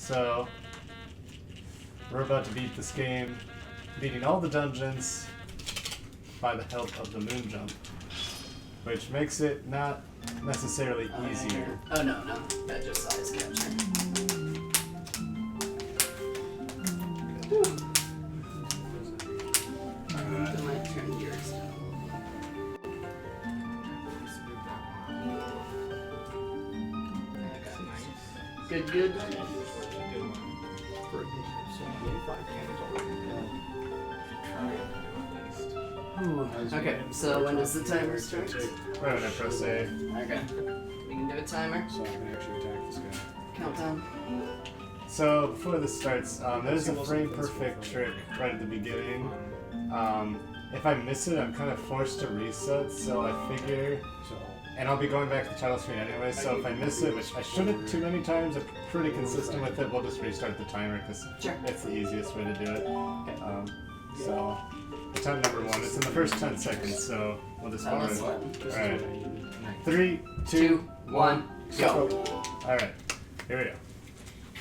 So, we're about to beat this game, beating all the dungeons by the help of the Moonjump, which makes it not necessarily easier. Oh no, that Josiah's capture. Then my turn yours. Good. Okay, so when does the timer start? Right when I press A. Okay. We can do a timer. So I can actually attack this guy. Countdown. So before this starts, there's a frame perfect trick right at the beginning. If I miss it, I'm kind of forced to reset, so I figure... And I'll be going back to the title screen anyway, so if I miss it, which I shouldn't too many times, I'm pretty consistent with it, we'll just restart the timer, because it's the easiest way to do it. So, attempt number 1, it's in the first 10 seconds, so we'll just go in. Alright. 3, 2, 1, go! Alright, here we go.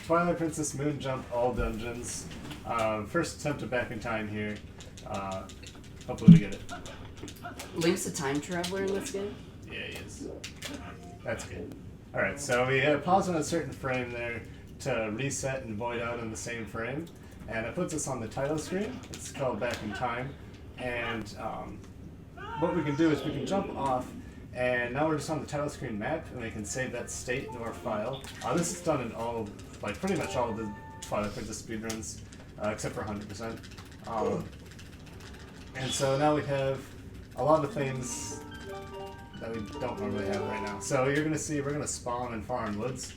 Twilight Princess Moonjump, all dungeons. First attempt at back in time here. Hopefully we get it. Link's a time traveler in this game? Yeah, he is. That's good. Alright, so we pause on a certain frame there to reset and void out in the same frame. And it puts us on the title screen. It's called Back in Time. And what we can do is we can jump off, and now we're just on the title screen map, and we can save that state into our file. This is done in all, like pretty much all of the Twilight Princess speedruns, except for 100%. And so now we have a lot of things that we don't normally have right now. So you're gonna see we're gonna spawn in Foreign Woods.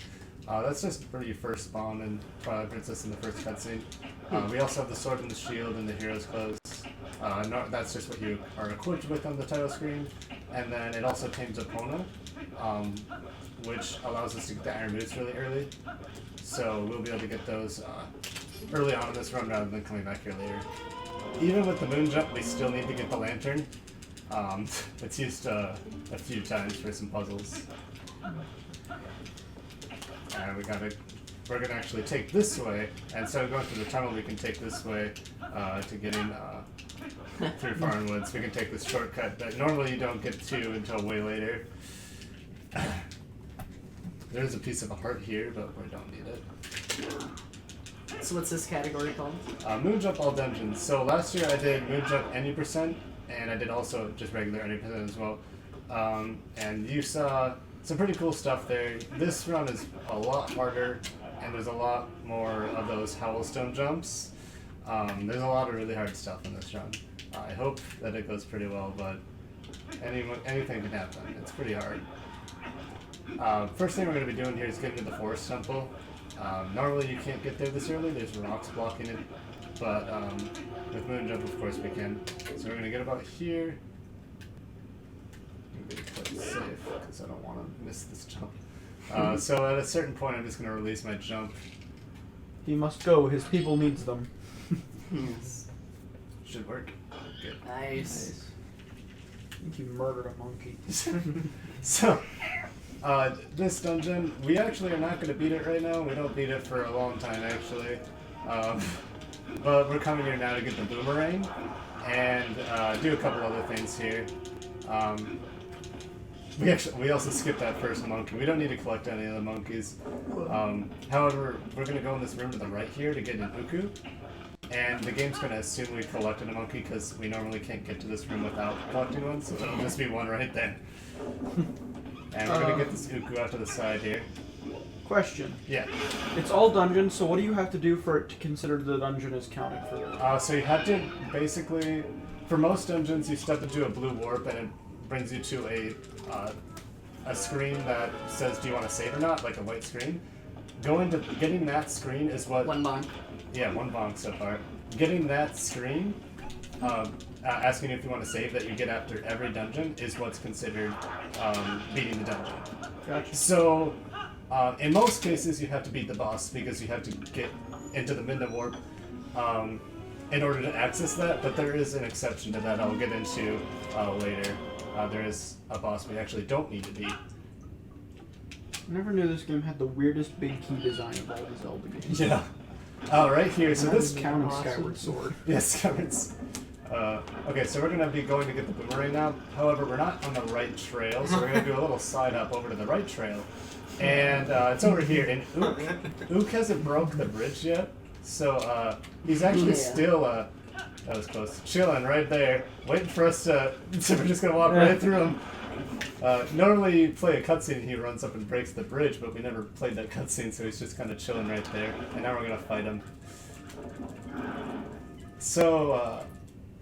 That's just where you first spawn in Twilight Princess in the first cutscene. We also have the sword and the shield and the hero's clothes. That's just what you are equipped with on the title screen. And then it also tames Epona, which allows us to get the iron boots really early. So we'll be able to get those early on in this run rather than coming back here later. Even with the Moonjump, we still need to get the lantern. It's used a few times for some puzzles. And we're gonna actually take this way, and instead of going through the tunnel, we can take this way to get in through Foreign Woods. We can take this shortcut that normally you don't get to until way later. There's a piece of a heart here, but we don't need it. So what's this category called? Moonjump all dungeons. So last year I did Moonjump any %, and I did also just regular any % as well. And you saw some pretty cool stuff there. This run is a lot harder, and there's a lot more of those Howlstone jumps. There's a lot of really hard stuff in this run. I hope that it goes pretty well, but anything can happen. It's pretty hard. First thing we're going to be doing here is getting to the Forest Temple. Normally you can't get there this early, there's rocks blocking it, but with Moonjump of course we can. So we're going to get about here. I'm going to play it safe because I don't want to miss this jump. So at a certain point I'm just going to release my jump. He must go, his people needs them. Yes. Should work. Good. Nice. I think you murdered a monkey. So, this dungeon, we actually are not going to beat it right now. We don't beat it for a long time, actually. But we're coming here now to get the boomerang and do a couple other things here. We also skipped that first monkey. We don't need to collect any of the monkeys. However, we're going to go in this room to the right here to get an Uku. And the game's going to assume we collected a monkey because we normally can't get to this room without collecting one, so there'll just be one right there. And we're going to get this Uku out to the side here. Question. Yeah. It's all dungeons, so what do you have to do for it to consider the dungeon as counted for? So you have to basically, for most dungeons, you step into a blue warp and it brings you to a screen that says, do you want to save or not, like a white screen. Getting that screen is what... One bonk. Yeah, one bonk so far. Getting that screen, asking you if you want to save that you get after every dungeon is what's considered beating the dungeon. Gotcha. So, in most cases you have to beat the boss because you have to get into the Midnight Warp in order to access that, but there is an exception to that I'll get into later. There is a boss we actually don't need to beat. I never knew this game had the weirdest big key design of all the Zelda games. Yeah. Oh, right here. So this counting Skyward Sword. Yes, Skywards. Okay, so we're gonna be going to get the boomerang now. However, we're not on the right trail, so we're gonna do a little side up over to the right trail. And it's over here. And Ook hasn't broke the bridge yet, so he's actually still that was close. Chilling right there, waiting for us to. So we're just gonna walk right through him. Normally you play a cutscene and he runs up and breaks the bridge, but we never played that cutscene, so he's just kind of chilling right there. And now we're gonna fight him. So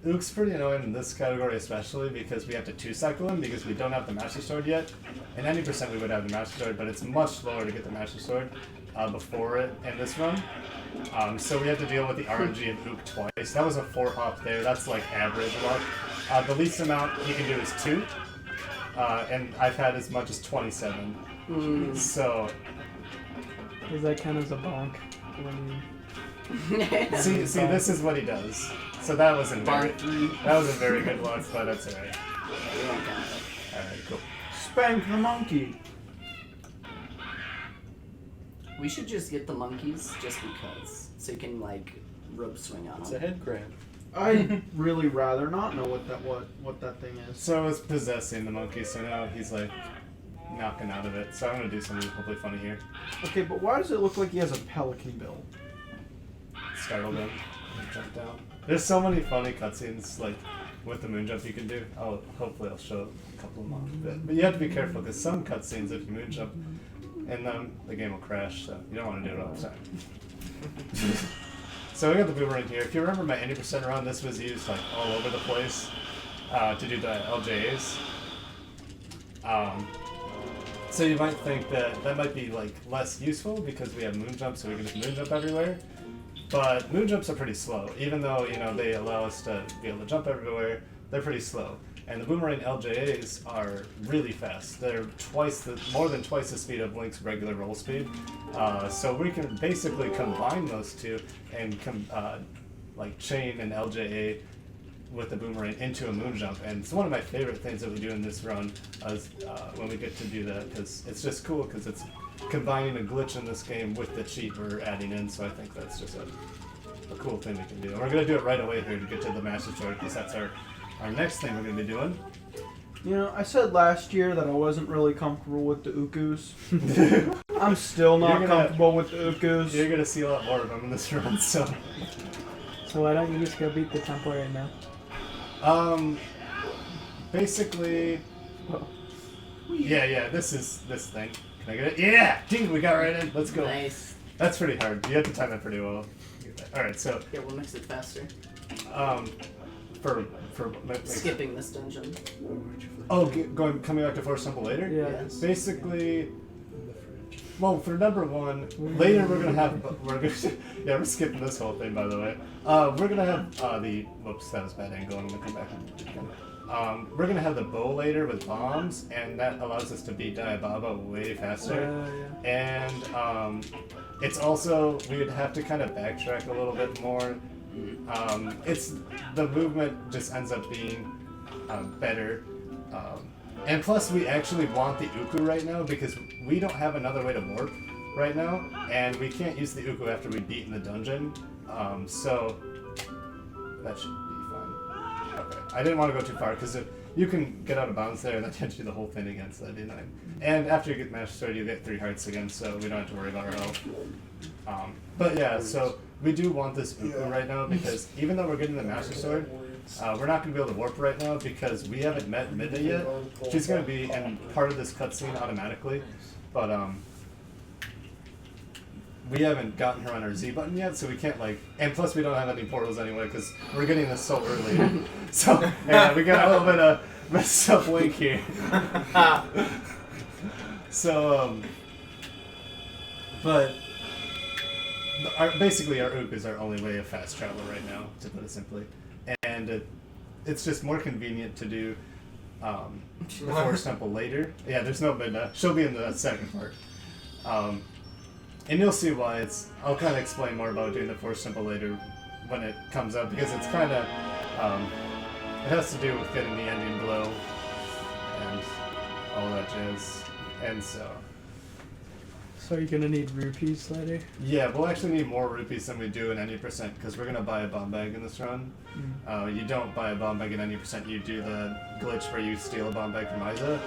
Ook's pretty annoying in this category especially because we have to 2-cycle him because we don't have the Master Sword yet. And 90% we would have the Master Sword, but it's much slower to get the Master Sword before it in this run. So we have to deal with the RNG of Ook twice. That was a 4-hop there. That's like average luck. The least amount he can do is 2. And I've had as much as 27. So. Does that count as a bonk? See, this is what he does. So that wasn't very good luck, but that's alright. Alright, cool. Spank the monkey. We should just get the monkeys just because, so you can like rope swing on It's a them. head grab. I'd really rather not know what that thing is. So it's possessing the monkey, so now he's like knocking out of it. So I'm gonna do something hopefully funny here. Okay, but why does it look like he has a pelican bill? Startled him. He jumped out. There's so many funny cutscenes like with the moonjump you can do. Hopefully I'll show a couple of them. But you have to be careful because some cutscenes if you moonjump and the game will crash, so you don't want to do it all the time. So we got the boomerang here. If you remember my 80% run, this was used like all over the place to do the LJAs. So you might think that might be like less useful because we have moonjump, so we can just moonjump everywhere. But moonjumps are pretty slow, even though they allow us to be able to jump everywhere. They're pretty slow, and the boomerang LJAs are really fast. They're more than twice the speed of Link's regular roll speed. So we can basically combine those two and like chain an LJA with the boomerang into a moonjump. And it's one of my favorite things that we do in this run is when we get to do that because it's just cool because it's combining a glitch in this game with the cheat we're adding in, so I think that's just a cool thing we can do. And we're going to do it right away here to get to the Master Sword, because that's our next thing we're going to be doing. You know, I said last year that I wasn't really comfortable with the Ukus. I'm still not comfortable with the Ukus. You're going to see a lot more of them in this run, so... So why don't you just go beat the temple right now? Basically... Yeah, this thing. Can I get it? Yeah! Dude, we got right in. Let's go. Nice. That's pretty hard. You have to time that pretty well. Alright, so... Yeah, we'll mix it faster. Skipping this dungeon. Oh, coming back to Forest Temple later? Yeah. Yes. Basically... Well, for number 1, later we're skipping this whole thing, by the way. We're gonna have whoops, that was a bad angle. I'm gonna come back and we're gonna have the bow later with bombs, and that allows us to beat Diababa way faster. Yeah. And it's also we would have to kind of backtrack a little bit more. It's the movement just ends up being better. And plus, we actually want the Uku right now because we don't have another way to warp right now, and we can't use the Uku after we've beaten the dungeon. So that should be fine. Okay, I didn't want to go too far because if you can get out of bounds there, and then you have to do the whole thing again, so that'd be annoying. And after you get Master Sword, you get 3 hearts again, so we don't have to worry about our health. But yeah, so we do want this Uku right now because even though we're getting the Master Sword, we're not going to be able to warp right now because we haven't met Midna yet. She's going to be in part of this cutscene automatically, but we haven't gotten her on our Z button yet, so we can't and plus we don't have any portals anyway because we're getting this so early. So yeah, we got a little bit of messed up Link here. So but basically our Ook is our only way of fast travel right now, to put it simply. And it's just more convenient to do the Forest Temple later. Yeah, there's no Midna. She'll be in the second part. And you'll see why I'll kind of explain more about doing the Forest Temple later when it comes up, because it's kind of, it has to do with getting the ending blow and all that jazz. And so, So you're gonna need rupees later? Yeah, we'll actually need more rupees than we do in any percent because we're gonna buy a bomb bag in this run. You don't buy a bomb bag in any percent. You do the glitch where you steal a bomb bag from Isa.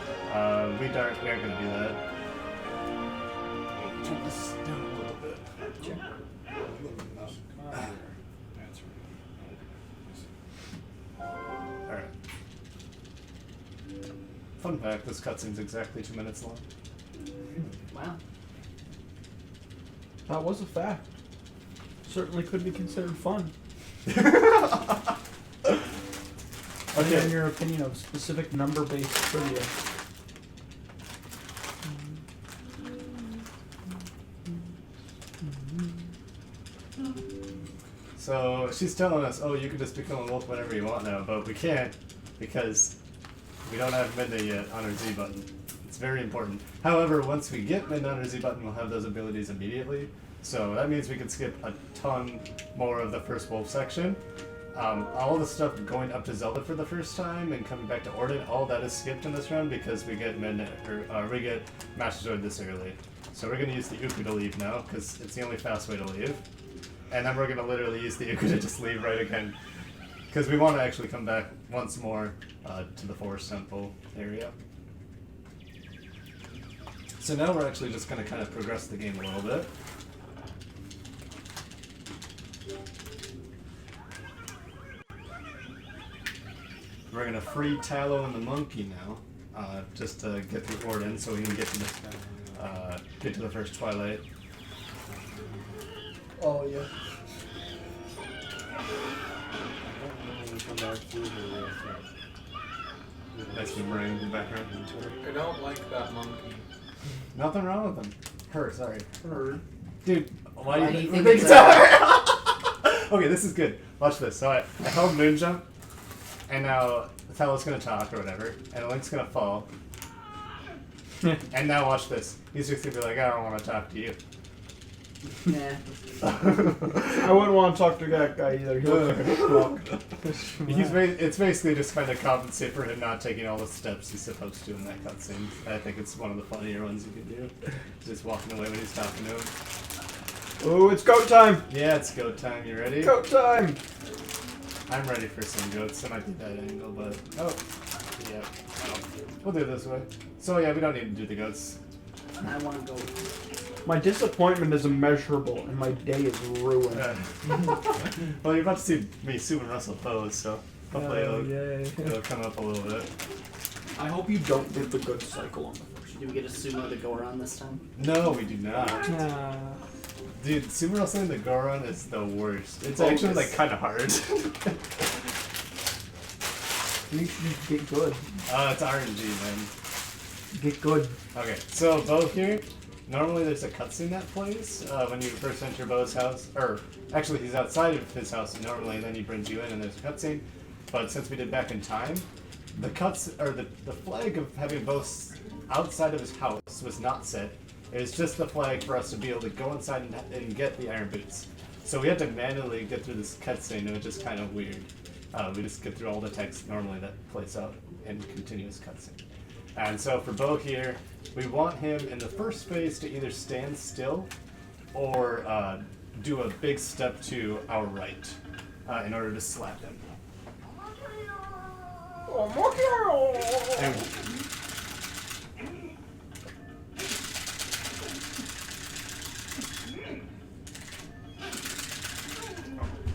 We aren't gonna do that. Turn this down a little bit. Sure. Alright. Fun fact, this cutscene's exactly 2 minutes long. Wow. That was a fact. Certainly could be considered fun. Okay, in your opinion of specific number-based trivia. So she's telling us, oh, you can just become a wolf whenever you want now, but we can't because we don't have midnight yet on our Z button. It's very important. However, once we get midnight on our Z button, we'll have those abilities immediately. So that means we can skip a ton more of the first wolf section. All the stuff going up to Zelda for the first time and coming back to Orden, all that is skipped in this round because we get we get Master Sword this early. So we're gonna use the Uku to leave now because it's the only fast way to leave. And then we're gonna literally use the Uku to just leave right again because we want to actually come back once more to the Forest Temple area. So now we're actually just gonna kind of progress the game a little bit. We're gonna free Tallow and the monkey now, just to get through Orden, so we can get to the first Twilight. Oh, yeah. That's the ring in the background. I don't like that monkey. Nothing wrong with them. Her, sorry. Her. Dude, why Why do do you you think think so? Okay, this is good. Watch this. So I held Moonjump, and now Tallow's gonna talk or whatever, and Link's gonna fall. And now watch this. He's just gonna be like, I don't want to talk to you. Nah. I wouldn't want to talk to that guy either. He looks like a schmuck. It's basically just kind of compensate for him not taking all the steps he's supposed to in that cutscene. I think it's one of the funnier ones you can do. Just walking away when he's talking to him. Oh, it's goat time! Yeah, it's goat time. You ready? Goat time! I'm ready for some goats. It might be that angle, but yeah. We'll do it this way. So yeah, we don't need to do the goats. I want to go. My disappointment is immeasurable, and my day is ruined. Well, you're about to see me, Sue, and Russell pose, so hopefully it'll come up a little bit. I hope you don't get the good cycle on the first. Do we get a sumo to go around this time? No, we do not. Nah. Dude, sumo wrestling the Goron is the worst. It's Focus. actually like kind of hard. You should get good. It's RNG, man. Get good. Okay, so Bo here. Normally there's a cutscene that plays when you first enter Bo's house. Or, actually he's outside of his house normally, and then he brings you in and there's a cutscene. But since we did back in time, the flag of having Bo outside of his house was not set. It was just the flag for us to be able to go inside and get the iron boots. So we had to manually get through this cutscene, and it was just kind of weird. We just get through all the text normally that plays out in continuous cutscene. And so for Bo here, we want him in the first phase to either stand still or do a big step to our right in order to slap him.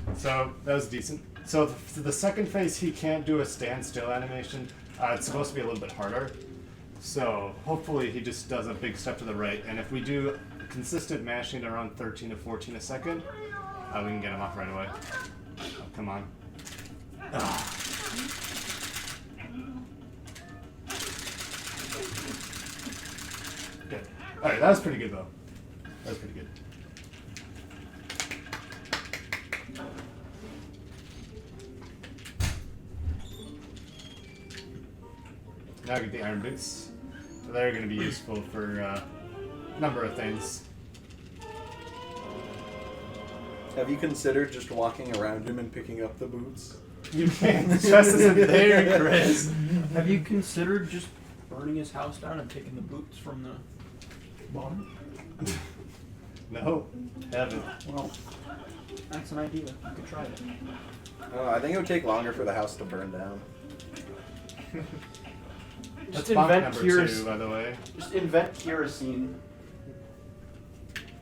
And so that was decent. So the second phase, he can't do a standstill animation. It's supposed to be a little bit harder. So hopefully he just does a big step to the right. And if we do consistent mashing around 13 to 14 a second, we can get him off right away. Oh, come on. Good. Alright, that was pretty good though. That was pretty good. Now get the iron boots. They're going to be useful for a number of things. Have you considered just walking around him and picking up the boots? You can't. The chest isn't there, Chris. Have you considered just burning his house down and taking the boots from the Bottom? No, haven't. Well, that's an idea. You could try it. I think it would take longer for the house to burn down. That's Just bunk invent number kerosene. 2, by the way. Just invent kerosene.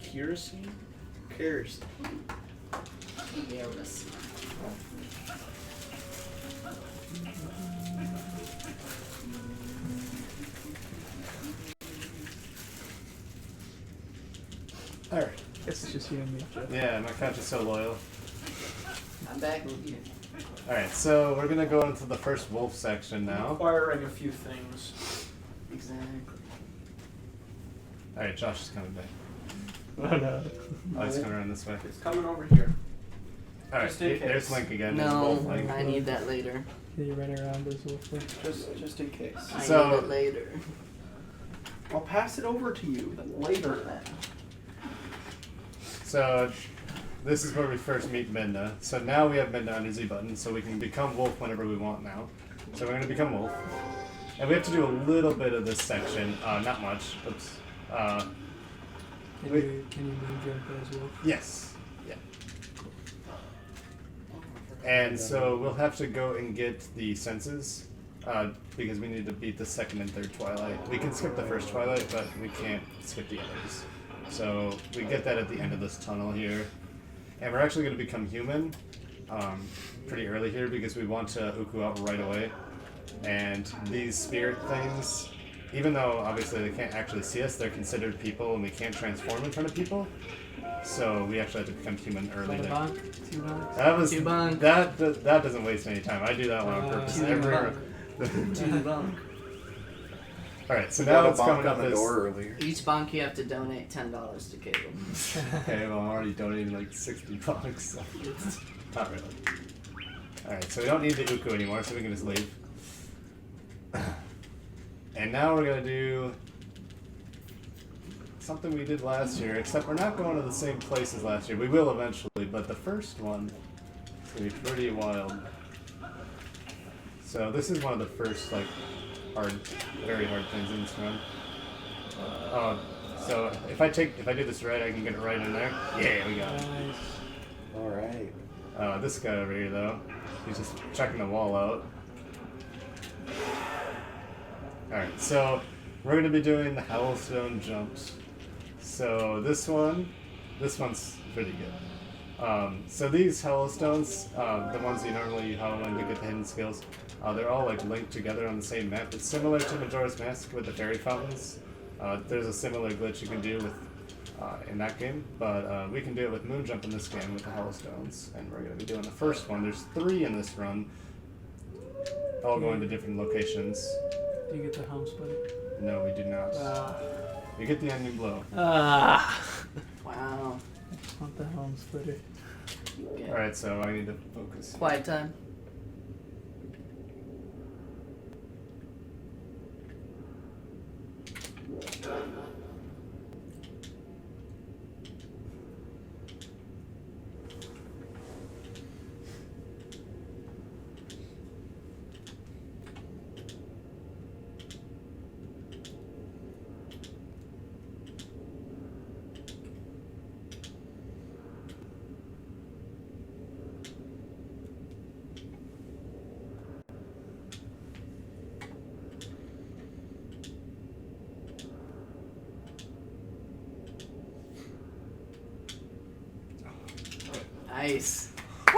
Kerosene? Kerosene. Yes. Alright. It's just you and me, Jeff. Yeah, my couch is so loyal. I'm back with you. Alright, so we're gonna go into the first wolf section now. Acquiring a few things. Exactly. Alright, Josh is coming back. Oh no. Oh, he's coming around this way. It's coming over here. Alright, Just in there's case. Link again. No, Wolf Link. I need that later. Yeah, you run around as wolf thing. Just in case. I So- need it later. I'll pass it over to you later then. So, this is where we first meet Midna. So now we have Midna under Z button, so we can become wolf whenever we want now. So we're going to become wolf. And we have to do a little bit of this section. Not much. Oops. Can you moonjump as wolf? Yes. Yeah. And so we'll have to go and get the senses, because we need to beat the second and third Twilight. We can skip the first Twilight, but we can't skip the others. So we get that at the end of this tunnel here. And we're actually going to become human pretty early here because we want to Uku out right away. And these spirit things, even though obviously they can't actually see us, they're considered people and we can't transform in front of people. So we actually have to become human early One there. bonk, 2 bonks. That was Two bunk. that doesn't waste any time. I do that one on purpose. Two Every bunk. 2 bunk. All right, so We now got a it's bonk coming on up the as door earlier. Each bonk you have to donate $10 to Caleb. okay. Well, I'm already donating like $60. So. Not really. All right, so we don't need the Uku anymore, so we can just leave. And now we're gonna do something we did last year, except we're not going to the same place as last year. We will eventually, but the first one is gonna be pretty wild. So this is one of the first like very hard things in this run. So if I do this right, I can get it right in there. Yeah, we got it. Nice. Alright. This guy over here though, he's just checking the wall out. Alright, so we're going to be doing the Howlstone jumps. So this one's pretty good. So these Howlstones, the ones you normally howl in to get the hidden skills, they're all like linked together on the same map. It's similar to Majora's Mask with the fairy fountains. There's a similar glitch you can do with in that game, but we can do it with Moonjump in this game with the Howlstones. And we're going to be doing the first one. There's 3 in this run, all going to different locations. Do you get the home splitter? No, we do not. We get the onion blow. Ah. Wow. I just want the home splitter. Okay. Alright, so I need to focus. Quiet time. Nice.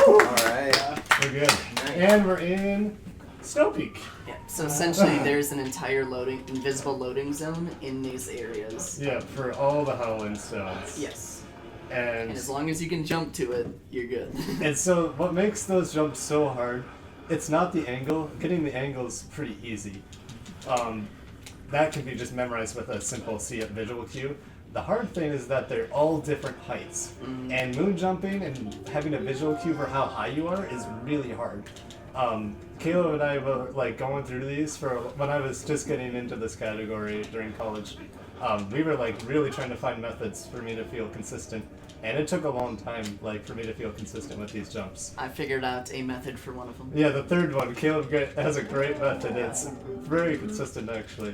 Alright. We're good. And we're in Snow Peak. Yeah. So essentially, there's an entire invisible loading zone in these areas. Yeah, for all the Howling Stones. Yes. And And as long as you can jump to it, you're good. And so what makes those jumps so hard, it's not the angle. Getting the angle is pretty easy. That can be just memorized with a simple visual cue. The hard thing is that they're all different heights. And moon jumping and having a visual cue for how high you are is really hard. Caleb and I were like going through these for when I was just getting into this category during college. We were like really trying to find methods for me to feel consistent. And it took a long time, like, for me to feel consistent with these jumps. I figured out a method for one of them. Yeah, the third one, Caleb has a great method. It's very consistent, actually.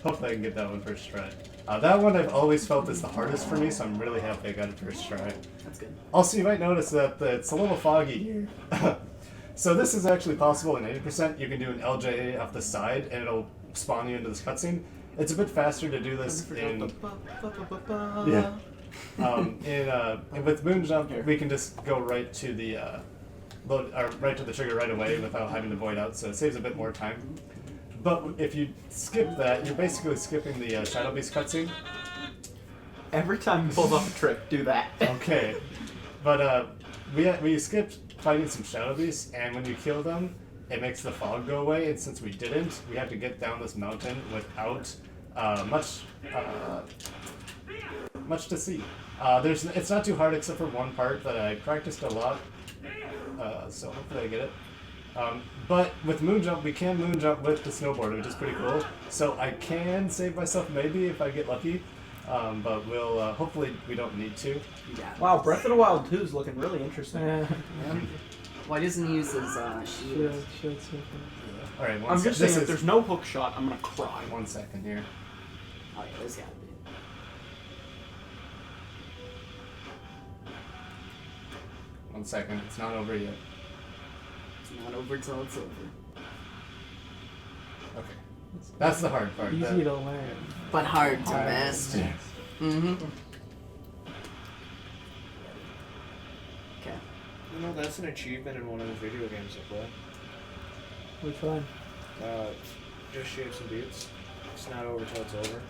Hopefully I can get that one first try. That one I've always felt is the hardest for me, so I'm really happy I got it first try. That's good. Also, you might notice that it's a little foggy here. So this is actually possible in 80%. You can do an LJA off the side, and it'll spawn you into this cutscene. It's a bit faster to do this in... Yeah. With Moonjump, we can just go right to the right to the trigger right away without having to void out, so it saves a bit more time. But if you skip that, you're basically skipping the Shadow Beast cutscene. Every time he pulls off a trick, do that. Okay, but we skipped fighting some Shadow Beasts, and when you kill them, it makes the fog go away. And since we didn't, we had to get down this mountain without much to see. It's not too hard except for one part that I practiced a lot, so hopefully I get it. But with Moonjump, we can Moonjump with the snowboard, which is pretty cool. So I can save myself maybe if I get lucky, but we'll hopefully we don't need to. Yeah. Wow, Breath of the Wild 2 is looking really interesting. Yeah. Why doesn't he use his shield? Shield super. All right, I'm just saying, if there's no hook shot, I'm gonna cry. 1 second here. Oh yeah, there's gotta be. One second, it's not over yet. It's not over till it's over. Okay, that's the hard part. Easy to learn. But hard to master. Yeah. Mm-hmm. Okay. You know, that's an achievement in one of the video games I play. Which one? Just shave some beats. It's not over till it's over.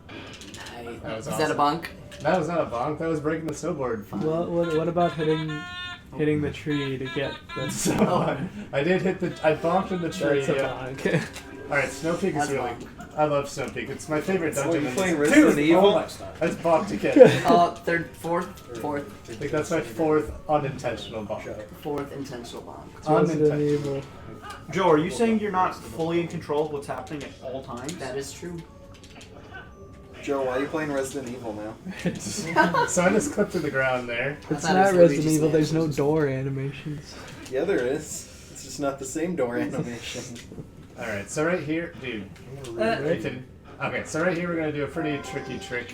Nice. That was Is that a awesome. bonk? That was not a bonk. That was breaking the snowboard. What about hitting the tree to get the So I did hit the. I bonked in the tree. That's a Yeah. bonk. All right, Snow Peak is That's really. I love Snow Peak. It's my favorite Oh, dungeon. you're in playing this- Resident Dude, Evil? oh my- I just bonked again. Third, fourth I think that's my fourth unintentional bonk. intentional bonk. Resident Evil. Joe, are you saying you're not fully in control of what's happening at all times? That is true. Joe, why are you playing Resident Evil now? So I just clipped to the ground there. It's thought it not was Resident Luigi's Evil. There's no Mansion. door animations. Yeah, there is. It's just not the same door animation. All right, so right here, dude. You can- okay, so right here we're gonna do a pretty tricky trick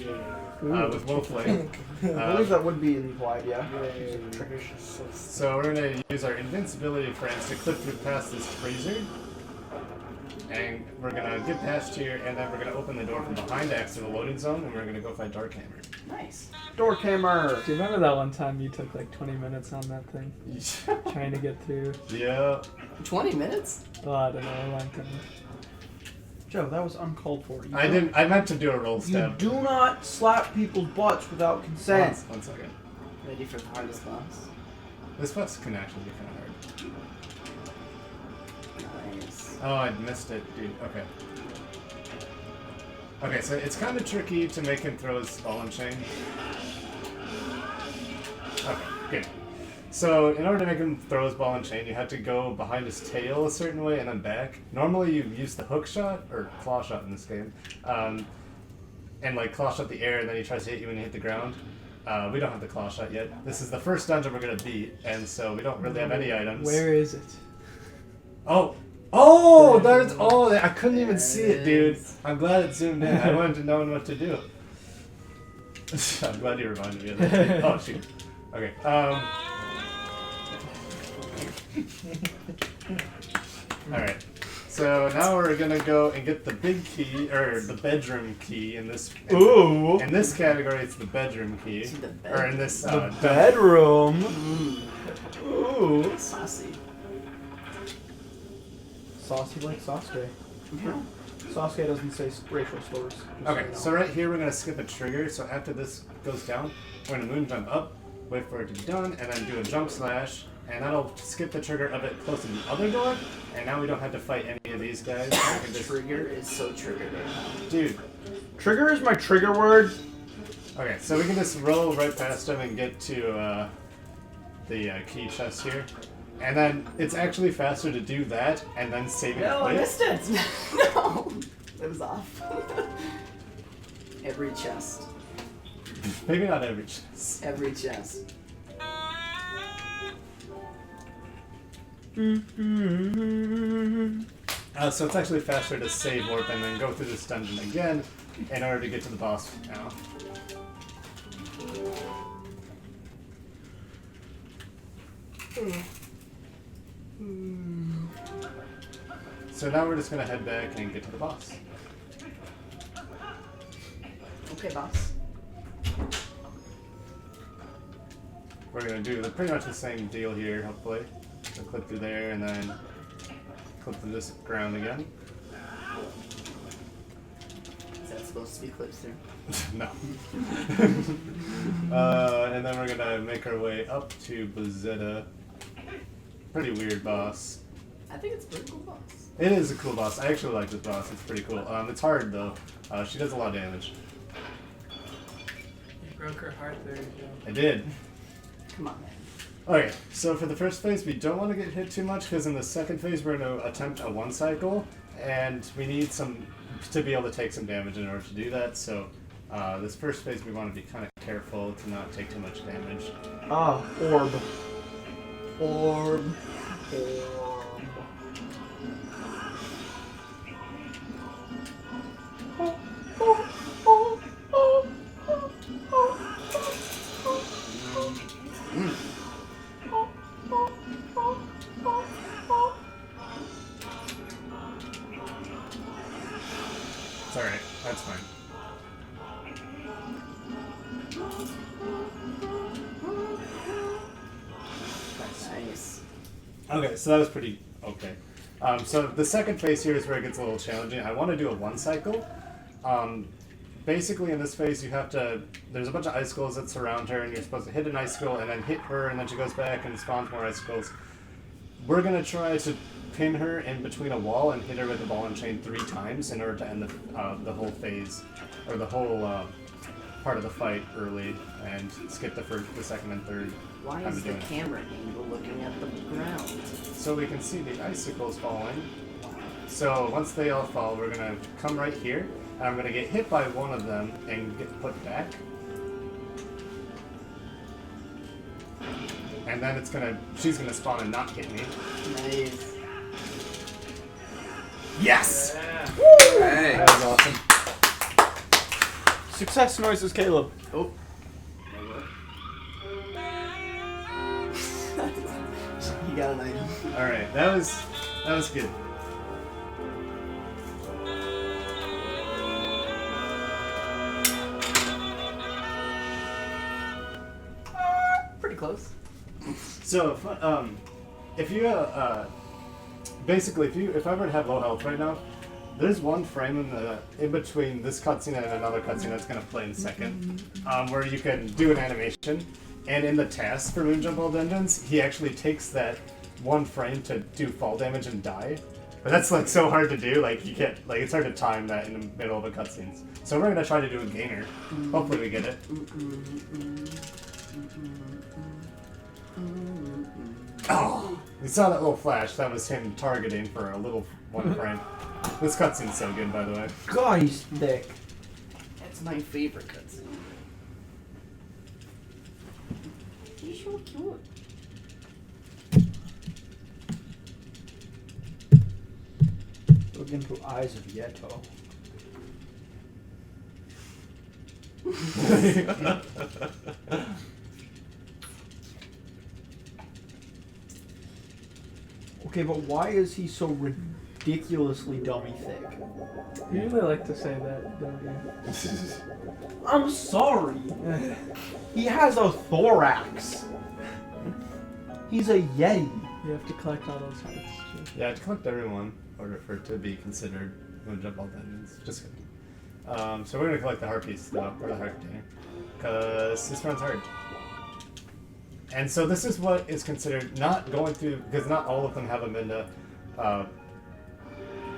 with Wolflink. I believe that would be implied, yeah. So we're gonna use our invincibility frames to clip through past this freezer. And we're gonna get past here, and then we're gonna open the door from behind to exit the loading zone, and we're gonna go fight Darkhammer. Nice. Door camera. Do you remember that one time you took like 20 minutes on that thing? Trying to get through? Yeah. 20 minutes? Oh, I don't know, a long time. Joe, that was uncalled for. You I don't- didn't. I meant to do a roll You step. do not slap people's butts without consent. One second. Ready for the hardest boss? This boss can actually be kind of hard. Nice. Oh, I missed it, dude. Okay. Okay, so it's kind of tricky to make him throw his ball and chain. Okay, good. So, in order to make him throw his ball and chain, you have to go behind his tail a certain way and then back. Normally, you use the hook shot, or claw shot in this game, and like claw shot the air, and then he tries to hit you when you hit the ground. We don't have the claw shot yet. This is the first dungeon we're gonna beat, and so we don't really have any items. Where is it? Oh! Oh! There's oh! I couldn't even see it, dude. I'm glad it zoomed in. I wanted to know what to do. I'm glad you reminded me of that. Oh shoot. Okay. All right. So now we're gonna go and get the big key, or the bedroom key in this. Ooh. In this category, it's the bedroom key. See the bed? Or in this. The bedroom. Mm. Ooh. Saucy. Saucy like Sasuke. Yeah. Sasuke doesn't say racial slurs. just Okay, you know. so right here we're gonna skip a trigger. So after this goes down, we're gonna Moonjump up, wait for it to be done, and then do a jump slash, and that'll skip the trigger of it close to the other door. And now we don't have to fight any of these guys. We can just, Trigger is so triggered right now. dude. Trigger is my trigger word. Okay, so we can just roll right past him and get to the key chest here. And then it's actually faster to do that and then save it No, I quick. missed it. No, it was off. Every chest. Maybe not every chest. Every chest. So it's actually faster to save warp and then go through this dungeon again. in order to get to the boss now. So now we're just gonna head back and get to the boss. Okay, boss. We're gonna do pretty much the same deal here, hopefully. So clip through there and then clip through this ground again. Is that supposed to be clipped through? No. And then we're gonna make our way up to Zelda. Pretty weird boss. I think it's a pretty cool boss. It is a cool boss. I actually like this boss. It's pretty cool. It's hard though. She does a lot of damage. You broke her heart there, Joe. I did. Come on, man. Okay, so for the first phase, we don't want to get hit too much because in the second phase, we're going to attempt a one cycle, and we need to be able to take some damage in order to do that. So this first phase, we want to be kind of careful to not take too much damage. Ah, orb. Orb. It's alright, that's fine. Nice. Okay, so that was pretty okay. So the second phase here is where it gets a little challenging. I want to do a one cycle. Basically in this phase you have to, there's a bunch of icicles that surround her and you're supposed to hit an icicle and then hit her and then she goes back and spawns more icicles. We're going to try to pin her in between a wall and hit her with a ball and chain 3 times in order to end the whole phase, or the whole part of the fight early and skip the first, the second and third. Why time is of the doing it. camera angle looking at the ground? So we can see the icicles falling. So once they all fall, we're gonna come right here, and I'm gonna get hit by one of them and get put back. And then she's gonna spawn and not hit me. Nice. Yes! Hey. That was awesome. Success noises, Caleb. Oh. You got an item. Alright, that was good. Pretty close. So if you basically if I were to have low health right now, there's one frame in between this cutscene and another cutscene that's gonna play in a second, where you can do an animation, and in the task for Moonjump All Dungeons, he actually takes that one frame to do fall damage and die. But that's like so hard to do, like you can't, like it's hard to time that in the middle of a cutscene. So we're gonna try to do a gainer. Hopefully we get it. Oh, we saw that little flash. That was him targeting for a little one frame. This cutscene's so good, by the way. God, he's thick. That's my favorite cutscene. He's so cute. Look into eyes of Yeto. Okay, but why is he so ridiculously dummy thick? You usually like to say that, don't you? I'm sorry. He has a thorax. He's a yeti. You have to collect all those hearts, too. Yeah, to collect everyone in order for it to be considered Moonjump All Dungeons. Just kidding. So we're gonna collect the heart piece though, or the heart container, because this one's hard. And so this is what is considered not going through, because not all of them have a Minda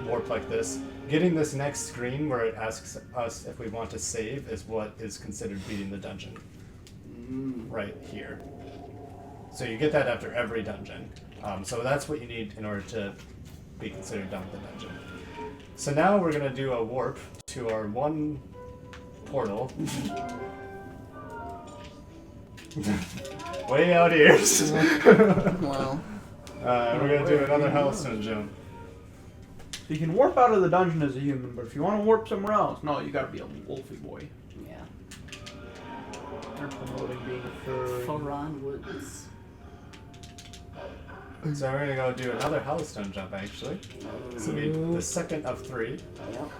warp like this. Getting this next screen where it asks us if we want to save is what is considered beating the dungeon. Right here. So you get that after every dungeon. So that's what you need in order to be considered done with the dungeon. So now we're going to do a warp to our one portal. Way out here. Well. We're going to do another Hellstone jump. So you can warp out of the dungeon as a human, but if you want to warp somewhere else, no, you gotta be a wolfy boy. Yeah. They're promoting being a furry. Foran Woods. So we're gonna go do another Hellstone jump actually. This will be the second of 3. Yep.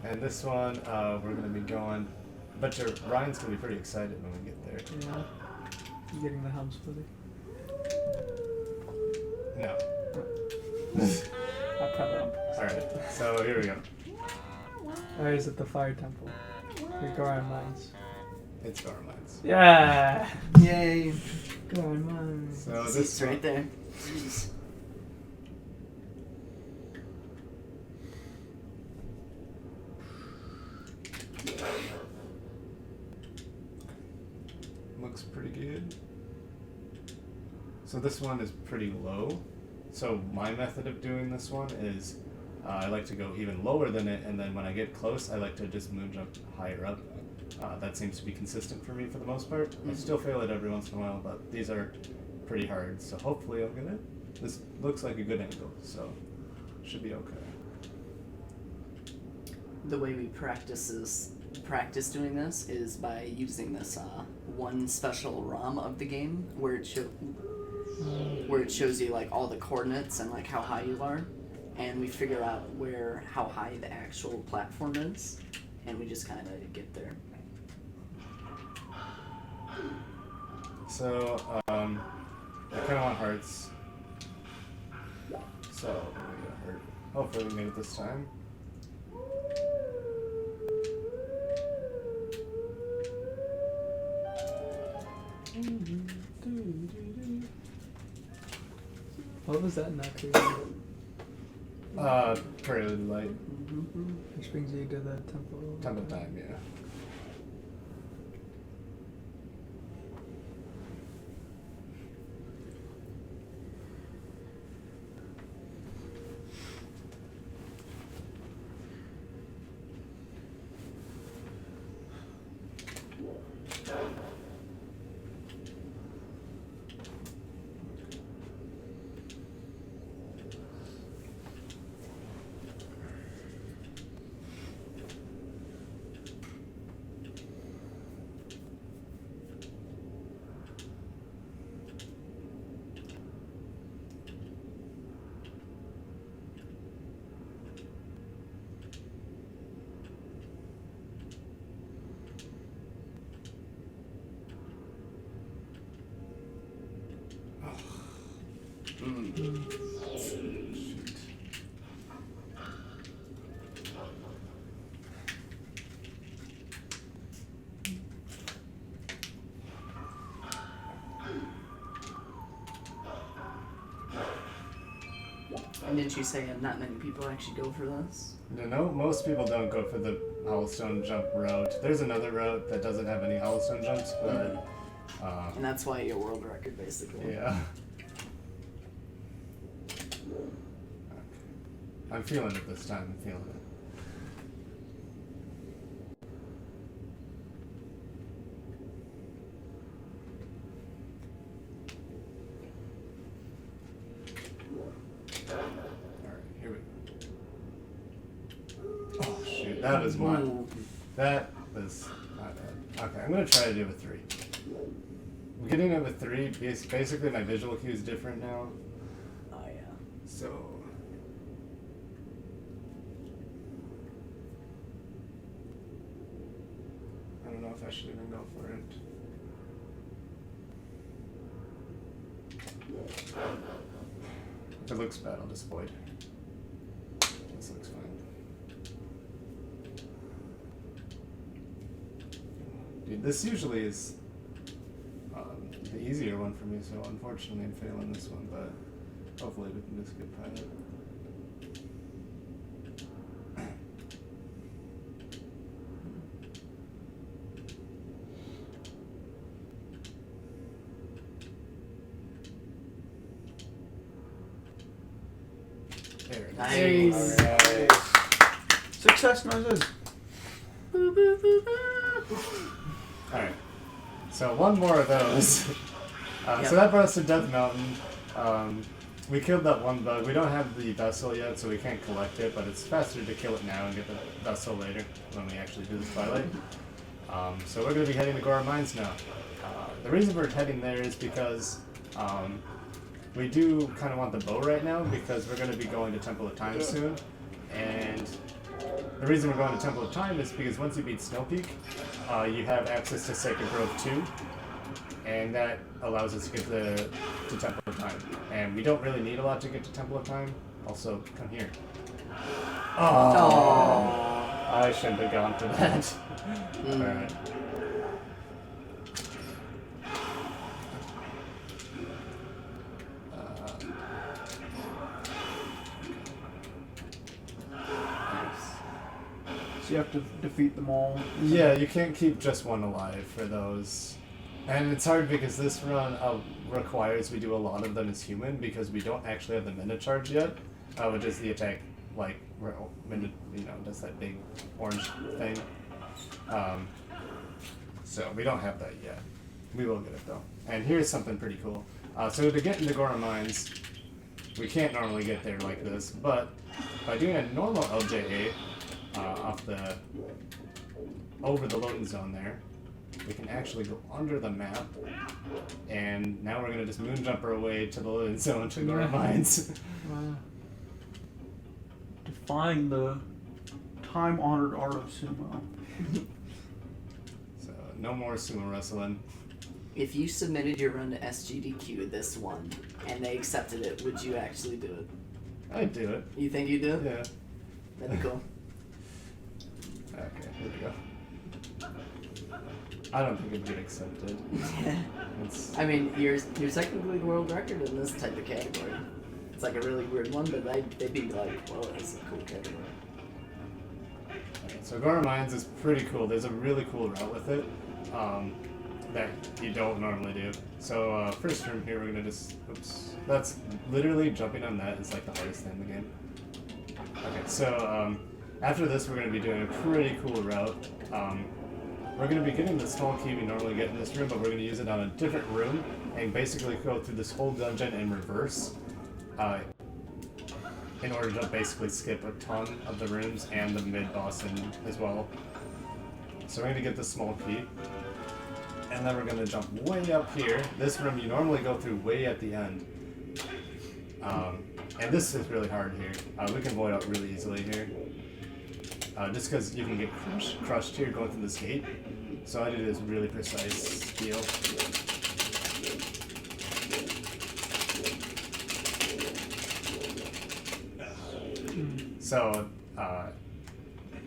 And this one, we're gonna be going. I bet your Ryan's gonna be pretty excited when we get there. Yeah. You getting the helm splitty? No. I probably am. Alright, so here we go. Or is it the fire temple? The Goron mines. It's Goron Mines. Yeah! Yay! Goron mines. So It's this right there. Jeez. looks pretty good. So this one is pretty low. So my method of doing this one is I like to go even lower than it, and then when I get close, I like to just moonjump higher up. That seems to be consistent for me for the most part. I still fail it every once in a while, but these are pretty hard, so hopefully I'll get it. This looks like a good angle, so should be okay. The way we practice doing this is by using this one special ROM of the game where it shows you like all the coordinates and like how high you are, and we figure out how high the actual platform is, and we just kind of get there. So I kind of want hearts. So we got heart. Hopefully we made it this time. What was that not clear? Prelude Light. Which brings you to the temple. Temple time, yeah. And didn't you say not many people actually go for this? No, most people don't go for the Hellstone jump route. There's another route that doesn't have any Hellstone jumps, but And that's why you're world record, basically. yeah. I'm feeling it this time. I'm feeling it. That was mine. That was not bad. Okay, I'm gonna try to do a 3. I'm getting it with 3. Basically, my visual cue is different now. Oh yeah. So. I don't know if I should even go for it. If it looks bad, I'll just avoid. This looks fine. Dude, this usually is the easier one for me, so unfortunately I'm failing this one, but hopefully we can just get by it. There it is. Nice. Alright. Success noises. Alright. So one more of those. Yep. So that brought us to Death Mountain. we killed that one bug. We don't have the vessel yet, so we can't collect it, but it's faster to kill it now and get the vessel later when we actually do the Twilight. So we're going to be heading to Gora Mines now. The reason we're heading there is because we do kind of want the bow right now because we're going to be going to Temple of Time soon. And the reason we're going to Temple of Time is because once you beat Snow Peak, you have access to Sacred Grove 2. And that allows us to get to Temple of Time. And we don't really need a lot to get to Temple of Time. Also, come here. Oh, I shouldn't have gone for that. Alright. So you have to defeat them all. Yeah, you can't keep just one alive for those. And it's hard because this run requires we do a lot of them as human because we don't actually have the Minute Charge yet, which is the attack, like, does that big orange thing. So we don't have that yet. We will get it though. And here's something pretty cool. So to get into Gora Mines, we can't normally get there like this, but by doing a normal LJA over the loading zone there, we can actually go under the map, and now we're going to just moonjump our way to the loading zone to Gora Mines. Defying the time-honored art of sumo. So no more sumo wrestling. If you submitted your run to SGDQ this one and they accepted it, would you actually do it? I'd do it. You think you do? Yeah. That'd be cool. Okay, here we go. I don't think it'd get accepted. It's, I mean, you're technically the world record in this type of category. It's like a really weird one, but they'd be like, whoa, that's a cool category. okay, so Gora Mines is pretty cool. There's a really cool route with it that you don't normally do. So first room here, we're gonna just, oops. That's literally jumping on that is like the hardest thing in the game. Okay, so after this, we're gonna be doing a pretty cool route. We're going to be getting the small key we normally get in this room, but we're going to use it on a different room and basically go through this whole dungeon in reverse in order to basically skip a ton of the rooms and the mid-boss as well. So we're going to get the small key, and then we're going to jump way up here. This room you normally go through way at the end. And this is really hard here. We can void out really easily here. Just because you can get crushed here going through this gate. So I did this really precise deal. So,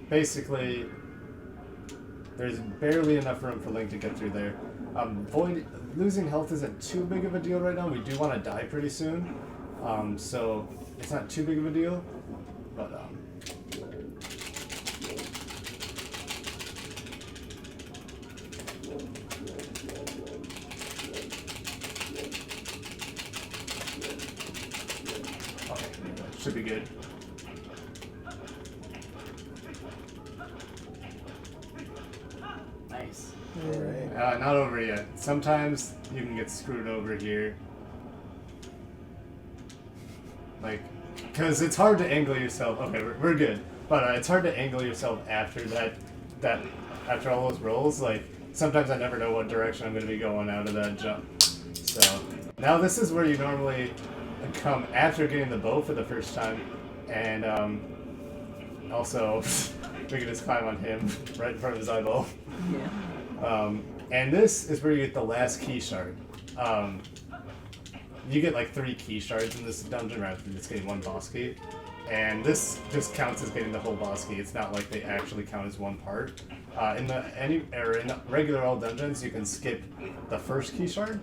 basically, there's barely enough room for Link to get through there. Losing health isn't too big of a deal right now. We do want to die pretty soon. So, it's not too big of a deal. But, should be good. Nice. Alright. Not over yet. Sometimes you can get screwed over here. Like, because it's hard to angle yourself. Okay, we're good. But it's hard to angle yourself after after all those rolls. Like, sometimes I never know what direction I'm going to be going out of that jump. So, now this is where you normally come after getting the bow for the first time, and also we can just climb on him right in front of his eyeball. Yeah. And this is where you get the last key shard. You get like 3 key shards in this dungeon rather than just getting 1 boss key, and this just counts as getting the whole boss key. It's not like they actually count as one part. In regular all dungeons, you can skip the first key shard.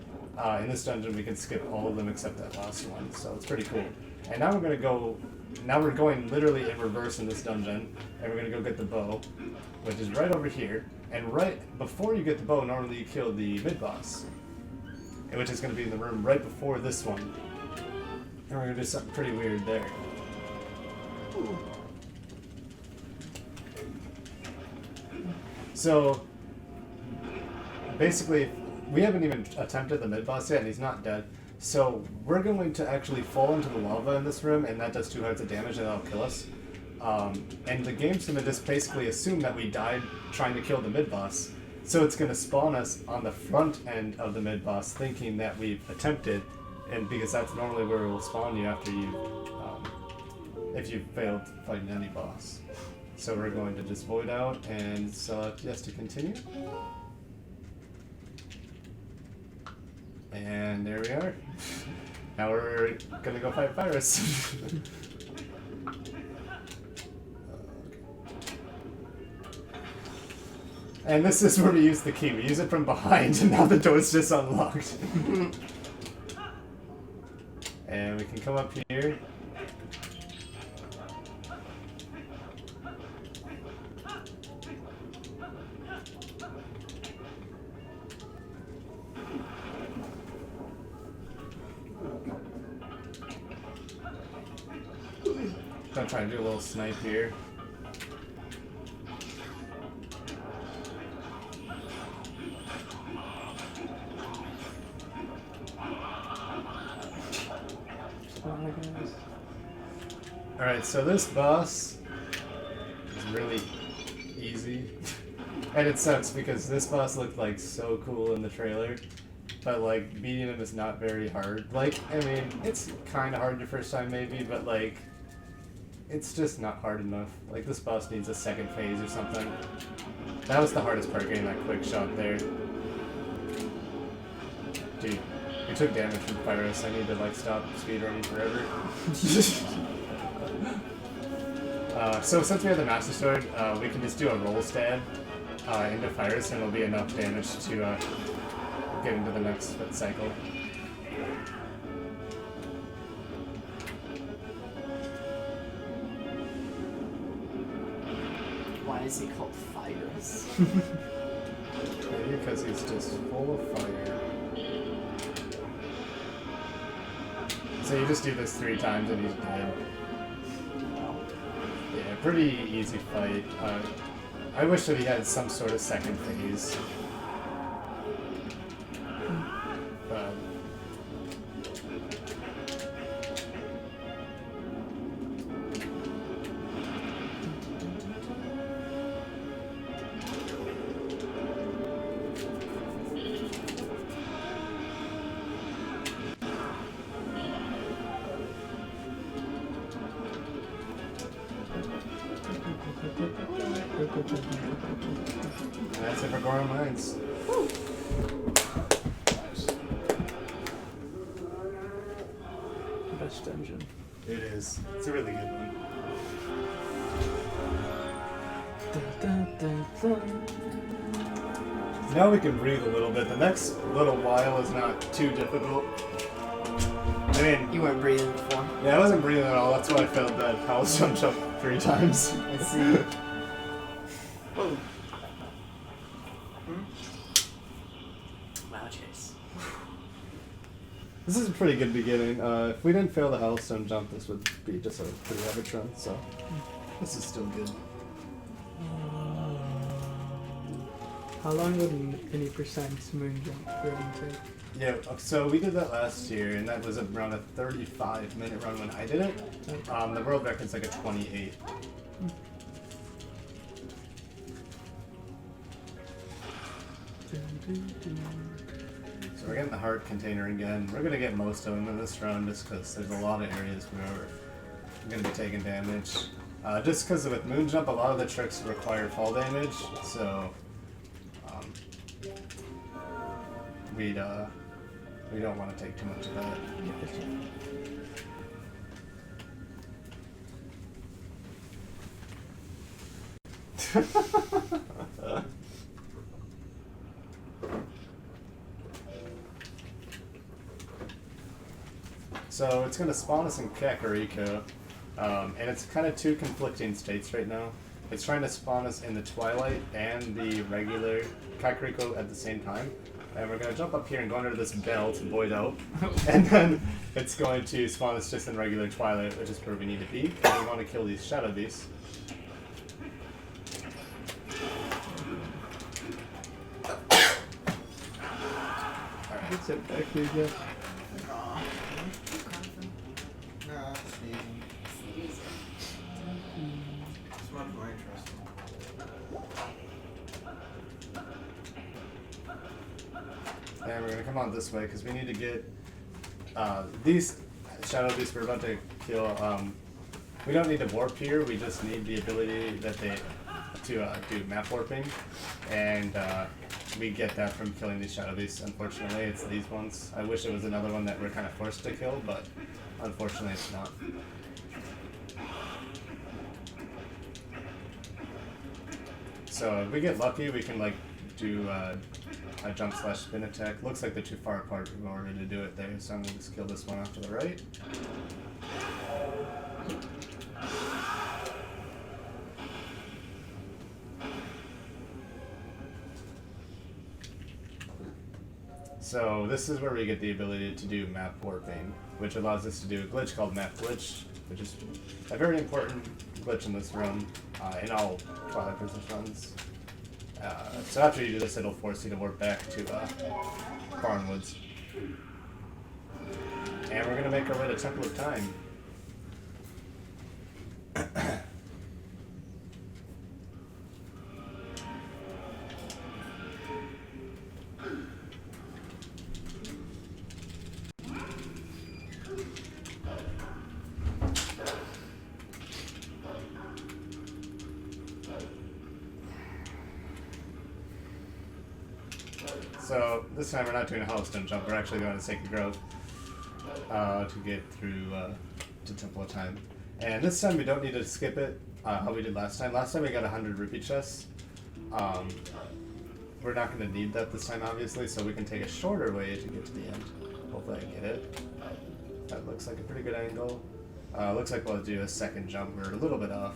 In this dungeon, we can skip all of them except that last one, so it's pretty cool. And now we're going literally in reverse in this dungeon, and we're gonna go get the bow, which is right over here. And right before you get the bow, normally you kill the mid-boss, which is gonna be in the room right before this one. And we're gonna do something pretty weird there. Ooh. So, basically, we haven't even attempted the mid-boss yet, and he's not dead. So we're going to actually fall into the lava in this room, and that does 2 hearts of damage, and that'll kill us. And the game's gonna just basically assume that we died trying to kill the mid-boss. So it's gonna spawn us on the front end of the mid-boss, thinking that we've attempted, and because that's normally where it will spawn you after you, if you've failed fighting any boss. So we're going to just void out and select yes to continue. And there we are. Now we're gonna go fight Virus. And this is where we use the key. We use it from behind, and now the door's just unlocked. And we can come up here. Gonna try to do a little snipe here. Alright, so this boss is really easy. And it sucks because this boss looked like so cool in the trailer. But like beating him is not very hard. Like, I mean, it's kinda hard your first time maybe, but like it's just not hard enough. Like this boss needs a second phase or something. That was the hardest part, getting that quick shot there. Dude, we took damage from Pyros. I need to like stop speedrunning forever. So since we have the Master Sword, we can just do a roll stab into Pyros, and it'll be enough damage to get into the next cycle. Why is he called Fires? Maybe because he's just full of fire. So you just do this 3 times and he's dead. Yeah, pretty easy fight. I wish that he had some sort of second phase. But that's it for Goron Mines. Best dungeon. It is. It's a really good one. Now we can breathe a little bit. The next little while is not too difficult. I mean, You weren't breathing before. yeah, I wasn't breathing at all. That's why I failed that house jump 3 times. I see. Wow, Chase. This is a pretty good beginning. If we didn't fail the Hellstone jump, this would be just a pretty average run, so this is still good. How long would any percent Moonjump running take? Yeah, so we did that last year, and that was around a 35-minute run when I did it. The world record's like a 28. So we're getting the heart container again. We're gonna get most of them in this run just because there's a lot of areas where we're gonna be taking damage. Just because with Moonjump, a lot of the tricks require fall damage, so we don't want to take too much of that. So it's going to spawn us in Kakariko, and it's kind of 2 conflicting states right now. It's trying to spawn us in the Twilight and the regular Kakariko at the same time. And we're going to jump up here and go under this bell to void out. And then it's going to spawn us just in regular Twilight, which is where we need to be. And we want to kill these shadow beasts. What's it back here, Jeff? And we're gonna come on this way because we need to get these shadow beasts we're about to kill. We don't need to warp here. We just need the ability that they to do map warping, and we get that from killing these shadow beasts. Unfortunately, it's these ones. I wish it was another one that we're kind of forced to kill, but unfortunately, it's not. So if we get lucky, we can like do a jump slash spin attack. Looks like they're too far apart in order to do it there, so I'm gonna just kill this one off to the right. So this is where we get the ability to do map warping, which allows us to do a glitch called map glitch, which is a very important glitch in this run, in all Twilight Princess runs. So after you do this, it'll force you to warp back to Barnwoods. And we're going to make our way to Temple of Time. So this time we're not doing a Holostone jump, we're actually going to Sacred Grove to get through to Temple of Time. And this time we don't need to skip it, how we did last time. Last time we got 100 rupee chests. We're not going to need that this time, obviously, so we can take a shorter way to get to the end. Hopefully I get it. That looks like a pretty good angle. Looks like we'll do a second jump. We're a little bit off.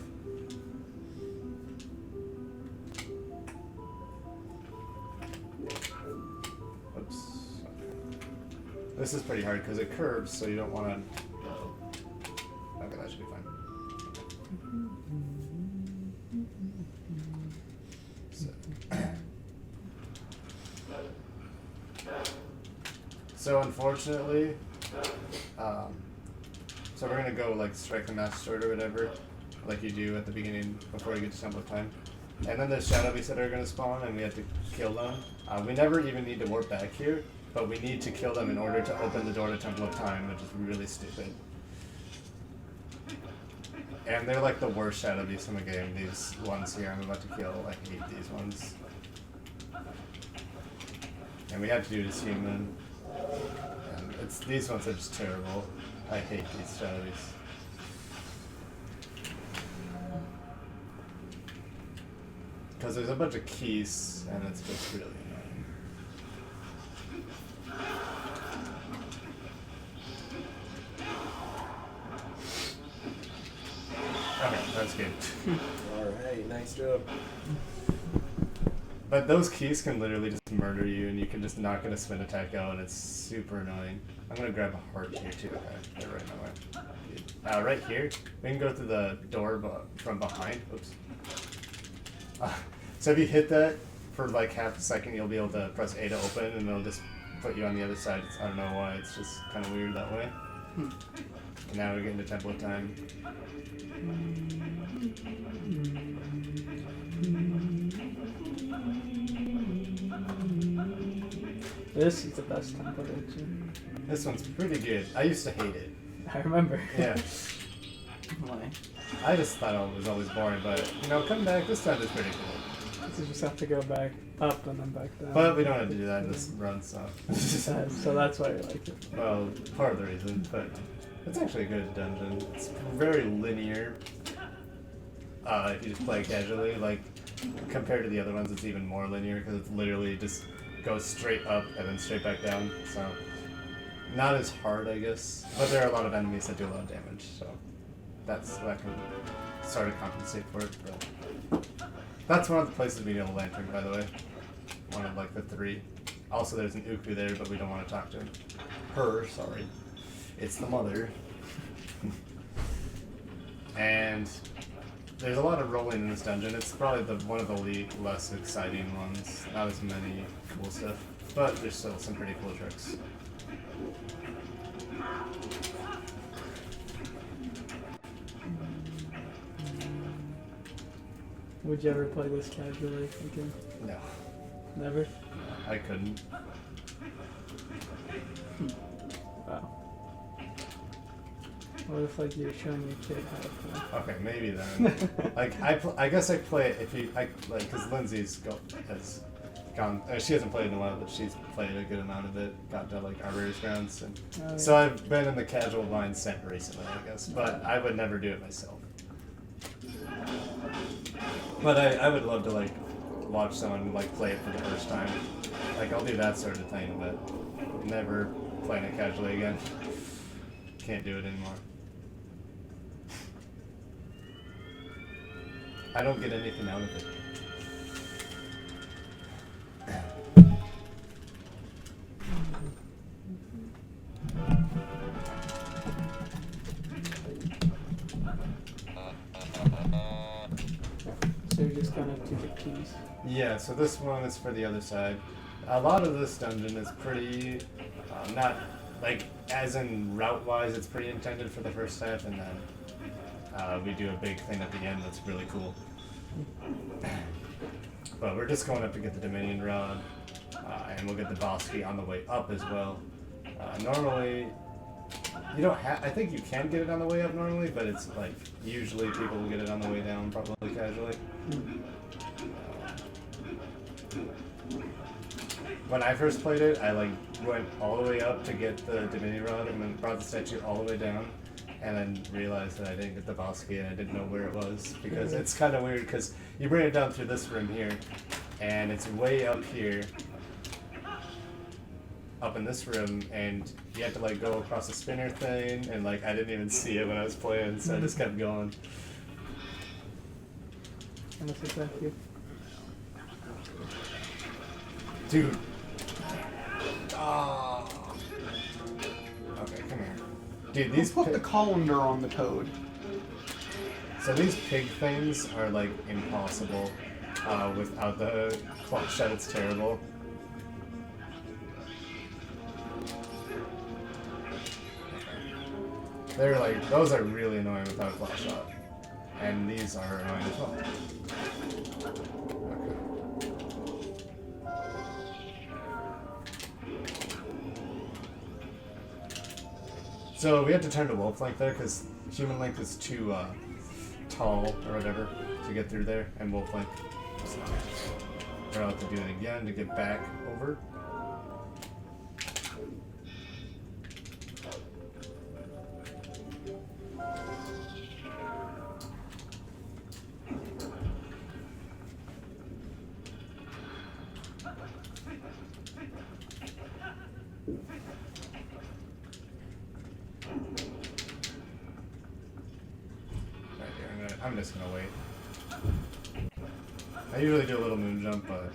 Oops. This is pretty hard because it curves, so you don't want to... Okay, that should be fine. So unfortunately, so we're gonna go like strike the master sword or whatever, like you do at the beginning before you get to Temple of Time. And then there's shadow beasts that are gonna spawn and we have to kill them. We never even need to warp back here, but we need to kill them in order to open the door to Temple of Time, which is really stupid. And they're like the worst shadow beasts in the game, these ones here I'm about to kill. I hate these ones. And we have to do this human. And these ones are just terrible. I hate these shadow beasts. Because there's a bunch of keys, and it's just really annoying. Okay, that's good. Alright, nice job. But those keys can literally just murder you, and you can just not get a spin attack out, and it's super annoying. I'm gonna grab a heart here too. Okay, they're right in my way. Right here, we can go through the door from behind. Oops. So if you hit that for like half a second, you'll be able to press A to open, and it'll just put you on the other side. I don't know why, it's just kind of weird that way. And now we're getting to Temple of Time. This is the best temple actually. This one's pretty good. I used to hate it. I remember. Yeah. Why? I just thought it was always boring, but you know, coming back this time is pretty cool. So you just have to go back up and then back down. But we don't have to do that in this run, so. So that's why you liked it. Well, part of the reason, but it's actually a good dungeon. It's very linear. If you just play casually, like compared to the other ones, it's even more linear because it's literally just goes straight up and then straight back down. So not as hard, I guess. But there are a lot of enemies that do a lot of damage, so that can sort of compensate for it. But that's one of the places we need a lantern, by the way. One of like the 3. Also, there's an Uku there, but we don't want to talk to him. Her, sorry. It's the mother. And there's a lot of rolling in this dungeon. It's probably one of the less exciting ones. Not as many cool stuff, but there's still some pretty cool tricks. Would you ever play this casually again? No, Never? I couldn't. Wow. What if like you're showing your kid how to play? Okay, maybe then. Like I guess I play it if you because Lindsay's has gone. She hasn't played in a while, but she's played a good amount of it. Got to like Arborist rounds, and Oh, so I've been in the casual mindset recently, I guess. But I would never do it myself. But I would love to like watch someone like play it for the first time. Like I'll do that sort of thing, but never playing it casually again. Can't do it anymore. I don't get anything out of it. So you're just gonna do the keys. Yeah, so this one is for the other side. A lot of this dungeon is pretty, not, like, as in route-wise, it's pretty intended for the first half, and then we do a big thing at the end that's really cool. But we're just going up to get the Dominion Rod, and we'll get the boss key on the way up as well. Normally, you don't have, I think you can get it on the way up normally, but it's like, usually people will get it on the way down, probably casually. When I first played it, I like went all the way up to get the Dominion Rod and then brought the statue all the way down, and then realized that I didn't get the boss key and I didn't know where it was, because it's kind of weird because you bring it down through this room here, and it's way up here, up in this room, and you have to like go across a spinner thing, and like I didn't even see it when I was playing, so I just kept going. Unless it's back here. Dude. Oh. Okay, come here. Dude, these Put the colander on the toad. So these pig things are like impossible without the clock shot. It's terrible. They're like, those are really annoying without a clock shot. And these are annoying as well. So we have to turn to wolf length there because human length is too tall or whatever to get through there, and wolf length. So we're going to have to do it again to get back over. I'm just gonna wait. I usually do a little Moonjump, but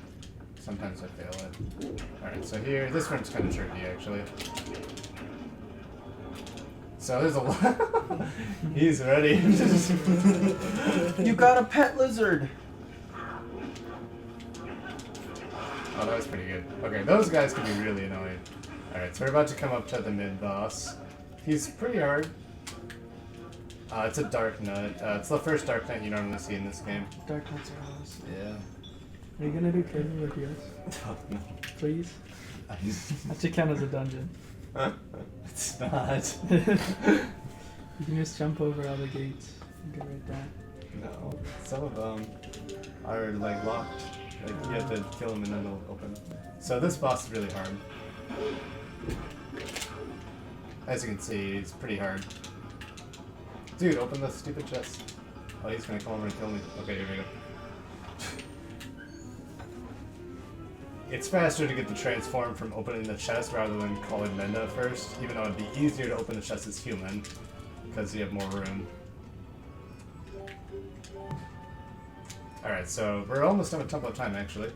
sometimes I fail it. Alright, so here, this one's kind of tricky actually. So there's a lot. He's ready. You got a pet lizard. Oh, that was pretty good. Okay, those guys can be really annoying. Alright, so we're about to come up to the mid-boss. He's pretty hard. It's a Dark Nut. It's the first Dark Nut you normally see in this game. Dark Knights are awesome. Yeah. Are you gonna do Cable with yours? No. Please? That should count as a dungeon. It's not. You can just jump over all the gates and get right down. No. Some of them are like locked. Like you have to kill them and then they'll open. So this boss is really hard. As you can see, it's pretty hard. Dude, open the stupid chest. Oh, he's gonna come over and kill me. Okay, here we go. It's faster to get the transform from opening the chest rather than calling Menda first, even though it'd be easier to open the chest as human, because you have more room. Alright, so we're almost done with Temple of Time, actually.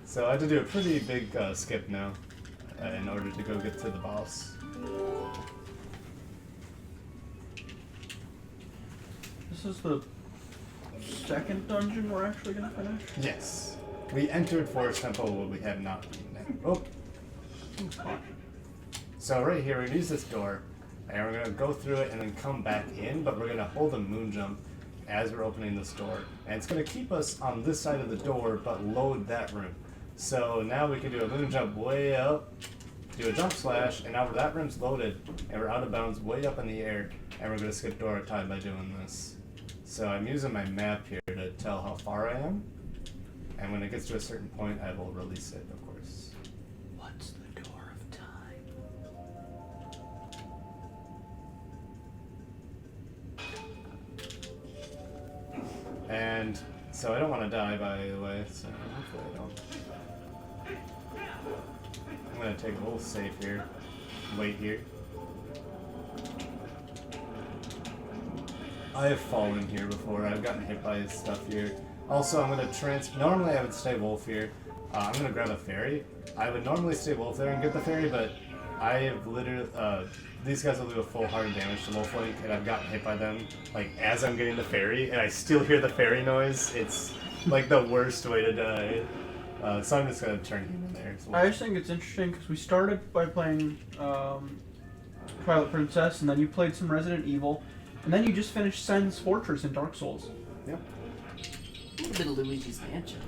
So I have to do a pretty big skip now in order to go get to the boss. This is the second dungeon we're actually gonna finish? Yes. We entered Forest Temple, but we have not been there. Oh! So right here, we're gonna use this door, and we're gonna go through it and then come back in, but we're gonna hold a Moonjump as we're opening this door. And it's gonna keep us on this side of the door, but load that room. So now we can do a moon jump way up, do a jump slash, and now that room's loaded, and we're out of bounds way up in the air, and we're going to skip Dora Tide by doing this. So I'm using my map here to tell how far I am, and when it gets to a certain point, I will release it, of course. What's the door of time? And so I don't want to die, by the way, so hopefully I don't. I'm going to take a little safe here, wait here. I have fallen here before. I've gotten hit by his stuff here. Also, I'm going to normally I would stay wolf here. I'm going to grab a fairy. I would normally stay wolf there and get the fairy, but I have literally... these guys will do a full hard damage to wolf link, and I've gotten hit by them like as I'm getting the fairy, and I still hear the fairy noise. It's like the worst way to die. So I'm just going to turn him in there. I just think it's interesting because we started by playing Twilight Princess, and then you played some Resident Evil, and then you just finished Sen's Fortress in Dark Souls. Yep. A little bit of Luigi's Mansion.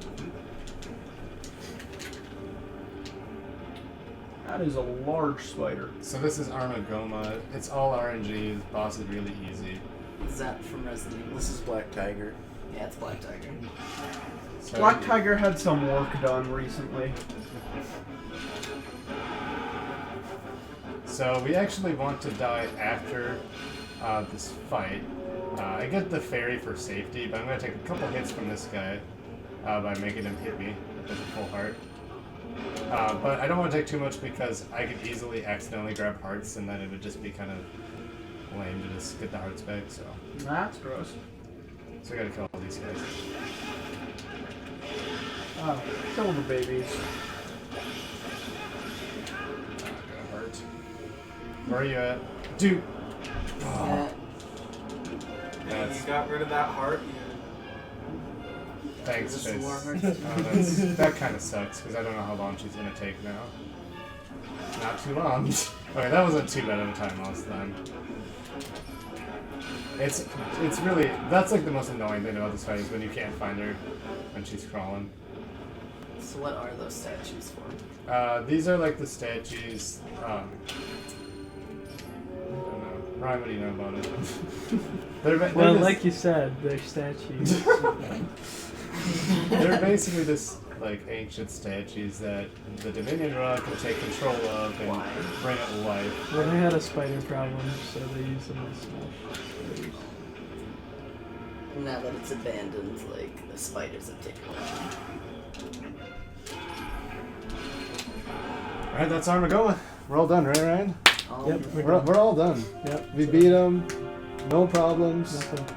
That is a large spider. So this is Armagoma. It's all RNG. The boss is really easy. Is that from Resident Evil? This is Black Tiger. Yeah, it's Black Tiger. So Black Tiger had some work done recently. So we actually want to die after this fight. I get the fairy for safety, but I'm going to take a couple hits from this guy by making him hit me with a full heart. But I don't want to take too much because I could easily accidentally grab hearts, and then it would just be kind of lame to just get the hearts back. So That's gross. I got to kill all these guys. Oh, kill the babies. Gonna hurt. Where are you at, dude? Yeah. That's You got rid of that heart. thanks, Is this Chase. the war heart? That kind of sucks because I don't know how long she's gonna take now. Not too long. Okay, that wasn't too bad of a time loss then. It's really, that's like the most annoying thing about this fight is when you can't find her when she's crawling. So what are those statues for? These are like the statues. I don't know. Ryan, what do you know about it? they're Well, just- like you said, they're statues. They're basically just like ancient statues that the Dominion Rod can take control of and bring it to life. Well, they had a spider problem, so they used them as smash spiders. Now that it's abandoned, like, the spiders have taken over. Alright, that's Armagoma. We're all done, right, Ryan? Yep, We're all done. Yep. We beat them. No problems. Nothing.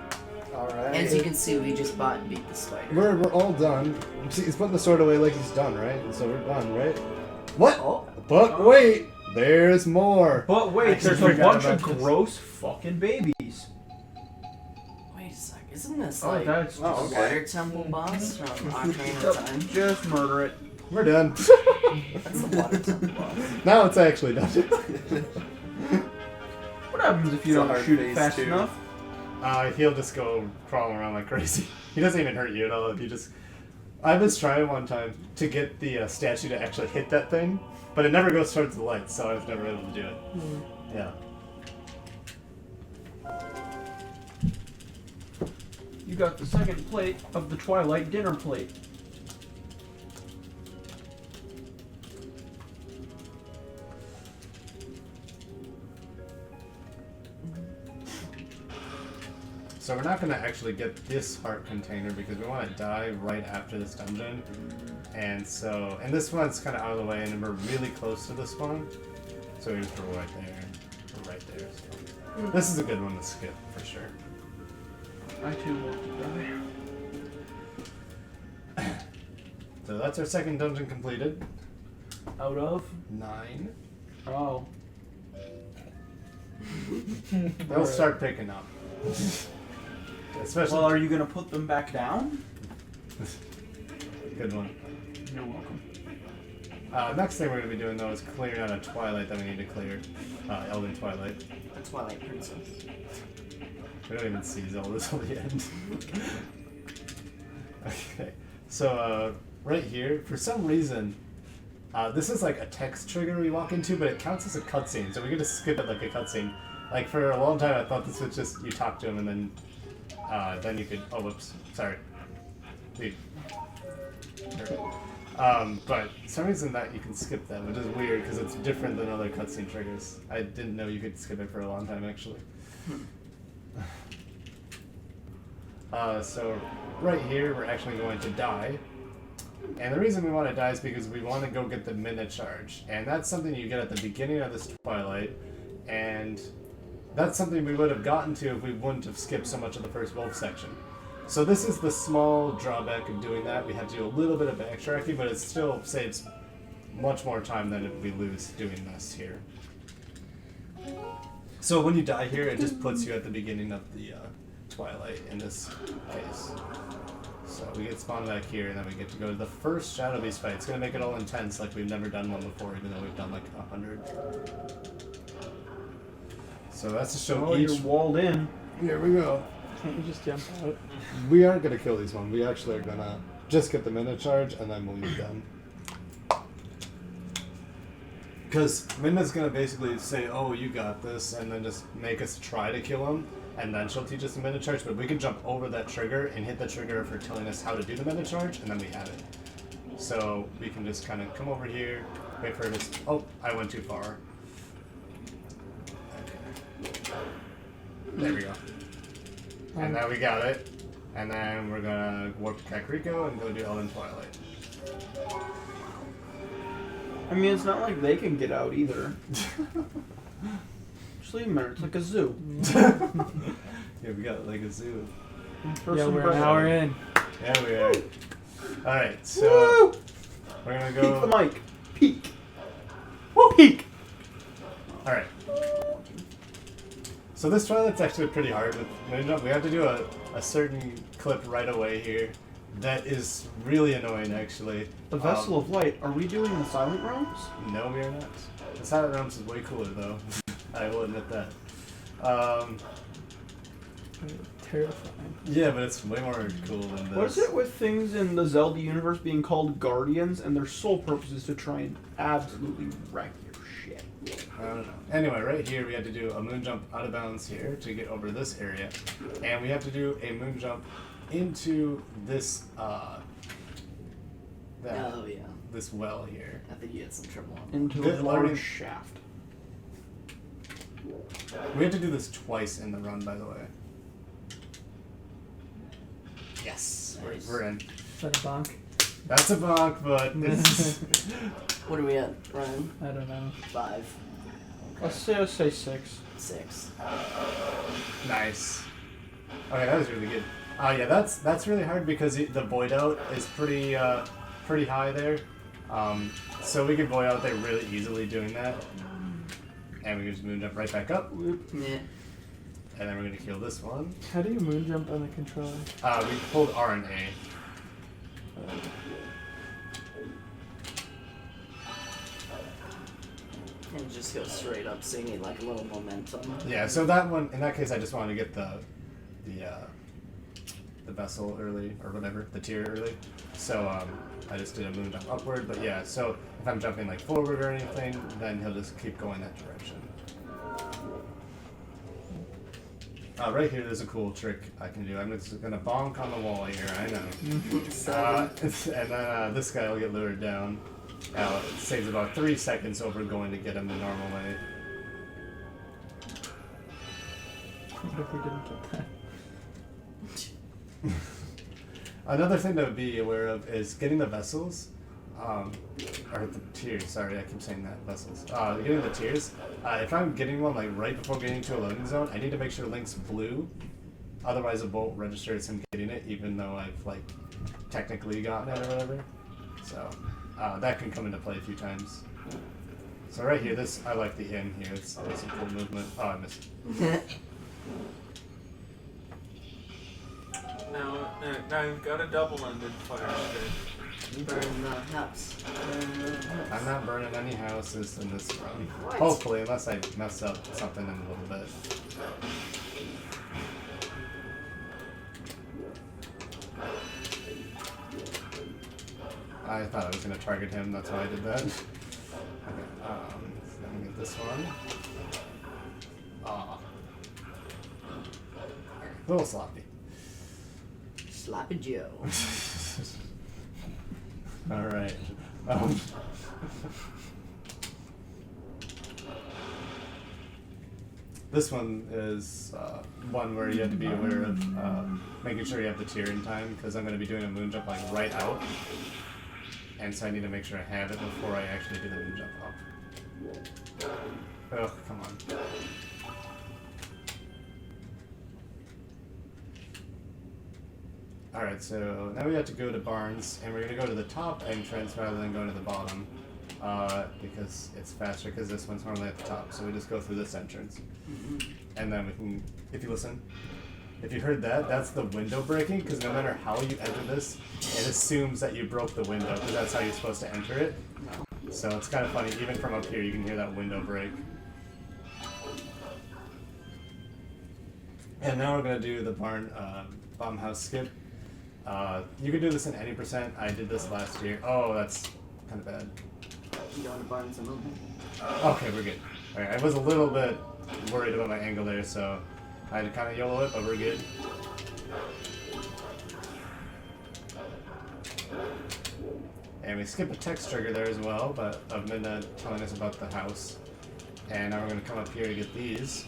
Alright. As you can see, we just beat the spider. We're all done. See, he's putting the sword away like he's done, right? And so we're done, right? What? Oh, But wait, there's more. But wait, Actually there's a forgot bunch of about this. gross fucking babies. wait a sec. Isn't this Oh, like that's the Oh, okay. Water Temple boss from Ocarina of Time? Just murder it. We're done. That's the Water Temple boss. Now it's actually done. What happens if you It's a don't hard shoot it phase fast too. enough? He'll just go crawling around like crazy. He doesn't even hurt you at all. If you just, I was trying one time to get the statue to actually hit that thing, but it never goes towards the light, so I was never able to do it. Yeah. You got the second plate of the Twilight dinner plate. So we're not going to actually get this heart container because we want to die right after this dungeon. And so, and this one's kind of out of the way and we're really close to this one. So we just go right there and we're right there. So this is a good one to skip for sure. I too want to die. So that's our second dungeon completed. Out of? 9. Oh. They'll start picking up. Especially Well, are you gonna put them back down? good one. You're welcome. Next thing we're going to be doing though is clearing out a Twilight that we need to clear. Elden Twilight. The Twilight Princess. We don't even see Zelda till the end. Okay. So right here, for some reason, this is like a text trigger we walk into, but it counts as a cutscene, so we get to skip it like a cutscene. Like for a long time, I thought this was just you talk to him and then you could. Oh, whoops, sorry. Leave. But for some reason that you can skip that, which is weird because it's different than other cutscene triggers. I didn't know you could skip it for a long time actually. So right here we're actually going to die. And the reason we want to die is because we want to go get the Minute Charge. And that's something you get at the beginning of this Twilight. And that's something we would have gotten to if we wouldn't have skipped so much of the first Wolf section. So this is the small drawback of doing that. We have to do a little bit of backtracking, but it still saves much more time than if we lose doing this here. So when you die here, it just puts you at the beginning of the Twilight in this case. So we get spawned back here, and then we get to go to the first Shadow Beast fight. It's going to make it all intense like we've never done one before, even though we've done like 100. So that's to show Oh, each... you're walled in. Here we go. Can't you just jump out? We aren't going to kill these one. We actually are going to just get the Minute Charge, and then we'll be done. Because Minna's going to basically say, oh, you got this, and then just make us try to kill him, and then she'll teach us the Minute Charge, but we can jump over that trigger and hit the trigger for telling us how to do the Minute Charge, and then we have it. So we can just kind of come over here, wait for it to... Oh, I went too far. Okay. There we go. And now we got it. And then we're gonna warp to Kakariko and go do Elden Twilight. I mean, it's not like they can get out either. Just leave them there. It's like a zoo. Yeah, we got like a zoo. First Yeah, we're an impression. hour in. Yeah, we are. Alright, so Woo! we're gonna go. Peek the mic. Peek. Woo! Peek. Alright. So this Twilight's actually pretty hard with Moonjump. We have to do a certain clip right away here. That is really annoying, actually. The Vessel of Light. Are we doing the Silent Realms? No, we are not. The Silent Realms is way cooler, though. I will admit that. Terrifying. Yeah, but it's way more cool than this. What is it with things in the Zelda universe being called Guardians and their sole purpose is to try and absolutely wreck your shit? I don't know. Anyway, right here we had to do a moon jump out of bounds here to get over this area. And we have to do a moon jump into this, Oh, yeah. this well here. I think you had some trouble on that. Into Good a large learning. shaft. We have to do this twice in the run, by the way. Yes, Nice. we're in. Is that a bonk? That's a bonk, but it's... What are we at, Ryan? I don't know. 5, Let's say 6. 6. Nice. Okay, that was really good. Yeah, that's really hard because the void out is pretty high there. So we can void out there really easily doing that. And we can just moon jump right back up. Yeah. And then we're going to kill this one. How do you moon jump on the controller? We pulled R and A. And just go straight up, so you need like a little momentum. Yeah, so that one, in that case, I just wanted to get the vessel early, or whatever, the tier early. So I just did a moon jump upward, but yeah, so if I'm jumping like forward or anything, then he'll just keep going that direction. Right here, there's a cool trick I can do. I'm just gonna bonk on the wall here, I know. And then this guy will get lured down. It saves about 3 seconds over going to get him the normal way. What if we didn't get that? Another thing to be aware of is getting the vessels, or the tiers, sorry, I keep saying that, vessels. Getting the tiers, if I'm getting one like right before getting to a loading zone, I need to make sure Link's blue, otherwise it won't register as him getting it, even though I've like technically gotten it or whatever. So that can come into play a few times. So right here, this, I like the in here, it's a cool movement. Oh, I missed. Now you've got a double-ended fire stick. Burn the house. Burn the house. I'm not burning any houses in this run. What? Hopefully, unless I mess up something in a little bit. I thought I was going to target him, that's why I did that. Okay, let me get this one. Ah. A little sloppy. Sloppy Joe. Alright. This one is one where you have to be aware of making sure you have the tier in time, because I'm going to be doing a Moonjump like right out. And so I need to make sure I have it before I actually do the Moonjump up. Oh, come on. Alright, so now we have to go to Barnes, and we're going to go to the top entrance rather than going to the bottom. Because it's faster, because this one's normally at the top, so we just go through this entrance. And then we can, if you listen, if you heard that, that's the window breaking, because no matter how you enter this, it assumes that you broke the window, because that's how you're supposed to enter it. So it's kind of funny, even from up here you can hear that window break. And now we're going to do the bomb house skip. You can do this in any percent. I did this last year. Oh, that's kind of bad. You going to Barnes and Noble? Okay, we're good. Alright, I was a little bit worried about my angle there, so I had to kind of YOLO it, but we're good. And we skip a text trigger there as well, but of Midna telling us about the house. And now we're going to come up here to get these.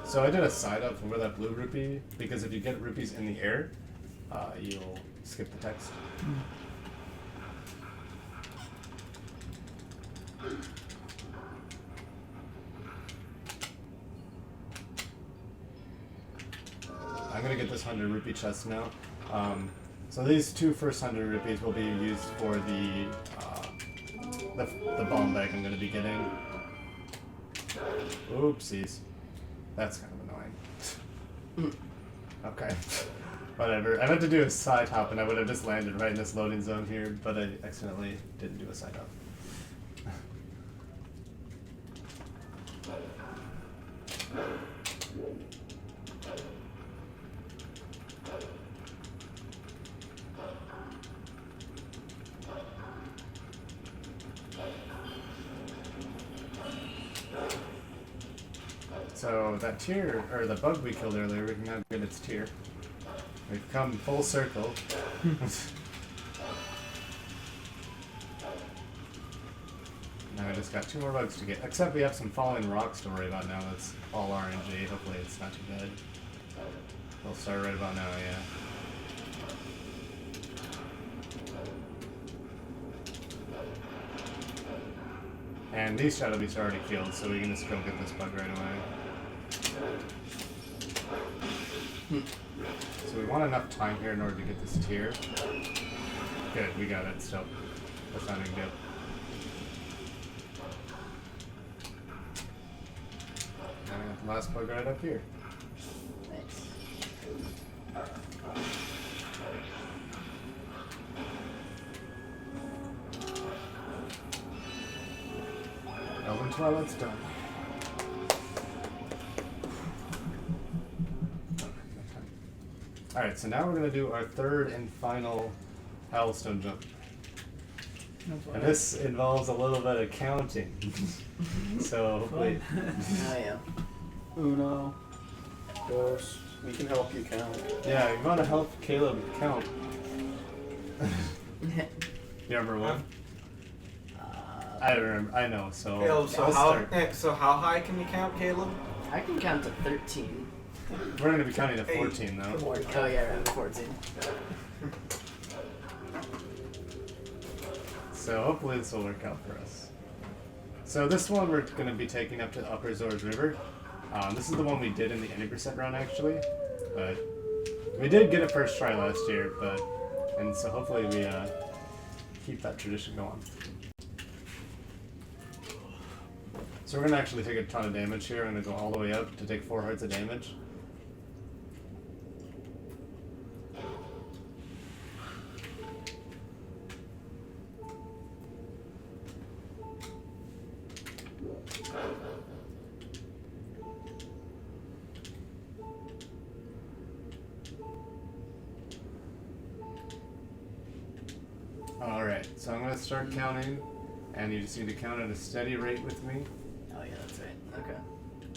So I did a side up for that blue rupee, because if you get rupees in the air, you'll skip the text. I'm gonna get this 100 rupee chest now. So these two first 100 rupees will be used for the bomb bag I'm gonna be getting. Oopsies. That's kind of annoying. Okay. Whatever. I meant to do a side hop and I would have just landed right in this loading zone here, but I accidentally didn't do a side hop. So that tier, or the bug we killed earlier, we can now get its tier. We've come full circle. Now I just got 2 more bugs to get. Except we have some falling rocks to worry about now. That's all RNG. Hopefully it's not too bad. We'll start right about now, yeah. And these shadow beasts are already killed, so we can just go get this bug right away. So we want enough time here in order to get this tier. Good, we got it still. That's not even good. Now we got the last bug right up here. Nice. When Twilight's done. Alright, so now we're going to do our third and final Hellstone jump. And this involves a little bit of counting. So hopefully... Oh yeah. Uno. Dos. We can help you count. Yeah, you want to help Caleb count. You remember one? I remember. I know. So Caleb, so how high can you count, Caleb? I can count to 13. We're going to be counting to 14 though. Oh yeah, right, 14. So hopefully this will work out for us. So this one we're going to be taking up to the Upper Zors River. This is the one we did in the 80% run actually, but we did get it first try last year. And so hopefully we keep that tradition going. So we're gonna actually take a ton of damage here. I'm gonna go all the way up to take 4 hearts of damage. Alright, so I'm gonna start counting, and you just need to count at a steady rate with me. Oh yeah, that's right. Okay.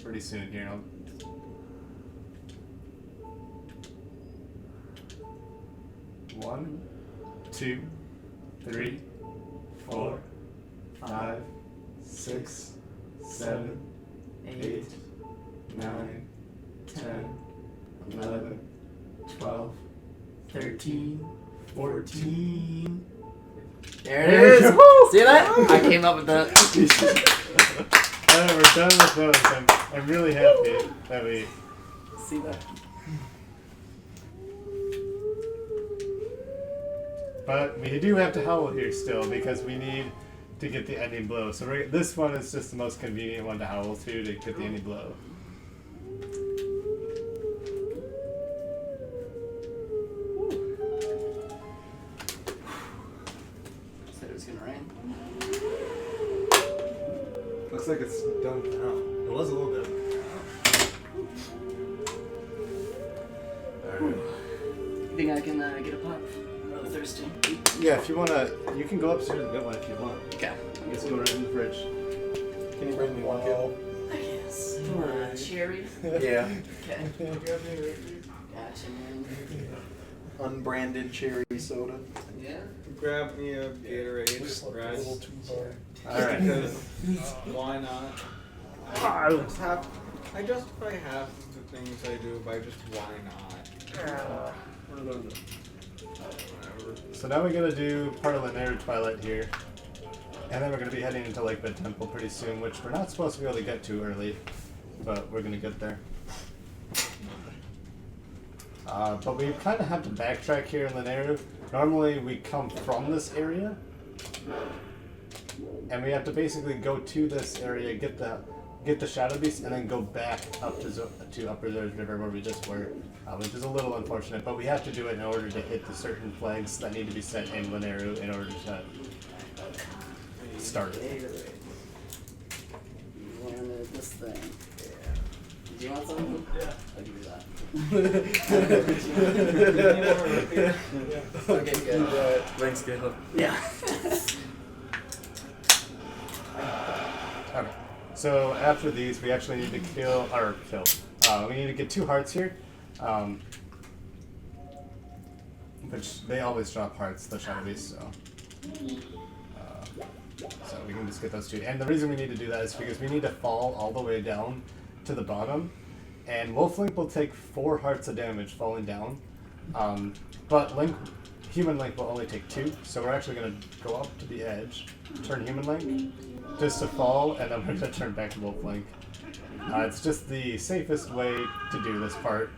Pretty soon here. 1, 2, 3, 4, 5, 6, 7, 8, 9, 10, 11, 12, 13, 14. There it is. See that? I came up with that. Alright, we're done with those. I'm really happy that we... See that? But we do have to howl here still because we need to get the ending blow. So this one is just the most convenient one to howl to get the ending blow. Said it was gonna rain. Looks like it's done now. It was a little bit. Alright. You think I can get a pop? I'm really thirsty. Yeah, if you wanna, you can go upstairs and get one if you want. Okay. Just go right in the fridge. Can you bring me one, Caleb? I guess. You want a cherry? Yeah. Okay. Gotcha, man. Unbranded cherry soda. Yeah. Grab me a Gatorade, Raz. Alright. Because why not? I justify half of the things I do by just why not. Whatever. So now we gotta do part of Lanayru Twilight here. And then we're gonna be heading into Lakebed Temple pretty soon, which we're not supposed to be able to get to early, but we're gonna get there. But we kind of have to backtrack here in Lanayru. Normally we come from this area, and we have to basically go to this area, get the Shadow Beast, and then go back up to Upper Zer's River where we just were, which is a little unfortunate, but we have to do it in order to hit the certain flags that need to be set in Lanayru in order to start it. You wanted this thing. Do you want something? Yeah. I'll give you that. Okay, good. Thanks, Caleb. Yeah. Okay. So after these, we actually need to we need to get 2 hearts here. Which they always drop hearts, the Shadow Beasts, so we can just get those 2. And the reason we need to do that is because we need to fall all the way down to the bottom. And Wolflink will take 4 hearts of damage falling down. But Human Link will only take 2. So we're actually going to go up to the edge, turn Human Link, just to fall, and then we're going to turn back to Wolflink. It's just the safest way to do this part.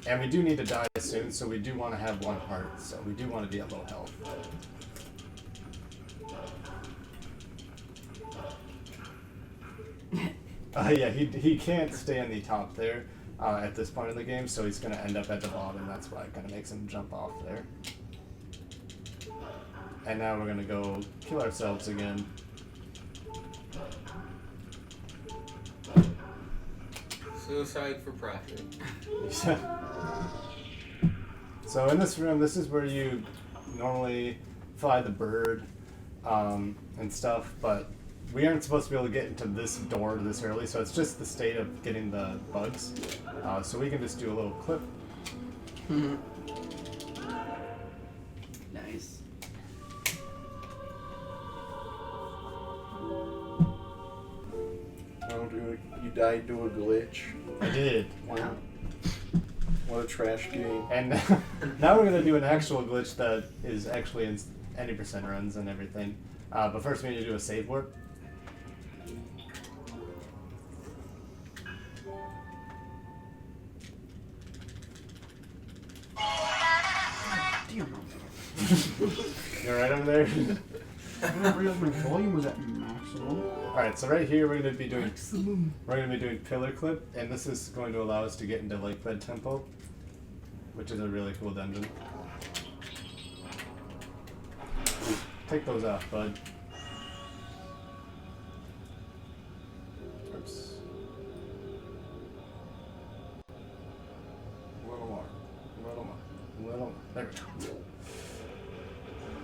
And we do need to die soon, so we do want to have 1 heart, so we do want to be at low health. Yeah, he can't stay on the top there at this point in the game, so he's going to end up at the bottom. That's why it kind of makes him jump off there. And now we're going to go kill ourselves again. Suicide for profit. So in this room, this is where you normally fly the bird and stuff, but we aren't supposed to be able to get into this door this early, so it's just the state of getting the bugs. So we can just do a little clip. Nice. You died to a glitch. I did. Wow. What a trash game. And now we're going to do an actual glitch that is actually in any % runs and everything. But first we need to do a save warp. Damn right over there. I didn't realize my volume was at maximum. Alright, so right here we're gonna be doing pillar clip, and this is going to allow us to get into Lakebed Temple, which is a really cool dungeon. Take those off, bud. Oops. A little more. There we go.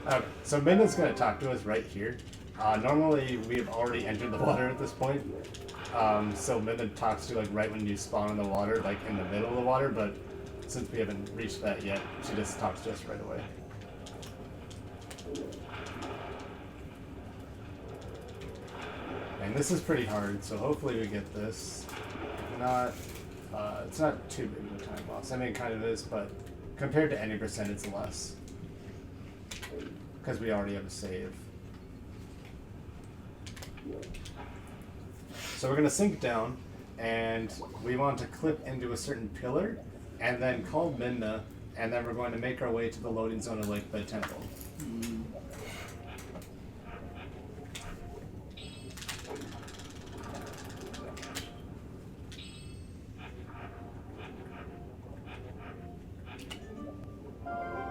Okay, so Minna's gonna talk to us right here. Normally we have already entered the water at this point. So Minna talks to you like right when you spawn in the water, like in the middle of the water, but since we haven't reached that yet, she just talks to us right away. And this is pretty hard, so hopefully we get this. If not, it's not too big of a time loss. I mean, it kind of is, but compared to any percent, it's less. Because we already have a save. So we're going to sink down, and we want to clip into a certain pillar, and then call Minna, and then we're going to make our way to the loading zone of Lakebed Temple.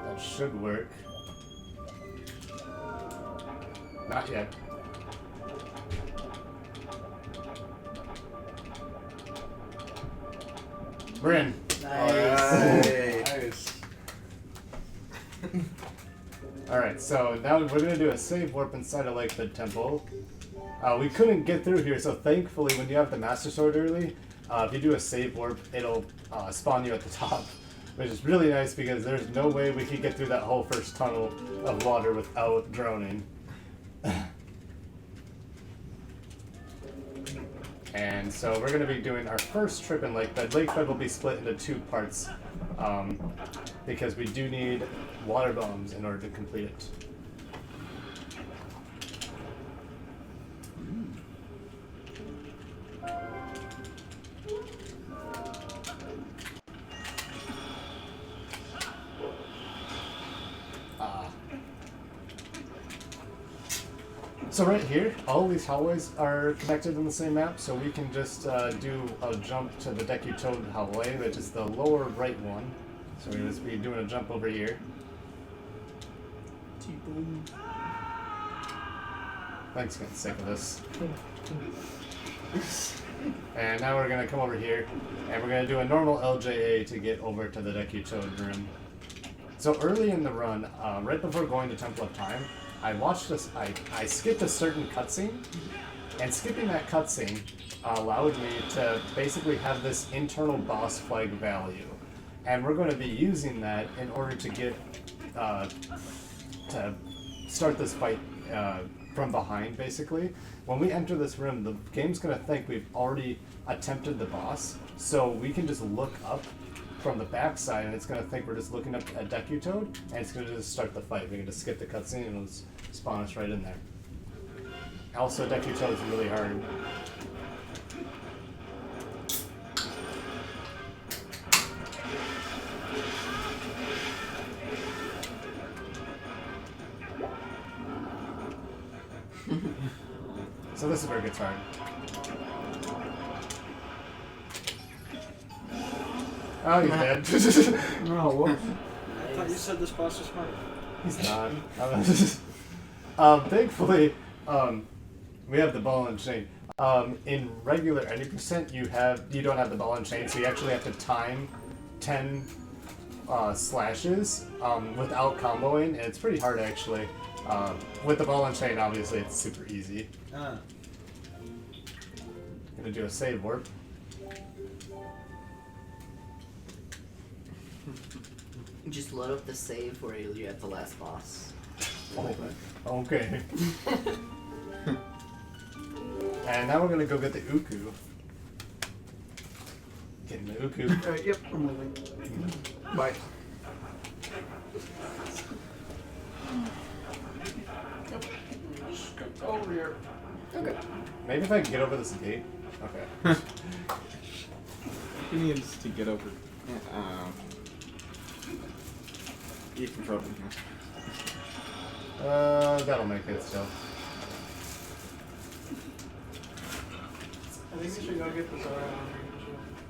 That should work. Not yet. We're in. Nice. Alright, so now we're going to do a save warp inside of Lakebed Temple. We couldn't get through here, so thankfully when you have the Master Sword early, if you do a save warp, it'll spawn you at the top. Which is really nice because there's no way we could get through that whole first tunnel of water without drowning. And so we're going to be doing our first trip in Lakebed. Lakebed will be split into two parts because we do need water bombs in order to complete it. So right here, all these hallways are connected in the same map, so we can just do a jump to the Deku-Toad hallway, which is the lower right one. So we're going to be doing a jump over here. Thanks, getting sick of this. And now we're going to come over here, and we're going to do a normal LJA to get over to the Deku-Toad room. So early in the run, right before going to Temple of Time, I watched this. I skipped a certain cutscene, and skipping that cutscene allowed me to basically have this internal boss flag value, and we're going to be using that in order to get to start this fight from behind. Basically, when we enter this room, the game's going to think we've already attempted the boss, so we can just look up from the backside, and it's going to think we're just looking up at Deku-Toad, and it's going to just start the fight. We can just skip the cutscene, and it'll just spawn us right in there. Also, Deku-Toad is really hard. So this is where it gets hard. Oh, he's dead. Oh, whoops. I thought you said this boss was hard. He's not. Thankfully, we have the ball and chain. In regular any percent, you don't have the ball and chain, so you actually have to time 10 slashes without comboing, and it's pretty hard actually. With the ball and chain, obviously, it's super easy. Gonna do a save warp. Just load up the save where you have the last boss. Okay. And now we're gonna go get the Uku. Getting the Uku. Yep, I'm moving. Bye. Yep. Just go over here. Okay. Maybe if I can get over this gate. Okay. He needs to get over. You can drop him here. That'll make it still. I think you should go get the Zora on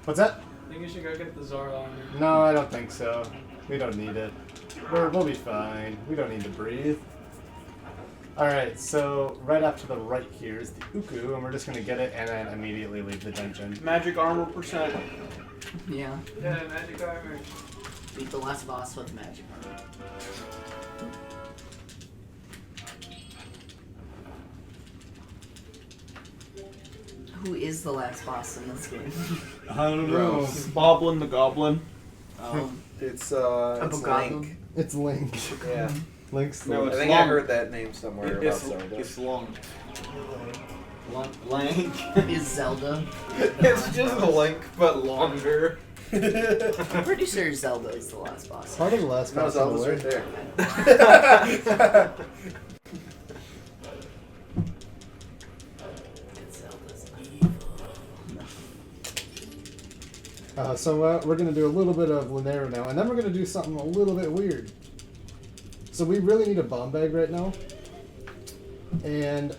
What's that? I think you should go get the Zora on No, I don't think so. We don't need it. We'll be fine. We don't need to breathe. Alright, so right off to the right here is the Uku, and we're just gonna get it and then immediately leave the dungeon. Magic armor percent. Yeah. Yeah, magic armor. Beat the last boss with magic armor. Who is the last boss in this game? I don't know. Boblin the Goblin. It's Goblin. Link. It's Link. Yeah. Link's the No, I it's think I heard that name somewhere about Zelda. It's long. Link. Is Zelda? It's just a Link, but longer. I'm pretty sure Zelda is the last boss. part of the last No, boss. Zelda's right there. Zelda's evil. So we're going to do a little bit of Linero now, and then we're going to do something a little bit weird. So we really need a bomb bag right now, and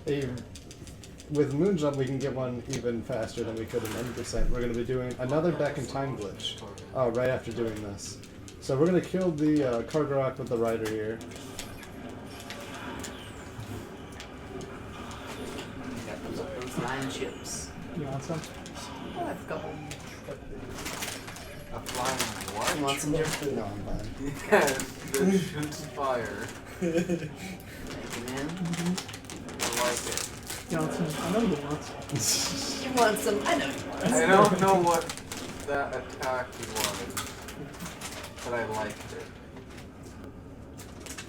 with Moonjump we can get one even faster than we could in 100%. We're going to be doing another back in time glitch right after doing this. So we're going to kill the Kargarok with the rider here. Those 9 chips. You want some? Oh, I have a couple. A flying what? You want some, Jim? No, I'm fine. Yes, that shoots fire. Thank you, man. I like it. You want some? I know you want some. You want some? I know you want some. I don't know what that attack was, but I liked it.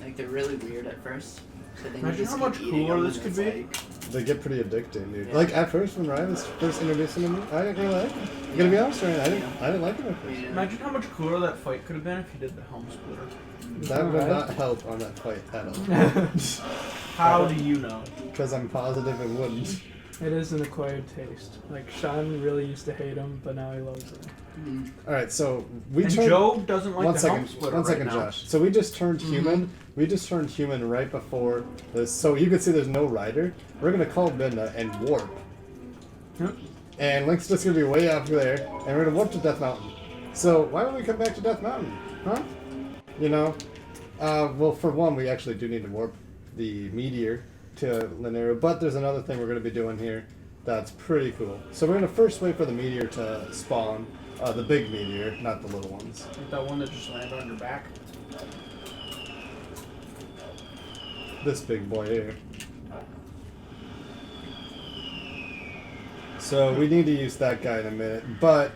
Like, they're really weird at first. But then Imagine you just how much keep eating cooler them this and could it's be. like- They get pretty addicting, dude. Yeah. Like at first when Ryan was first introducing him, I didn't really like him. I'm gonna be honest, Ryan. I didn't like him at first. Yeah. Imagine how much cooler that fight could have been if you did the helm splitter. That would Alright. not help on that fight at all. How do you know? Because I'm positive it wouldn't. It is an acquired taste. Like Sean really used to hate him, but now he loves him. Mhm. All right, so we And turned. Joe doesn't like one the second, helm splitter one second, right now. Josh. So we just turned human. We just turned human right before this. So you can see there's no rider. We're gonna call Binda and warp. Yep. And Link's just gonna be way up there, and we're gonna warp to Death Mountain. So why don't we come back to Death Mountain, huh? You know, well for one we actually do need to warp the meteor to Linero, but there's another thing we're gonna be doing here that's pretty cool. So we're gonna first wait for the meteor to spawn, the big meteor, not the little ones. Like that one that just landed on your back. This big boy here. So we need to use that guy in a minute, but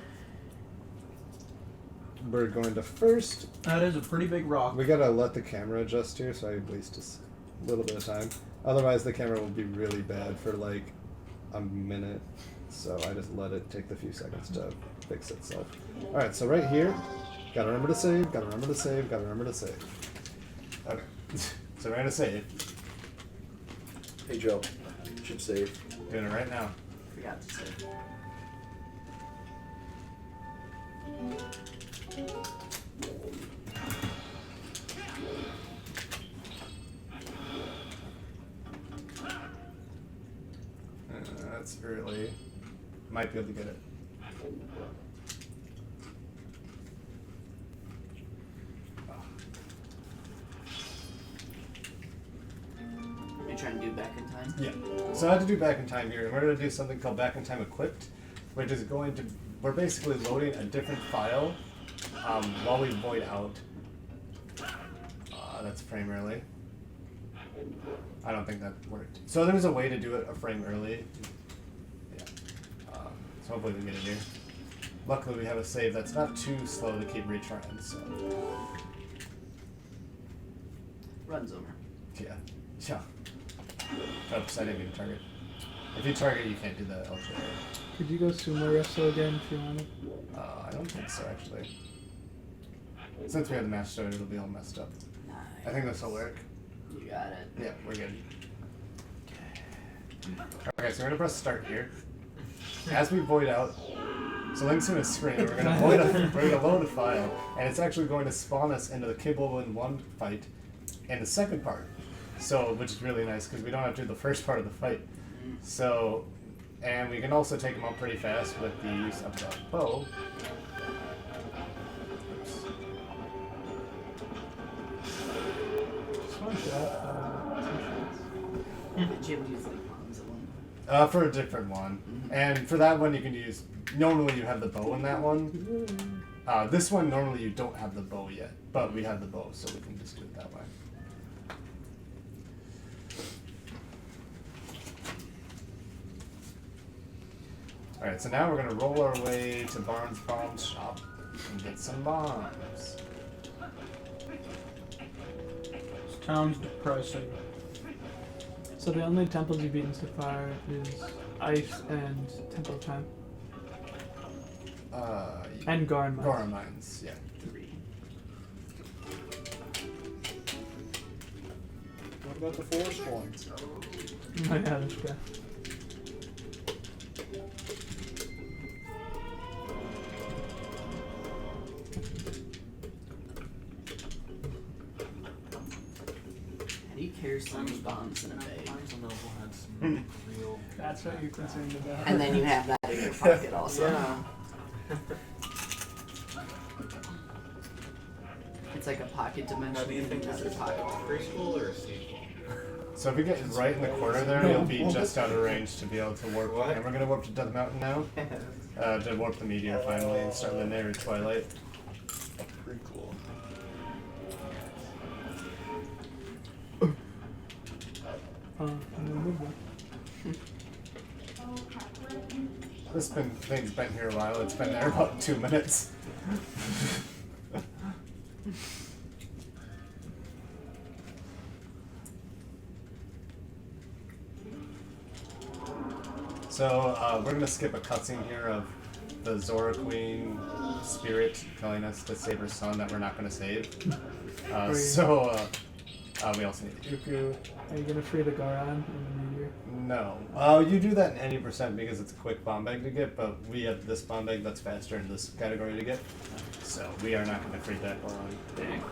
we're going to first. That is a pretty big rock. We gotta let the camera adjust here, so I waste a little bit of time. Otherwise, the camera will be really bad for like a minute. So I just let it take the few seconds to fix itself. All right, so right here, gotta remember to save. Gotta remember to save. Gotta remember to save. Okay, so we're gonna save. Hey Joe, you should save. Doing it right now. Forgot to say. That's early. Might be able to get it. Are you trying to do back in time? Yeah. So I have to do back in time here, and we're going to do something called back in time equipped, which is going to, we're basically loading a different file while we void out. That's frame early. I don't think that worked. So there's a way to do it a frame early. Yeah. So hopefully we get it here. Luckily we have a save that's not too slow to keep retrying, so. Runs over. Yeah. Yeah. Oops, I didn't mean to target. If you target, you can't do the ultra. Could you go sumo wrestle again if you wanted? I don't think so, actually. Since we have the match started, it'll be all messed up. Nice. I think this will work. You got it. Yeah, we're good. Okay, so we're gonna press start here. As we void out, so Link's gonna scream. We're gonna void out, we're gonna load a file, and it's actually going to spawn us into the Cable in 1 fight. And the second part, So, which is really nice because we don't have to do the first part of the fight. So, and we can also take them out pretty fast with the use of the bow. Just one shot. 2 shots. Did you use like bombs at one? For a different one. And for that one you can use, normally you have the bow in that one. This one normally you don't have the bow yet, but we have the bow so we can just do it that way. Alright, so now we're going to roll our way to Barnes Bomb Shop and get some bombs. This town's depressing. So the only temples you've beaten so far is Ice and Temple of Time. And Goron Mines. Goron Mines, yeah. 3. What about the forest points? Oh yeah, this guy. How do you carry so many bombs in a bag? Barnes & Noble had some real. That's what you're concerned about. And then you have that in your pocket also. Yeah. It's like a pocket dimension. Now, do you think this another is a pocket. preschool or a sequel? So if we get right in the corner there, you'll be just out of range to be able to warp. What? And we're going to warp to Death Mountain now. To warp the meteor finally and start the narrative Twilight. Pretty cool. This thing's been here a while. It's been there about 2 minutes. So we're gonna skip a cutscene here of the Zora Queen spirit telling us to save her son that we're not gonna save. We also need Uku. Are you gonna free the Goron in the meteor? No. You do that in any percent because it's a quick bomb bag to get, but we have this bomb bag that's faster in this category to get. So we are not gonna free that Goron. Dang.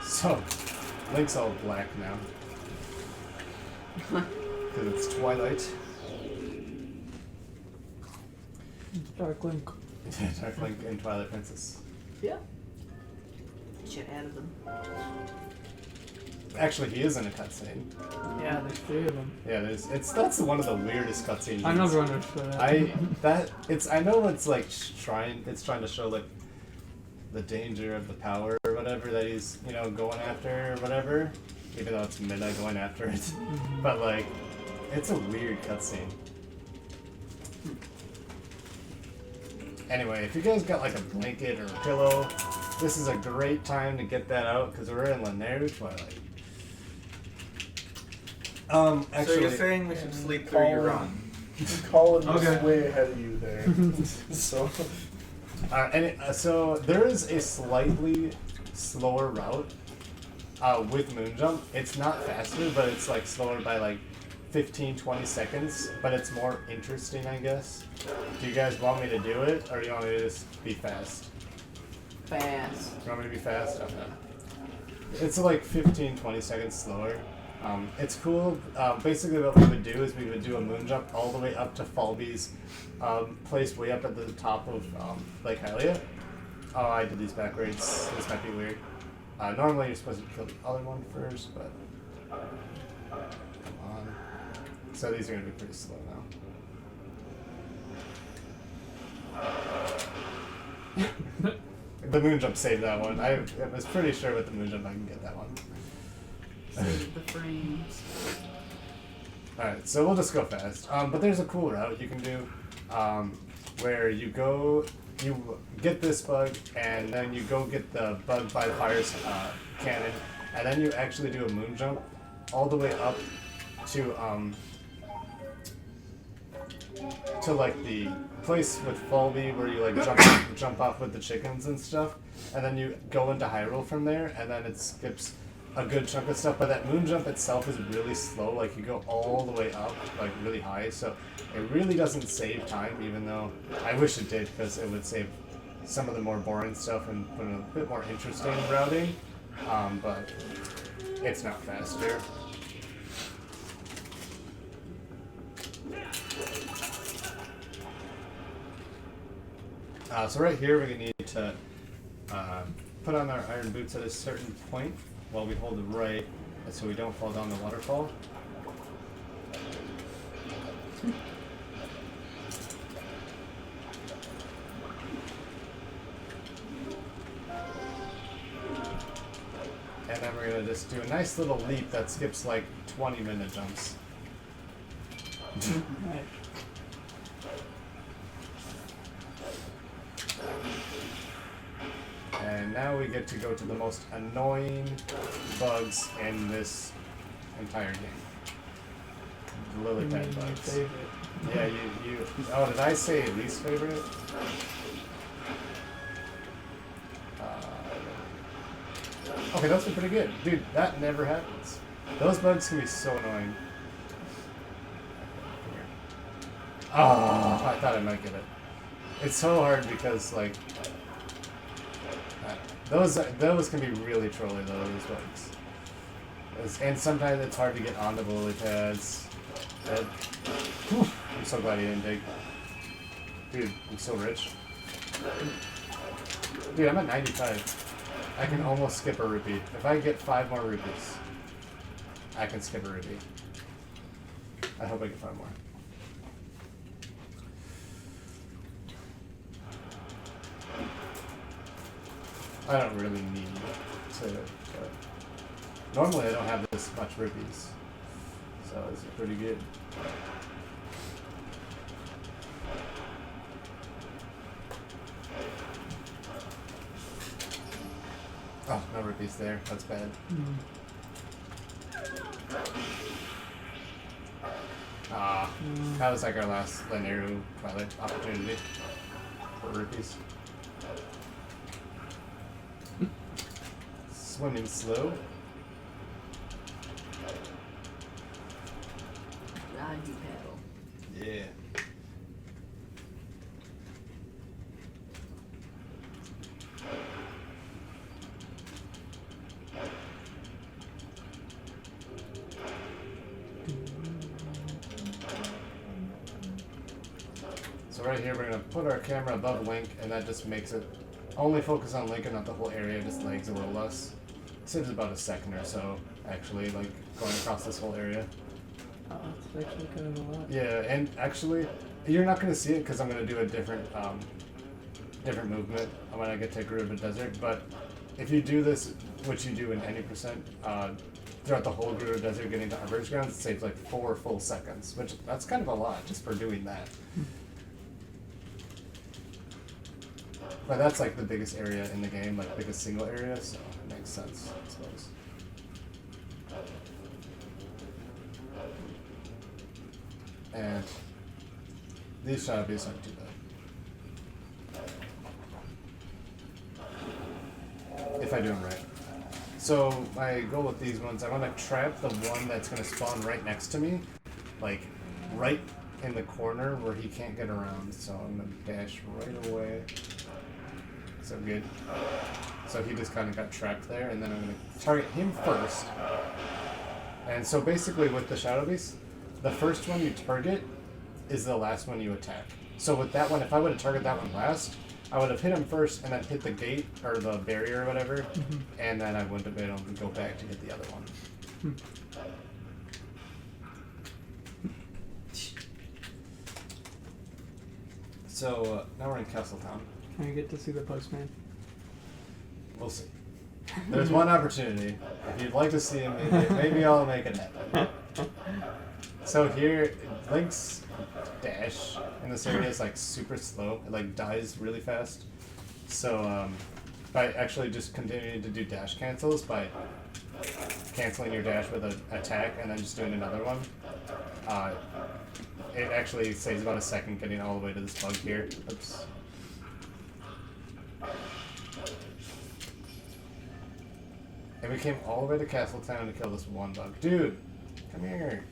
So Link's all black now. Because it's Twilight. Dark Link. Dark Link and Twilight Princess. Yeah. Should add them. Actually, he is in a cutscene. Yeah, there's 3 of them. Yeah, that's one of the weirdest cutscenes. I never understood that. I know it's like trying to show like the danger of the power or whatever that he's going after or whatever, even though it's Midna going after it. But like, it's a weird cutscene. Anyway, if you guys got like a blanket or a pillow, this is a great time to get that out because we're in Lanayru Twilight. Actually, So you're saying we should sleep through your run? Colin was Okay. way ahead of you there. So so there is a slightly slower route with Moonjump. It's not faster, but it's like slower by like 15-20 seconds, but it's more interesting, I guess. Do you guys want me to do it, or do you want me to just be fast? Fast. You want me to be fast? Okay. It's like 15-20 seconds slower. It's cool. Basically what we would do is we would do a Moonjump all the way up to Falby's place way up at the top of Lake Hylia. Oh, I did these backwards. This might be weird. Normally you're supposed to kill the other one first, but come on. So these are going to be pretty slow now. The Moonjump saved that one. I was pretty sure with the Moonjump I can get that one. Save the frames. Alright, so we'll just go fast. But there's a cool route you can do where you get this bug, and then you go get the bug by the fire cannon, and then you actually do a Moonjump all the way up to like the place with Falby where you like jump off with the chickens and stuff, and then you go into Hyrule from there, and then it skips a good chunk of stuff. But that Moonjump itself is really slow. Like you go all the way up, like really high, so it really doesn't save time. Even though I wish it did, because it would save some of the more boring stuff and put in a bit more interesting routing. But it's not faster. So right here we're going to need to put on our iron boots at a certain point while we hold the right so we don't fall down the waterfall. And then we're going to just do a nice little leap that skips like 20-minute jumps. Right. And now we get to go to the most annoying bugs in this entire game. The lily pad My bugs. favorite. Yeah, you. Oh, did I say least favorite? Okay, those are pretty good. Dude, that never happens. Those bugs can be so annoying. Oh, I thought I might get it. It's so hard because, like, those can be really trolly, though, those bugs. And sometimes it's hard to get onto the lily pads. I'm so glad he didn't dig. Dude, I'm so rich. Dude, I'm at 95. I can almost skip a rupee. If I get 5 more rupees, I can skip a rupee. I hope I get 5 more. I don't really need to, but normally I don't have this much rupees, so this is pretty good. Oh, no rupees there. That's bad. That was like our last Leneru Twilight opportunity for rupees. Swimming slow. Ride you paddle. Yeah. So right here we're going to put our camera above Link, and that just makes it only focus on Link and not the whole area, just lags a little less. Saves about a second or so, actually, like going across this whole area. Oh, that's actually kind of a lot. Yeah, and actually, you're not going to see it because I'm going to do a different different movement when I get to Gerudo Desert, but if you do this, which you do in any percent, throughout the whole Gerudo Desert getting to Arbiter's Grounds, it saves like 4 full seconds, which that's kind of a lot just for doing that. But that's like the biggest area in the game, like biggest single area, so it makes sense, I suppose. And these shadow beasts aren't too bad. If I do them right. So my goal with these ones, I want to trap the one that's going to spawn right next to me, like right in the corner where he can't get around. So I'm going to dash right away. So good. So he just kind of got trapped there, and then I'm going to target him first. And so basically with the Shadow Beast, the first one you target is the last one you attack. So with that one, if I would have targeted that one last, I would have hit him first and then hit the gate or the barrier or whatever, and then I wouldn't have been able to go back to hit the other one. So now we're in Castletown. Can I get to see the postman? We'll see. There's one opportunity. If you'd like to see him, maybe I'll make it happen. So here, Link's dash in this area is like super slow. It like dies really fast. So by actually just continuing to do dash cancels, by canceling your dash with an attack and then just doing another one, it actually saves about a second getting all the way to this bug here. Oops. And we came all the way to Castletown to kill this one bug. Dude, come here.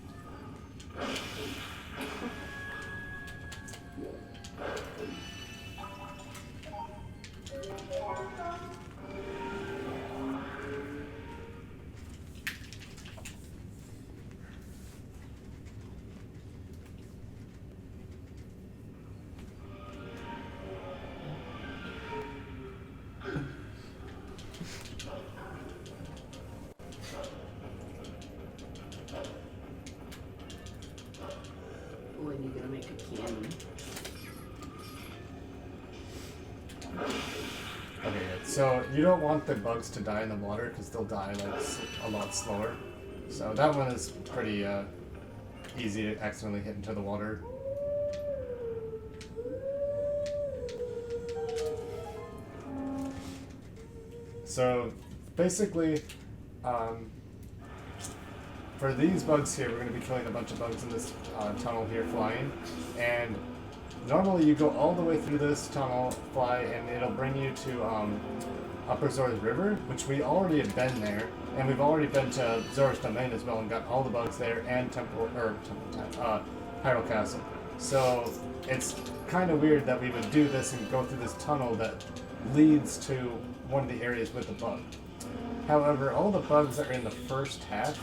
So you don't want the bugs to die in the water because they'll die like a lot slower. So that one is pretty easy to accidentally hit into the water. So basically, for these bugs here, we're going to be killing a bunch of bugs in this tunnel here flying. And normally you go all the way through this tunnel, fly, and it'll bring you to Upper Zora's River, which we already have been there. And we've already been to Zora's Domain as well and got all the bugs there and Hyrule Castle. So it's kind of weird that we would do this and go through this tunnel that leads to one of the areas with the bug. However, all the bugs that are in the first half,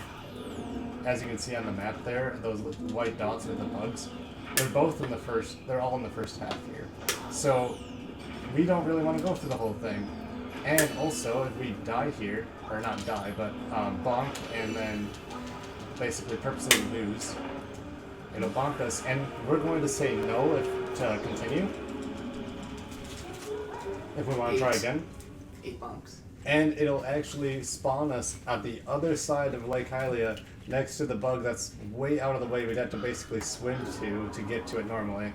as you can see on the map there, those white dots are the bugs. They're all in the first half here. So we don't really want to go through the whole thing. And also, if we die here, or not die, but bonk and then basically purposely lose, it'll bonk us, and we're going to say no to continue. If we want to try again. 8 bonks. And it'll actually spawn us at the other side of Lake Hylia, next to the bug that's way out of the way. We'd have to basically swim to get to it normally.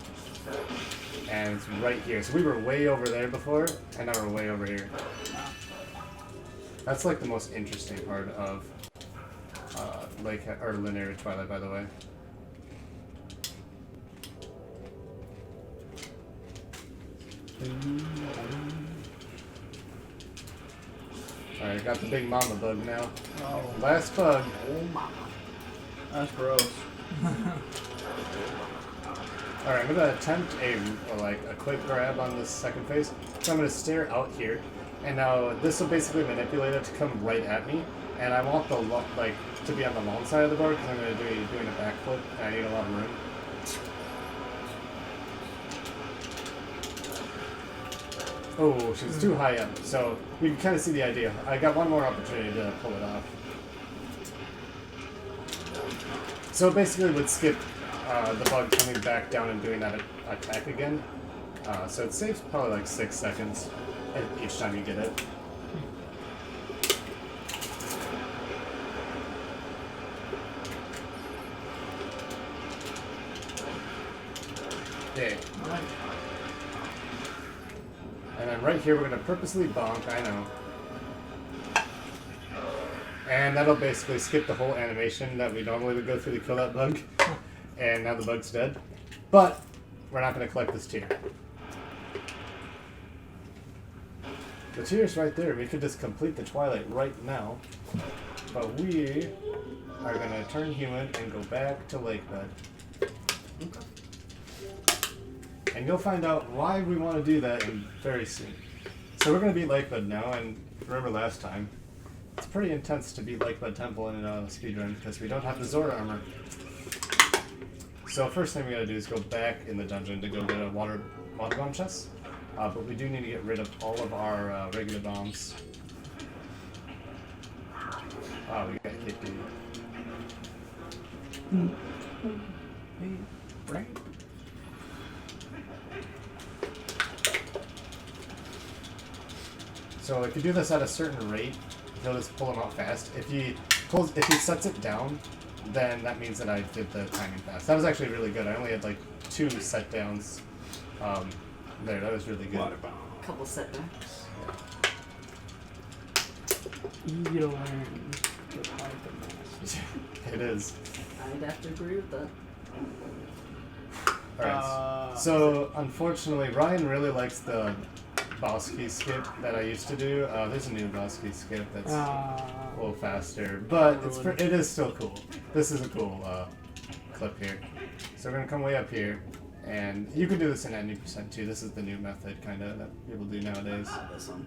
And it's right here. So we were way over there before, and now we're way over here. That's like the most interesting part of Linear Twilight, by the way. Alright, got the big mama bug now. Oh, Last bug. Oh mama. that's gross. Alright, I'm gonna attempt a quick grab on this second phase. So I'm gonna stare out here, and now this will basically manipulate it to come right at me. And I want the to be on the long side of the board because I'm gonna be doing a backflip, and I need a lot of room. Oh, she's too high up, so you can kind of see the idea. I got one more opportunity to pull it off. So basically, would skip the bug coming back down and doing that attack again. So it saves probably like 6 seconds each time you get it. Okay. And then right here, we're going to purposely bonk, I know. And that'll basically skip the whole animation that we normally would go through to kill that bug. And now the bug's dead. But we're not going to collect this tier. The tier's right there. We could just complete the Twilight right now. But we are going to turn human and go back to Lakebed. And you'll find out why we want to do that very soon. So we're going to beat Lakebed now, and remember last time, it's pretty intense to beat Lakebed Temple in a speedrun because we don't have the Zora armor. So first thing we gotta do is go back in the dungeon to go get a water bomb chest. But we do need to get rid of all of our regular bombs. Oh, we got KP. Right? So if you do this at a certain rate, he'll just pull them out fast. If he sets it down, then that means that I did the timing fast. That was actually really good. I only had like 2 set downs there. That was really good. Couple setbacks. Easy to learn, but hard to master. It is. I'd have to agree with that. Alright, so unfortunately Ryan really likes the boss key skip that I used to do. There's a new boss key skip that's a little faster, but it is still cool. This is a cool clip here. So we're gonna come way up here, and you can do this in 90% too. This is the new method kind of that people do nowadays. This one.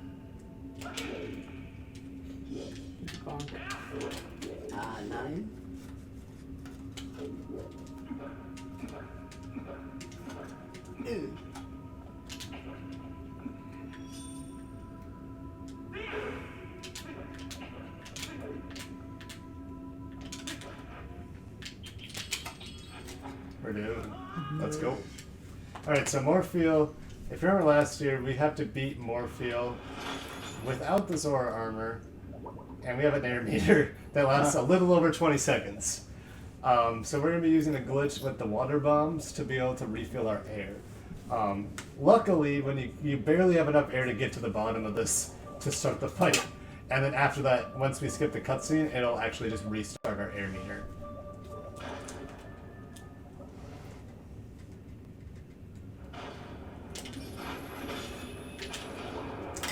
Bonk. 9. Ew. We're doing. Let's go. Alright, so Morpheal. If you remember last year, we have to beat Morpheal without the Zora armor, and we have an air meter that lasts a little over 20 seconds. So we're going to be using a glitch with the water bombs to be able to refill our air. Luckily, when you barely have enough air to get to the bottom of this to start the fight, and then after that, once we skip the cutscene, it'll actually just restart our air meter.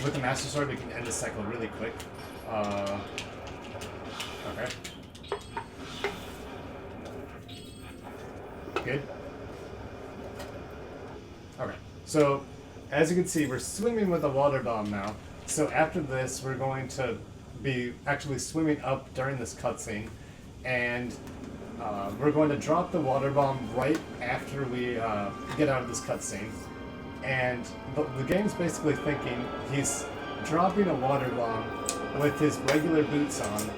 With the Master Sword, we can end the cycle really quick. Okay. Good. Okay. So, as you can see, we're swimming with a water bomb now. So after this, we're going to be actually swimming up during this cutscene, and we're going to drop the water bomb right after we get out of this cutscene. And the game's basically thinking he's dropping a water bomb with his regular boots on,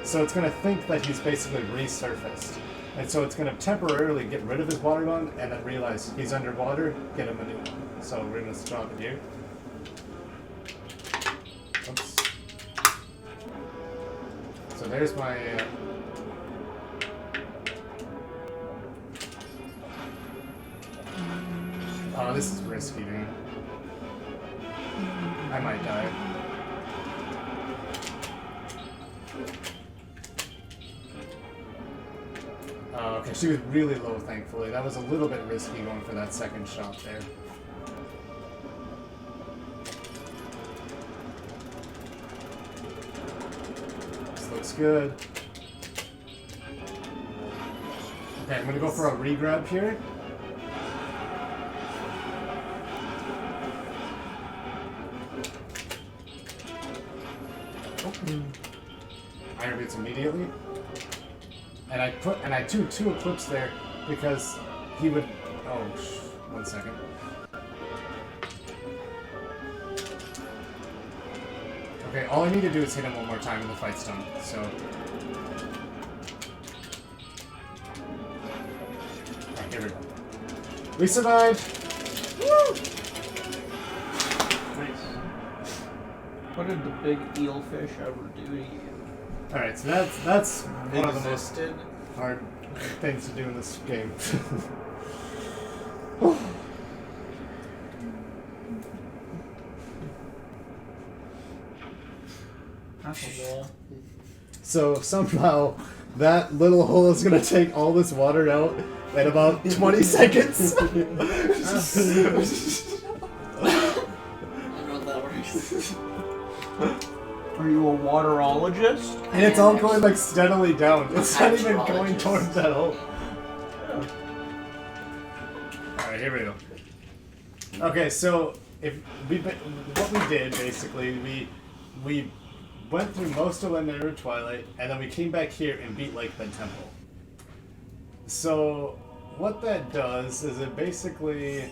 so it's going to think that he's basically resurfaced. And so it's going to temporarily get rid of his water bomb and then realize he's underwater, get him a new one. So we're going to drop it here. Oops. So there's my... Oh, this is risky, dude. I might die. Okay, she was really low, thankfully. That was a little bit risky going for that second shot there. This looks good. Okay, I'm gonna go for a re-grab here. Iron Boots immediately. And I threw two Eclipse there because he would... Oh, 1 second. Okay, all I need to do is hit him one more time and the fight's done, so... Alright, here we go. We survived! Woo! Nice. What did the big eelfish ever do to you? Alright, so that's one of the most Existed. hard things to do in this game. That's a wall. So somehow that little hole is gonna take all this water out in about 20 seconds. I don't know if that works. Are you a waterologist? And it's all going like steadily down. It's not even going towards that hole. Alright, here we go. Okay, so what we did basically, we went through most of Linear Twilight, and then we came back here and beat Lakebed Temple. So what that does is it basically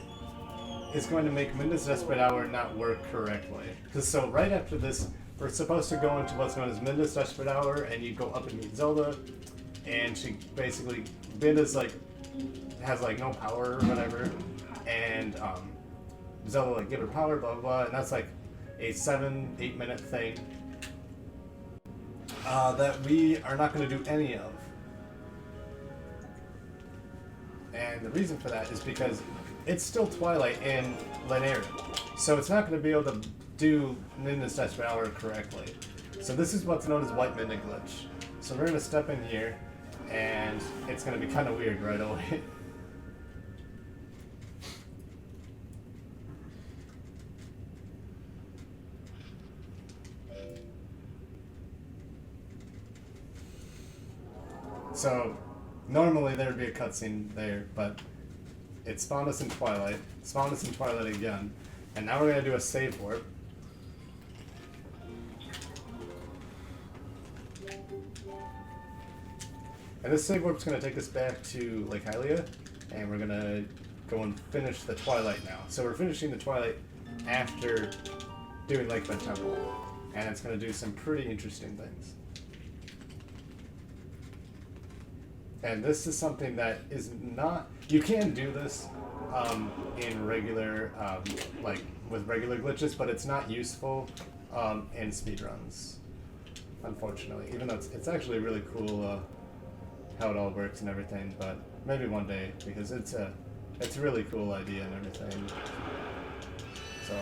is going to make Minda's Desperate Hour not work correctly. So right after this, we're supposed to go into what's known as Minda's Desperate Hour, and you go up and meet Zelda, and she basically, Minda's like, has like no power or whatever, and Zelda like give her power, blah blah blah, and that's like a 7-8 minute thing that we are not going to do any of. And the reason for that is because it's still Twilight in Linear, so it's not going to be able to do Minda's Desperate Hour correctly. So this is what's known as White Minda Glitch. So we're going to step in here, and it's going to be kind of weird right away. So normally there would be a cutscene there, but it spawned us in Twilight, spawned us in Twilight again, and now we're going to do a save warp. And this save warp's going to take us back to Lake Hylia, and we're going to go and finish the Twilight now. So we're finishing the Twilight after doing Lakebed Temple, and it's going to do some pretty interesting things. And this is something that is not... You can do this in regular, like with regular glitches, but it's not useful in speedruns, unfortunately. Even though it's actually really cool how it all works and everything, but maybe one day, because it's a really cool idea and everything. So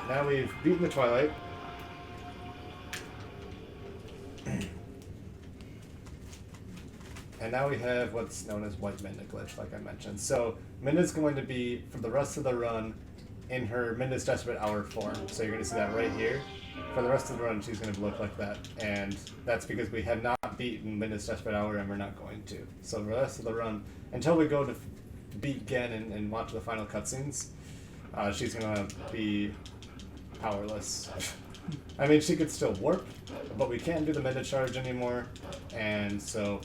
now we've beaten the Twilight. And now we have what's known as White Minda glitch, like I mentioned. So Minda's going to be, for the rest of the run, in her Minda's Desperate Hour form. So you're going to see that right here. For the rest of the run, she's going to look like that. And that's because we have not beaten Minda's Desperate Hour, and we're not going to. So the rest of the run, until we go to beat Gen and watch the final cutscenes, she's going to be powerless. I mean, she could still warp, but we can't do the Minda charge anymore. And so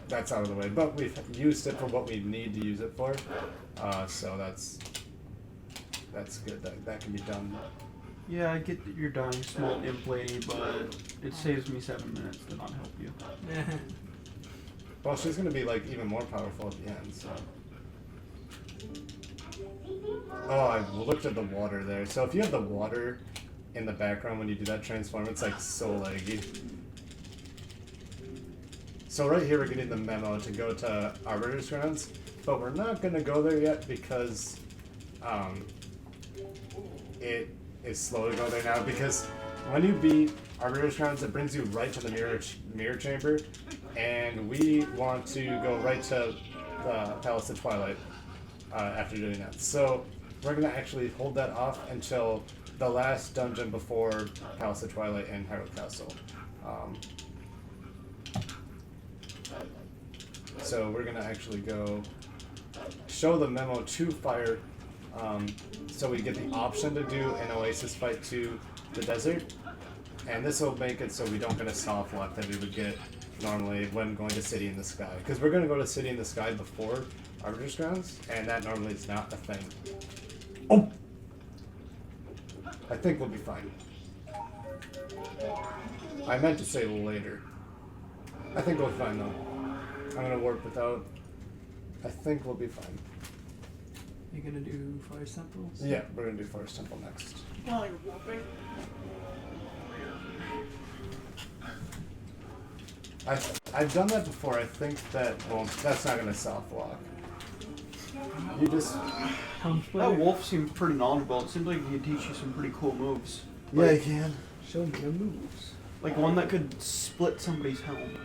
that's out of the way. But we've used it for what we need to use it for. So that's good. That can be done. Yeah, I get that you're dying small imp lady, but it saves me 7 minutes to not help you. Well, she's going to be like even more powerful at the end, so. Oh, I looked at the water there. So if you have the water in the background when you do that transform, it's like so laggy. So right here we're getting the memo to go to Arbiter's Grounds, but we're not going to go there yet because it is slow to go there now, because when you beat Arbiter's Grounds, it brings you right to the mirror chamber, and we want to go right to the Palace of Twilight after doing that. So we're going to actually hold that off until the last dungeon before Palace of Twilight and Hyrule Castle. So we're going to actually go show the memo to Fire, so we get the option to do an Oasis fight to the desert, and this will make it so we don't get a soft lock that we would get normally when going to City in the Sky, because we're going to go to City in the Sky before Arbiter's Grounds, and that normally is not a thing. Oh! I think we'll be fine. I meant to say later. I think we'll be fine though. I'm going to warp without. I think we'll be fine. You're gonna do Forest Temples? Yeah, we're going to do Forest Temple next. While you're warping. I've done that before. I think that, well, that's not going to soft lock. You just... That wolf seems pretty knowledgeable. It seems like he could teach you some pretty cool moves. Yeah, you can. Show me your moves. Like one that could split somebody's helm.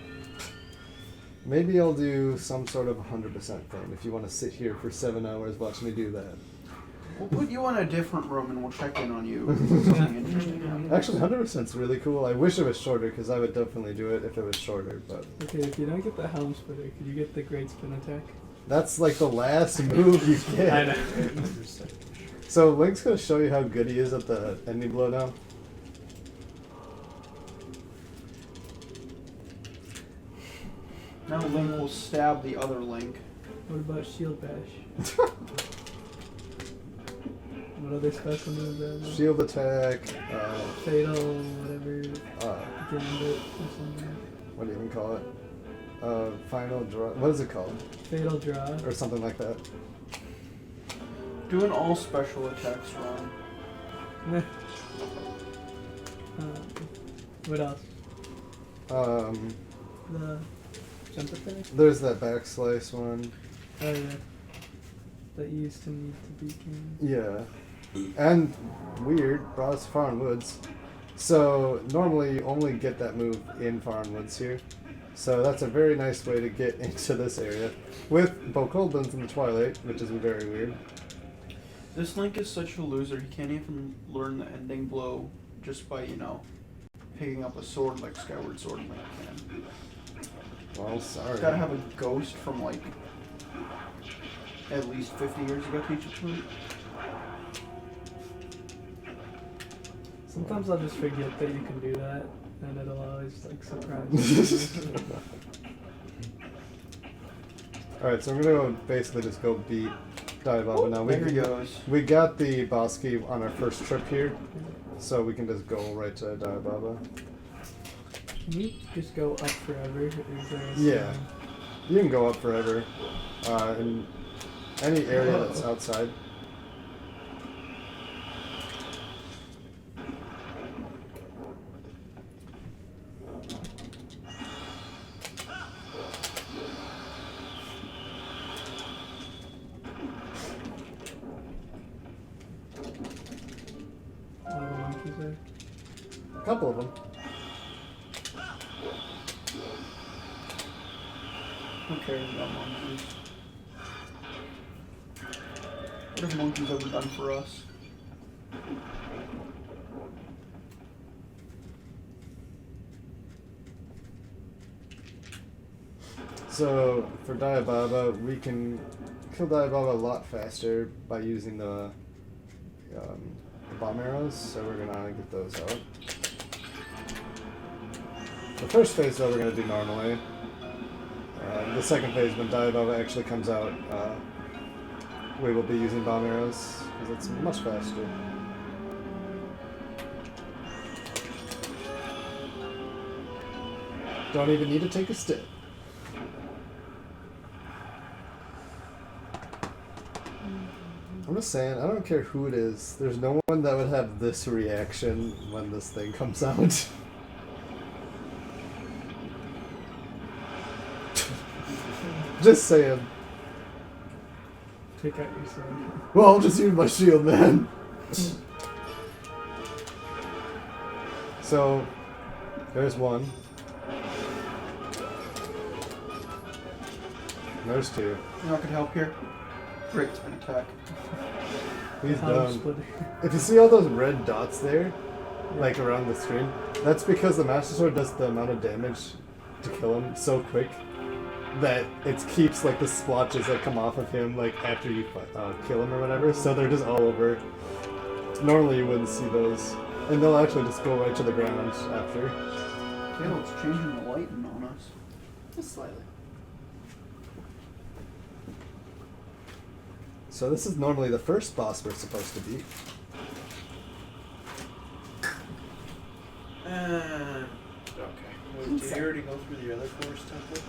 Maybe I'll do some sort of 100% thing if you want to sit here for 7 hours watching me do that. We'll put you in a different room and we'll check in on you. If something interesting happens. Actually, 100% is really cool. I wish it was shorter, because I would definitely do it if it was shorter, but... Okay, if you don't get the Helm Splitter, could you get the Great Spin Attack? That's like the last move you get. I know. So Link's going to show you how good he is at the ending blow now. Now Link will stab the other Link. What about Shield Bash? What other special moves are there? Shield attack, Fatal, whatever. Gambit or something. what do you even call it? Final draw. What is it called? Fatal Draw. Or something like that. Do an all special attacks run. What else? The jump attack? There's that backslice one. Oh yeah. That you used to need to beat King. Yeah. And weird, Browse Farm Woods. So normally you only get that move in Farm Woods here. So that's a very nice way to get into this area. With Bokoblins in the Twilight, which is very weird. This Link is such a loser, he can't even learn the ending blow just by, picking up a sword like Skyward Sword Link can. Well, sorry. He's gotta have a ghost from at least 50 years ago teach it to him. Sometimes I'll just forget that you can do that, and it'll always surprise me. Alright, so we're gonna basically just go beat Diababa now. There he goes. We got the boss key on our first trip here, so we can just go right to Diababa. Can you just go up forever? Is there a Yeah. sign? You can go up forever in any area that's outside. couple of them. Who cares about monkeys? What have monkeys ever done for us? So for Diababa, we can kill Diababa a lot faster by using the bomb arrows. So we're gonna get those out. The first phase, though, we're gonna do normally. The second phase, when Diababa actually comes out, we will be using bomb arrows because it's much faster. Don't even need to take a step. I'm just saying, I don't care who it is. There's no one that would have this reaction when this thing comes out. Just saying. Take out your sword. Well, I'll just use my shield, man. So, there's one. There's two. You know what could help here? Great spin attack. He's Power done. splitter. If you see all those red dots there, like around the screen, that's because the Master Sword does the amount of damage to kill him so quick that it keeps like the splotches that come off of him like after you kill him or whatever. So they're just all over. Normally you wouldn't see those, and they'll actually just go right to the ground after. Caleb's changing the lighting on us. Just slightly. So this is normally the first boss we're supposed to beat. Okay. Wait, did you already go through the other forest temple?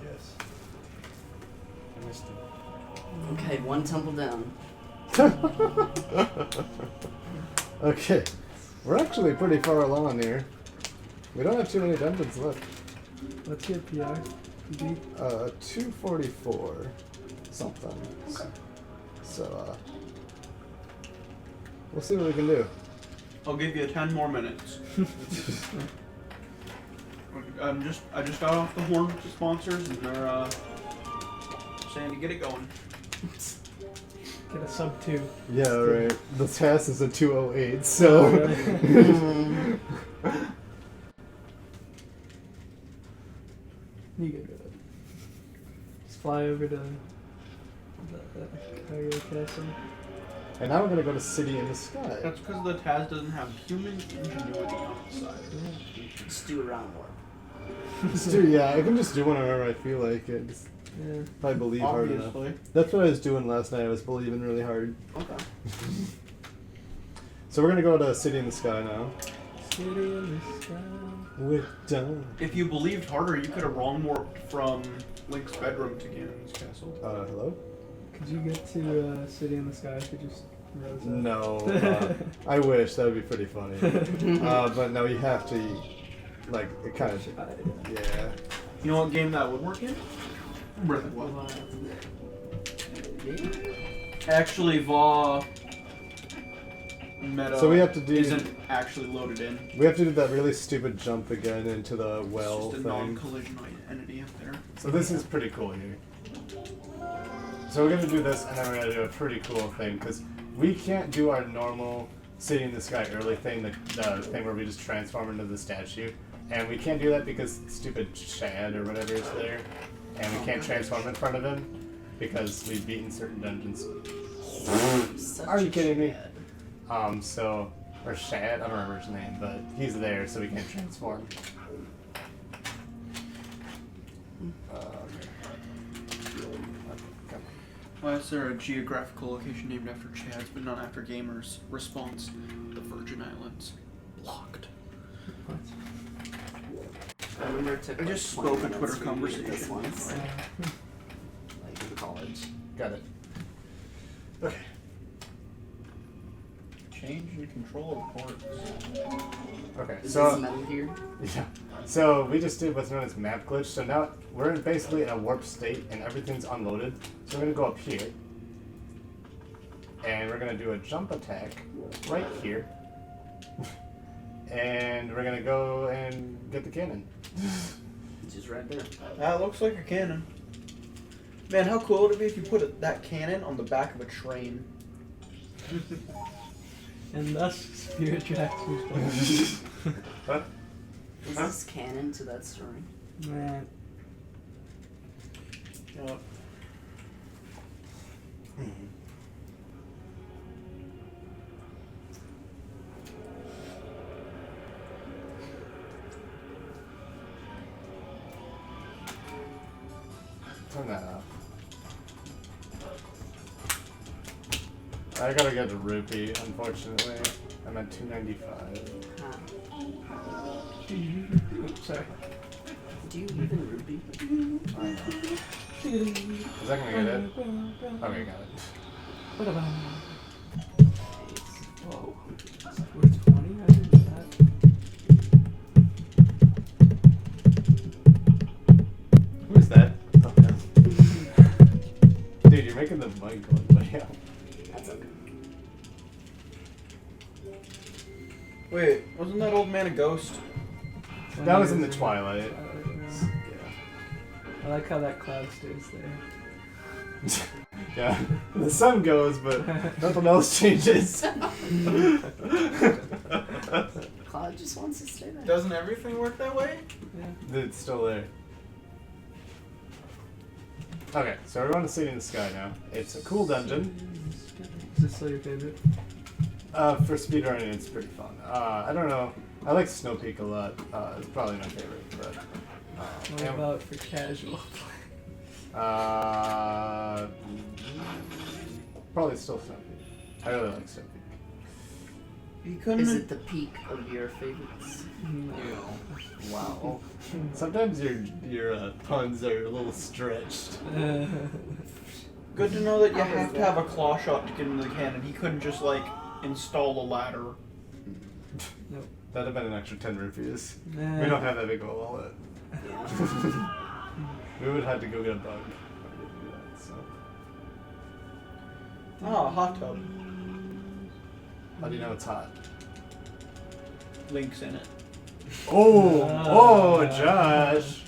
Yes. I missed it. Okay, one temple down. Okay, we're actually pretty far along here. We don't have too many dungeons left. Let's get PR. 244 something. Okay. So, we'll see what we can do. I'll give you 10 more minutes. I just got off the horn with the sponsors, and they're saying to get it going. Get a sub 2. Yeah, right. The task is a 208, so. You get it. Just fly over to the Castle. And now we're gonna go to City in the Sky. That's because the Taz doesn't have human ingenuity on its side. Just do a round warp. Just do, yeah, I can just do one whenever I feel like it. Just, Yeah. if I believe hard enough. Obviously. That's what I was doing last night. I was believing really hard. Okay. So we're gonna go to City in the Sky now. City in the sky. We're done. If you believed harder, you could have wrong warped from Link's bedroom to Ganon's castle. Hello? Could you get to City in the Sky if you just rose up? No. I wish. That would be pretty funny. But no, you have to, like, it kind of, yeah. You know what game that would work in? Breath of the Wild. Actually, VAW meta So we have to do- isn't actually loaded in. We have to do that really stupid jump again into the well It's just a thing. non-collision entity up there. So this is pretty cool here. So we're gonna do this, and then we're gonna do a pretty cool thing, because we can't do our normal City in the Sky early thing, the thing where we just transform into the statue. And we can't do that because stupid Shad or whatever is there. And we can't transform in front of him, because we've beaten certain dungeons. Such Are you a kidding me? Chad. Or Shad, I don't remember his name, but he's there, so we can't transform. Why is there a geographical location named after Chads, but not after gamers? Response: the Virgin Islands. Blocked. What? I remember it took I like just 20 spoke a minutes Twitter for me to do this conversation. once, like in college. Got it. Okay. Change the control of ports. Okay, Is so this Metal Gear? yeah, so we just did what's known as map glitch. So now we're basically in a warp state and everything's unloaded. So we're gonna go up here, and we're gonna do a jump attack right here, and we're gonna go and get the cannon. It's just right there. That looks like a cannon. Man, how cool would it be if you put that cannon on the back of a train? And thus, Spirit Tracks was born. What? Is this canon to that story? Man. Yep. Turn that off. I gotta get a rupee, unfortunately. I'm at 295. Oops, sorry. Do you even rupee? I know. Is that gonna get it? Okay, got it. Whoa. We're 20? I didn't do that. Who is that? Dude, you're making the mic go way out. That's okay. Wait, wasn't that old man a ghost? That was in the Twilight. I like how that cloud stays there. Yeah, the sun goes, but nothing else changes. Cloud just wants to stay there. Doesn't everything work that way? Yeah. It's still there. Okay, so we're on to City in the Sky now. It's a cool dungeon. Is this still your favorite? For speedrunning, it's pretty fun. I don't know. I like Snow Peak a lot. It's probably my favorite, but. What yeah. about for casual? Probably still Snow Peak. I really like Snow Peak. You couldn't. Is it the peak of your favorites? No. Wow. Sometimes your puns are a little stretched. Good to know that you have to have a claw shot to get into the cannon. He couldn't just like install a ladder. Nope. That'd have been an extra 10 rupees. Nah. We don't have that big of a wallet. We would have to go get a bug. Do that, so. Ah, a hot tub. How do you know it's hot? Link's in it. Oh, Josh.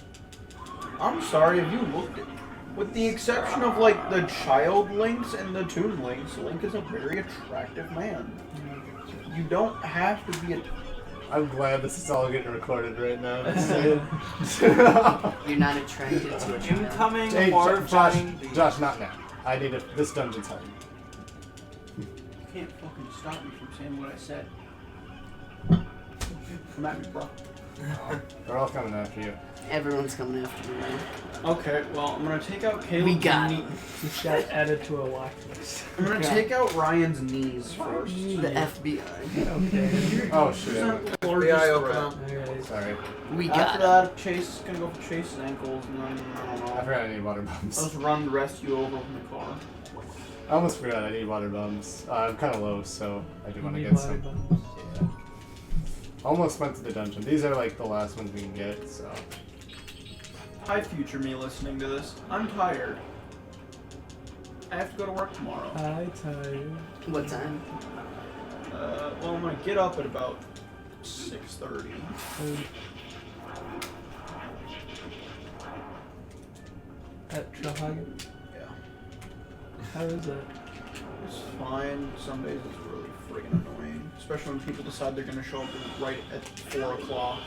I'm sorry, if you looked at. With the exception of like the child Links and the Toon Links, Link is a very attractive man. You don't have to be a. I'm glad this is all getting recorded right now. You're not attracted to a child. Incoming Hey, horrifying. Josh, not now. I need this dungeon's hard. You can't fucking stop me from saying what I said. Come at me, bro. They're all coming after you. Everyone's coming after me now. Okay, well, I'm gonna take out Caleb's We got knee. him. This got added to a watch list. I'm gonna take out Ryan's knees first. The FBI. Okay. Oh, shit. FBI open up. Alright. Sorry. We got After him. that, Chase is gonna go for Chase's ankles, and then I don't I know. forgot I need water I'll bombs. just run the rest of you over from the car. I almost forgot I need water bombs. I'm kind of low, so I do want to Need get water some. bombs. Yeah. Almost went to the dungeon. These are like the last ones we can get, so. Hi, future me listening to this. I'm tired. I have to go to work tomorrow. Hi, tired. What time? Well, I'm gonna get up at about 6:30. At Josiah? Yeah. How is it? It's fine. Some days it's really friggin' annoying. Especially when people decide they're gonna show up right at 4 o'clock.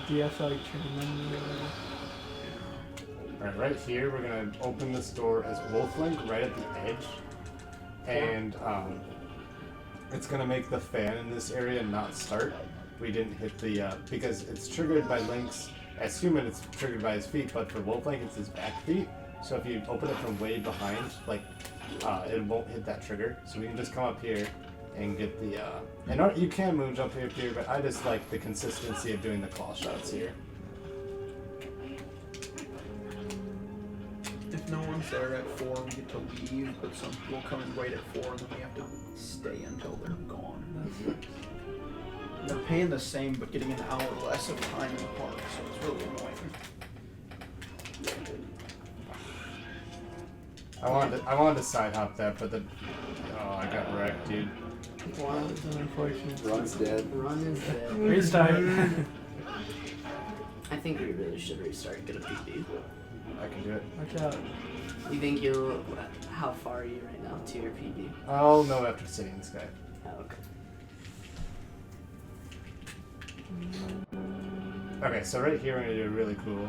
Do you have to like remember? Alright, right here, we're gonna open this door as Wolflink right at the edge. And, it's gonna make the fan in this area not start. We didn't hit the, because it's triggered by Link's, as human it's triggered by his feet, but for Wolflink it's his back feet. So if you open it from way behind, like, it won't hit that trigger. So we can just come up here and get the, and you can Moonjump here, but I just like the consistency of doing the claw shots here. If no one's there at 4, we get to leave, but some people come in right at 4, and then we have to stay until they're gone. They're paying the same, but getting an hour less of time in the park, so it's really annoying. I wanted to side hop that, but oh, I got wrecked, dude. One. It's an unfortunate. Run's dead. Run is dead. Restart. I think we really should restart and get a PB. I can do it. Watch out. You think you'll... How far are you right now to your PB? I'll know after seeing this guy. Oh, okay. Okay, so right here we're gonna do a really cool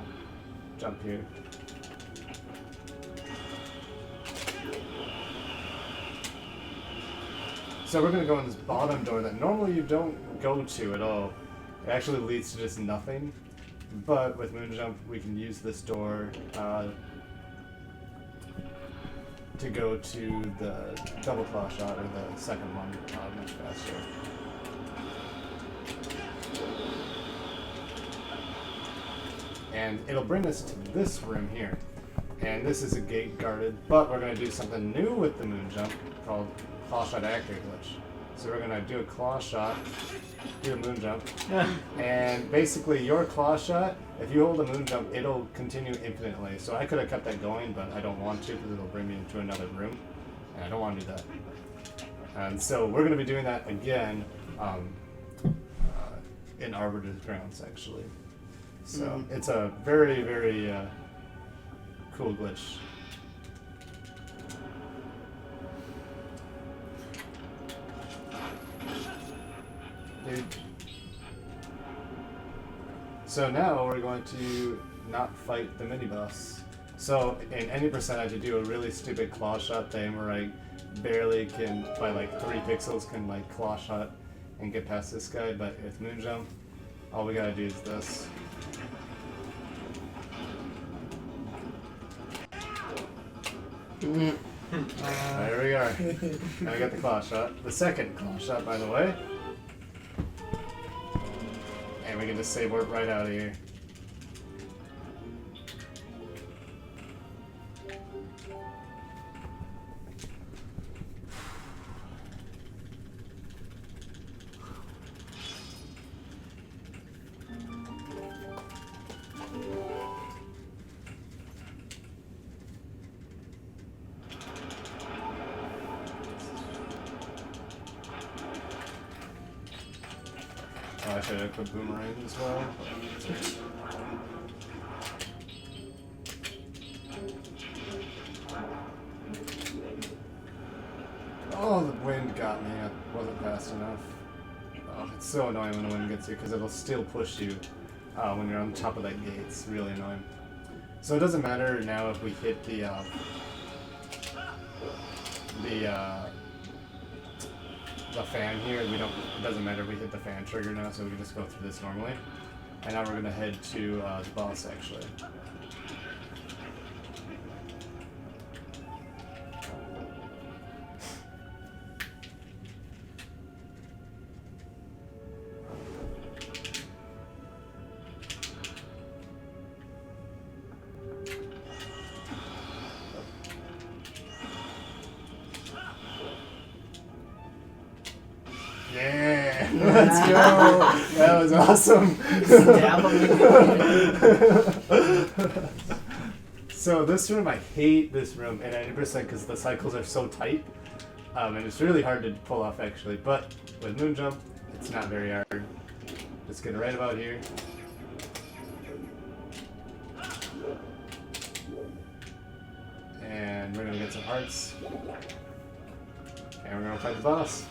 jump here. So we're gonna go in this bottom door that normally you don't go to at all. It actually leads to just nothing. But with Moonjump, we can use this door to go to the double claw shot, or the second one, much faster. And it'll bring us to this room here. And this is a gate guarded, but we're going to do something new with the Moonjump called claw shot accurate glitch. So we're going to do a claw shot, do a Moonjump, and basically your claw shot, if you hold a Moonjump, it'll continue infinitely. So I could have kept that going, but I don't want to because it'll bring me into another room, and I don't want to do that. And so we're going to be doing that again in Arbiter's grounds, actually. So it's a very, very cool glitch. Dude. So now we're going to not fight the mini boss. So in any percentage, I do a really stupid claw shot thing where I barely can, by like 3 pixels, can like claw shot and get past this guy. But with Moonjump, all we gotta do is this. There we are. Now I got the claw shot. The second claw shot, by the way. And we can just save warp right out of here. I should have put boomerang as well. Oh, the wind got me. I wasn't fast enough. Oh, it's so annoying when the wind gets you because it'll still push you when you're on top of that gate. It's really annoying. So it doesn't matter now if we hit the fan here. It doesn't matter if we hit the fan trigger now, so we can just go through this normally. And now we're gonna head to the boss actually. Yeah, let's go. That was awesome. So this room, I hate this room at 90% because the cycles are so tight, and it's really hard to pull off actually. But with Moonjump, it's not very hard. Just get it right about here. And we're gonna get some hearts, and we're gonna fight the boss.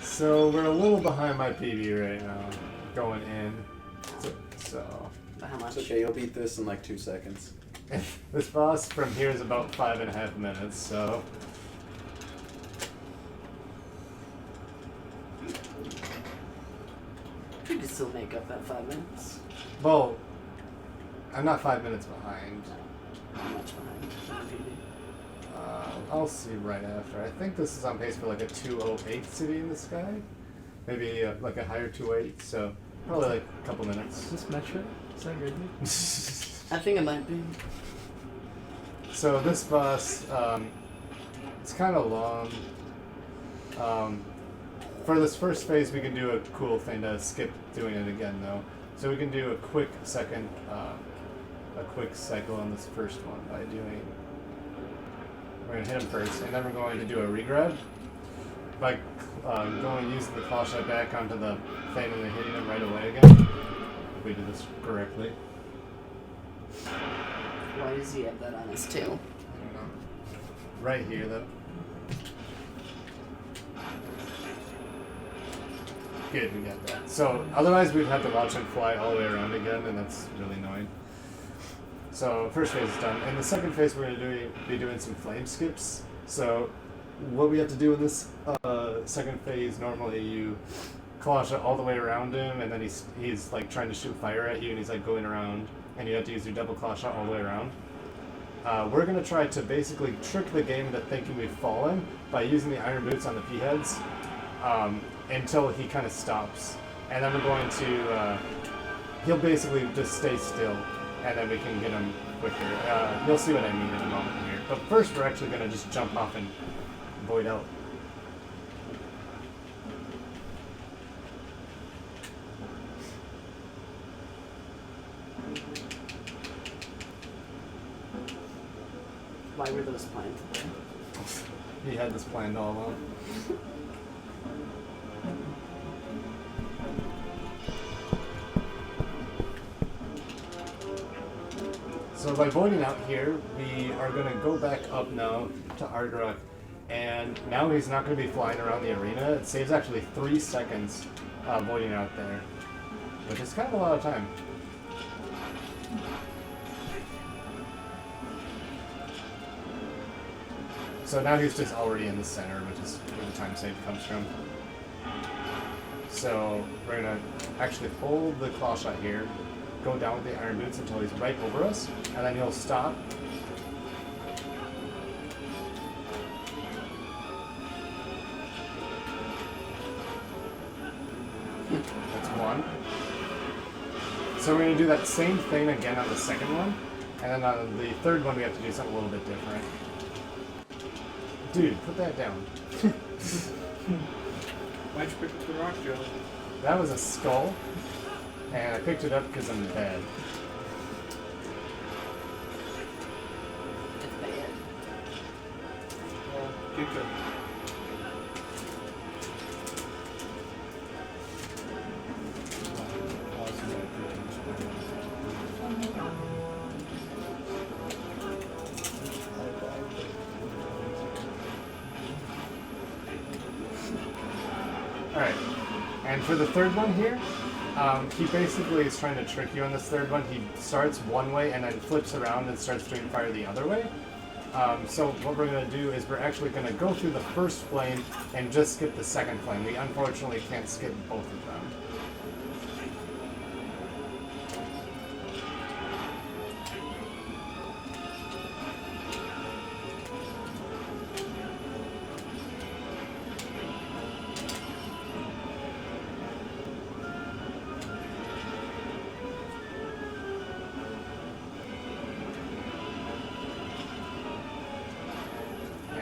So we're a little behind my PB right now, going in. So How much? It's okay, you'll beat this in like 2 seconds. this boss from here is about 5.5 minutes. So You can still make up that 5 minutes. well, I'm not 5 minutes behind. How much behind? I'll see right after. I think this is on pace for like a 2:08 city in the sky, maybe like a higher 2:08. So probably like a couple minutes. Is this metric? Is that Ridley? I think it might be. So this boss, it's kind of long. For this first phase, we can do a cool thing to skip doing it again, though. So we can do a quick cycle on this first one by doing. We're gonna hit him first, and then we're going to do a regrab. by going using the claw shot back onto the thing and then hitting him right away again. If we do this correctly. Why does he have that on his tail? I don't know. Right here, though. Good, we got that. So, otherwise we'd have to watch him fly all the way around again, and that's really annoying. So, first phase is done. In the second phase, we're going to be doing some flame skips. So, what we have to do in this second phase, normally you claw shot all the way around him, and then he's like trying to shoot fire at you, and he's like going around, and you have to use your double claw shot all the way around. We're going to try to basically trick the game into thinking we've fallen by using the iron boots on the P-heads until he kind of stops. And then we're going to, he'll basically just stay still, and then we can get him quicker. You'll see what I mean in a moment here. But first we're actually going to just jump off and void out. Why were those planned there? He had this planned all along. So by voiding out here, we are going to go back up now to Argarok, and now he's not going to be flying around the arena. It saves actually 3 seconds voiding out there, which is kind of a lot of time. So now he's just already in the center, which is where the time save comes from. So we're going to actually hold the claw shot here, go down with the iron boots until he's right over us, and then he'll stop. That's one. So we're going to do that same thing again on the second one, and then on the third one we have to do something a little bit different. Dude, put that down. Why'd you pick up the rock, Joe? That was a skull, and I picked it up because I'm bad. It's bad. Well, keep it. Alright, and for the third one here, he basically is trying to trick you on this third one. He starts one way and then flips around and starts doing fire the other way. So what we're going to do is we're actually going to go through the first flame and just skip the second flame. We unfortunately can't skip both of them.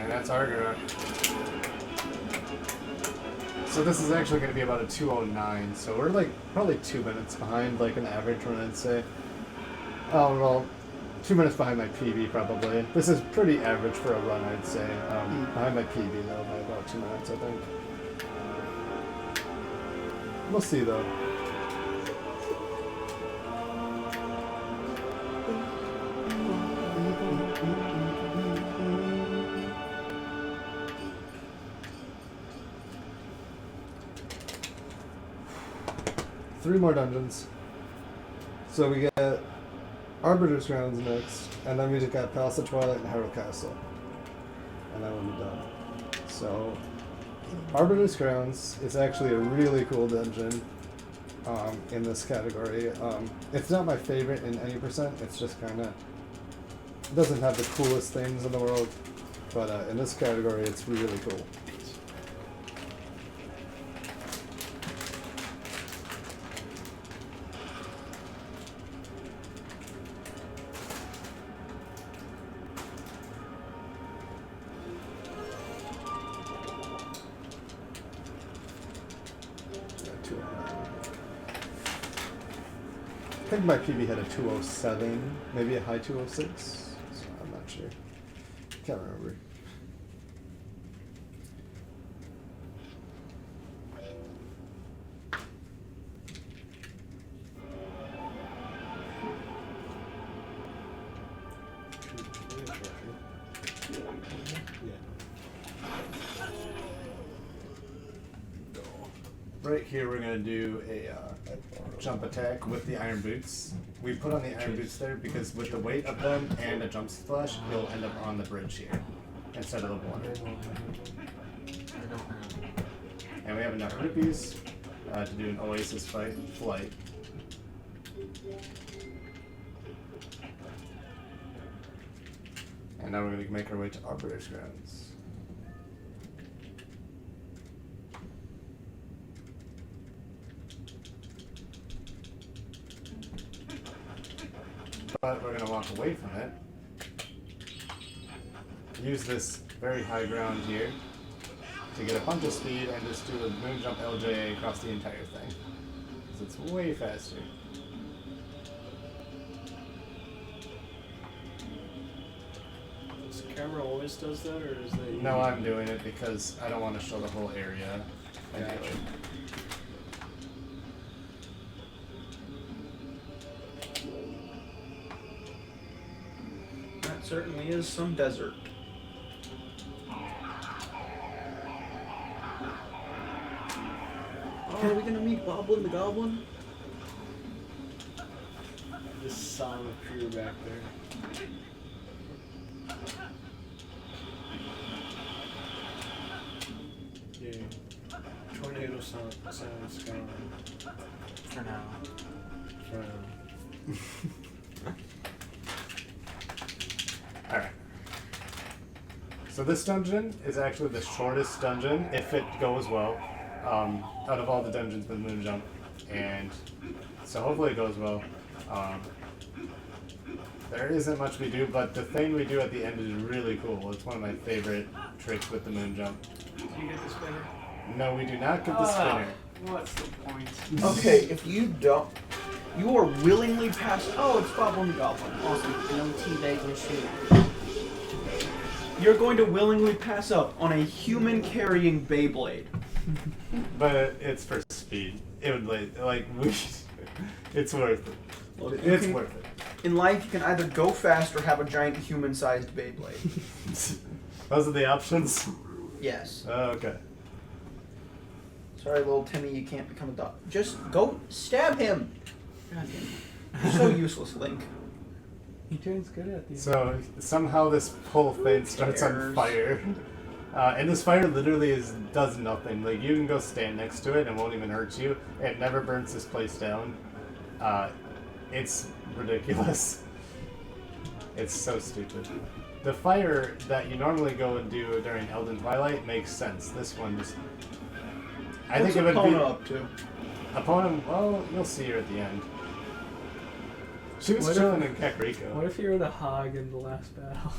That's Argarok. So this is actually going to be about a 2:09, so we're like probably 2 minutes behind, like an average run, I'd say. Oh, well, 2 minutes behind my PB probably. This is pretty average for a run, I'd say. Behind my PB though, by about 2 minutes, I think. We'll see though. Three more dungeons. So we get Arbiter's Grounds next, and then we just got Palace of Twilight and Herald Castle. And then we'll be done. So, Arbiter's Grounds is actually a really cool dungeon in this category. It's not my favorite in any percent, it's just kind of... It doesn't have the coolest things in the world, but in this category it's really cool. I think my PB had a 207, maybe a high 206. So I'm not sure. Can't remember. right here we're gonna do a jump attack with the iron boots. We put on the iron boots there because with the weight of them and a jump splash, you'll end up on the bridge here instead of the water. And we have enough rupees to do an oasis flight. And now we're going to make our way to Arbiter's Grounds. But we're going to walk away from it. Use this very high ground here to get a bunch of speed and just do a Moonjump LJ across the entire thing. Because it's way faster. Does the camera always does that, or is they? No, I'm doing it because I don't want to show the whole area. Gotcha. That certainly is some desert. Oh, are we gonna meet Boblin the Goblin? This sound of fear back there. Yeah. Tornado sounds gone For now. for now. Alright. So this dungeon is actually the shortest dungeon, if it goes well, out of all the dungeons with Moonjump. And so hopefully it goes well. There isn't much we do, but the thing we do at the end is really cool. It's one of my favorite tricks with the Moonjump. Do you get the spinner? No, we do not get the spinner. What's the point? Okay, if you don't, you are willingly passed. Oh, it's Boblin the Goblin. Awesome. No teabag machine. You're going to willingly pass up on a human carrying Beyblade. But it's for speed. It would it's worth it. Look, It's worth it. In life, you can either go fast or have a giant human-sized Beyblade. Those are the options. Yes. Okay. Sorry, little Timmy, you can't become a dog. Just go stab him. God damn it. You're so useless, Link. He turns good at the end. So somehow this whole thing starts on Cares. fire. And this fire literally does nothing. Like, you can go stand next to it and it won't even hurt you. It never burns this place down. It's ridiculous. It's so stupid. The fire that you normally go and do during Elden Twilight makes sense. This one just... I think it would be... up to? Epona, well, you'll see her at the end. She was What chilling if- in Kakariko. What if you were the hog in the last battle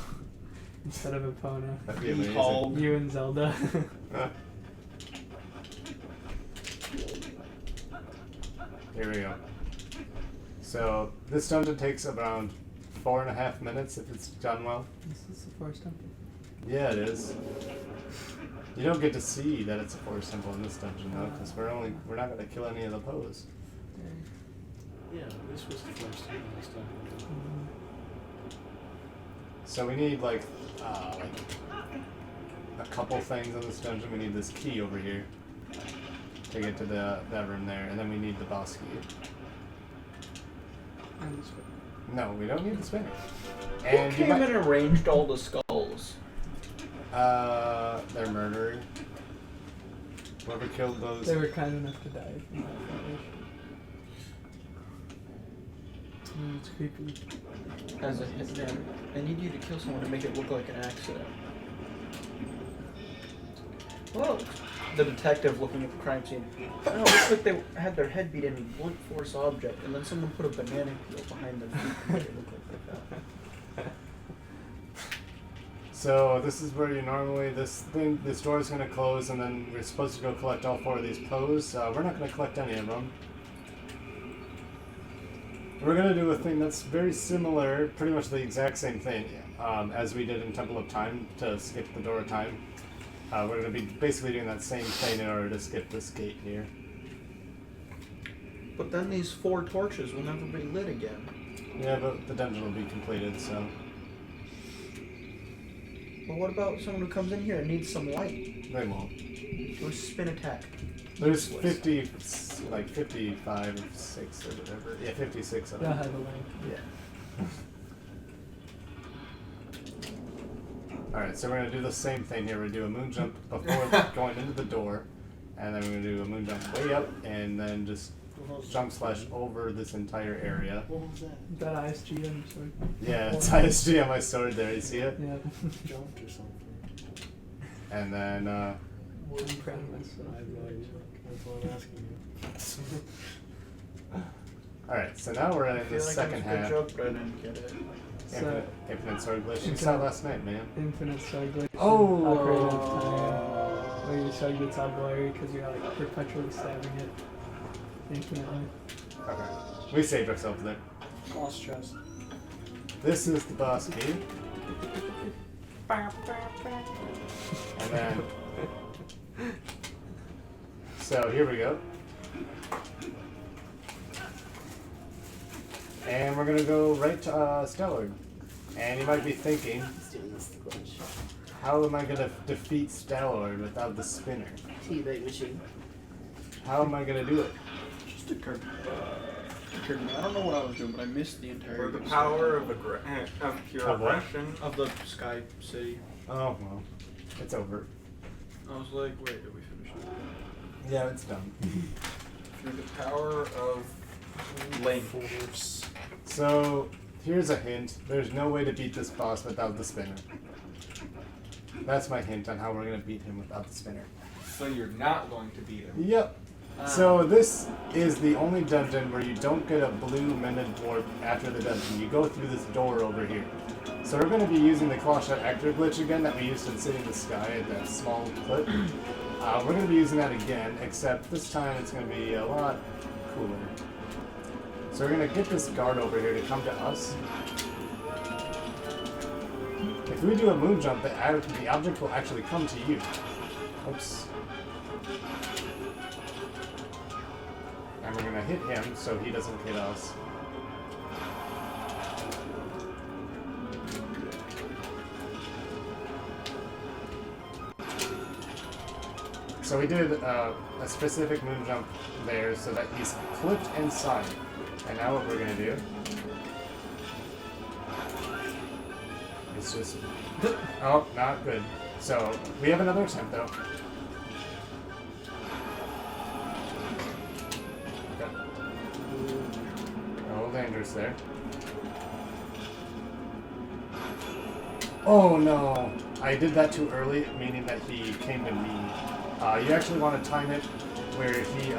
instead of Epona? That'd be amazing. Called. You and Zelda. Here we go. So this dungeon takes around 4.5 minutes if it's done well. This is the forest temple. Yeah, it is. You don't get to see that it's a forest temple in this dungeon though, because we're not gonna kill any of the pose. Yeah, this was the first time I started. So we need like a couple things in this dungeon. We need this key over here to get to that room there, and then we need the boss key. And this way. No, we don't need the spinner. Who And you came might, and arranged all the skulls? they're murdering. Whoever killed those. They were kind enough to die from that foundation. It's creepy. As a hitman, I need you to kill someone to make it look like an accident. Well, the detective looking at the crime scene. Oh, it looks like they had their head beat in a blunt force object, and then someone put a banana peel behind them to make it look like that. So this is where you normally this door is gonna close, and then we're supposed to go collect all 4 of these pos. We're not gonna collect any of them. We're gonna do a thing that's very similar, pretty much the exact same thing, as we did in Temple of Time to skip the Door of Time. We're gonna be basically doing that same thing in order to skip this gate here. But then these 4 torches will never be lit again. Yeah, but the dungeon will be completed, so But what about someone who comes in here and needs some light? they won't. Do a spin attack. There's 50, like 55 or 6 or whatever. Yeah, 56 of They'll them. have a link. Yeah. Alright, so we're going to do the same thing here. We're going to do a moon jump before going into the door, and then we're going to do a moon jump way up, and then just jump slash over this entire area. What was that? That ISGM sword. Yeah, it's ISG on my sword there, you see it? Yeah. Jumped or something. And then, I'm proud of myself. I have no idea. That's why I'm asking you. alright, so now we're I in feel the like second it was a good half. joke, but I didn't get it. Infinite sword glitch. You Infinite- saw it last night, man. Infinite sword glitch. Oh! Ocarina of Time. Where your sword gets all blurry because you're like perpetually stabbing it infinitely. Okay. We saved ourselves there. Lost chest. This is the boss key. And then... So, here we go. And we're gonna go right to Stellar. And you might be thinking, He's doing this glitch. how am I gonna defeat Stellar without the spinner? Teabag machine. How am I gonna do it? Just occurred to me. I don't know what I was doing, but I missed the entire. For the power of pure Of what? aggression. of the Sky City. Oh, well. It's over. I was like, wait, did we finish it? Yeah, it's done. Through the power of length. Force. So, here's a hint. There's no way to beat this boss without the spinner. That's my hint on how we're gonna beat him without the spinner. So you're not going to beat him. Yep. So this is the only dungeon where you don't get a blue mended warp after the dungeon. You go through this door over here. So we're going to be using the claw shot actor glitch again that we used in City in the Sky at that small clip. We're going to be using that again, except this time it's going to be a lot cooler. So we're going to get this guard over here to come to us. If we do a moon jump, the object will actually come to you. Oops. And we're gonna hit him so he doesn't hit us. So we did a specific moon jump there so that he's clipped inside. And now what we're gonna do is just... Oh, not good. So we have another attempt though. Oh, dangerous there. Oh no! I did that too early, meaning that he came to me. You actually want to time it where he,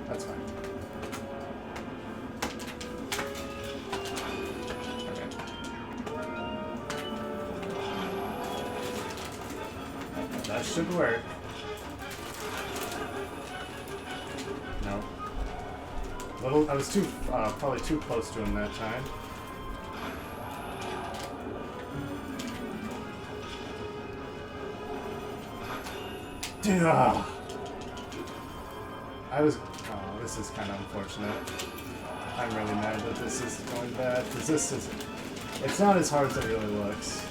that's fine. Okay. That should work. No. I was probably too close to him that time. Dude, oh, this is kind of unfortunate. I'm really mad that this is going bad, because this isn't, it's not as hard as it really looks.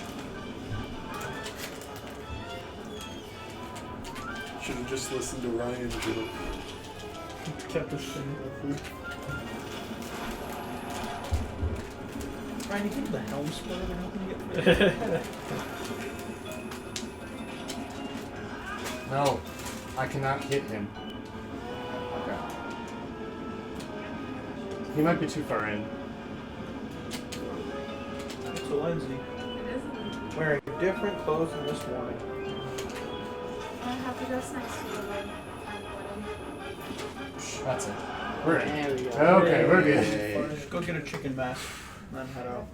Should have just listened to Ryan joke. Kept us thing. Ryan, you think the helm splitter would help me get No, I cannot hit him. Okay. He might be too far in. So Lindsay, wearing different clothes than this morning. I have to dress next to you when I'm wedding. That's it. We're in. There we go. Okay, we're good. Just go get a chicken mask and then head out.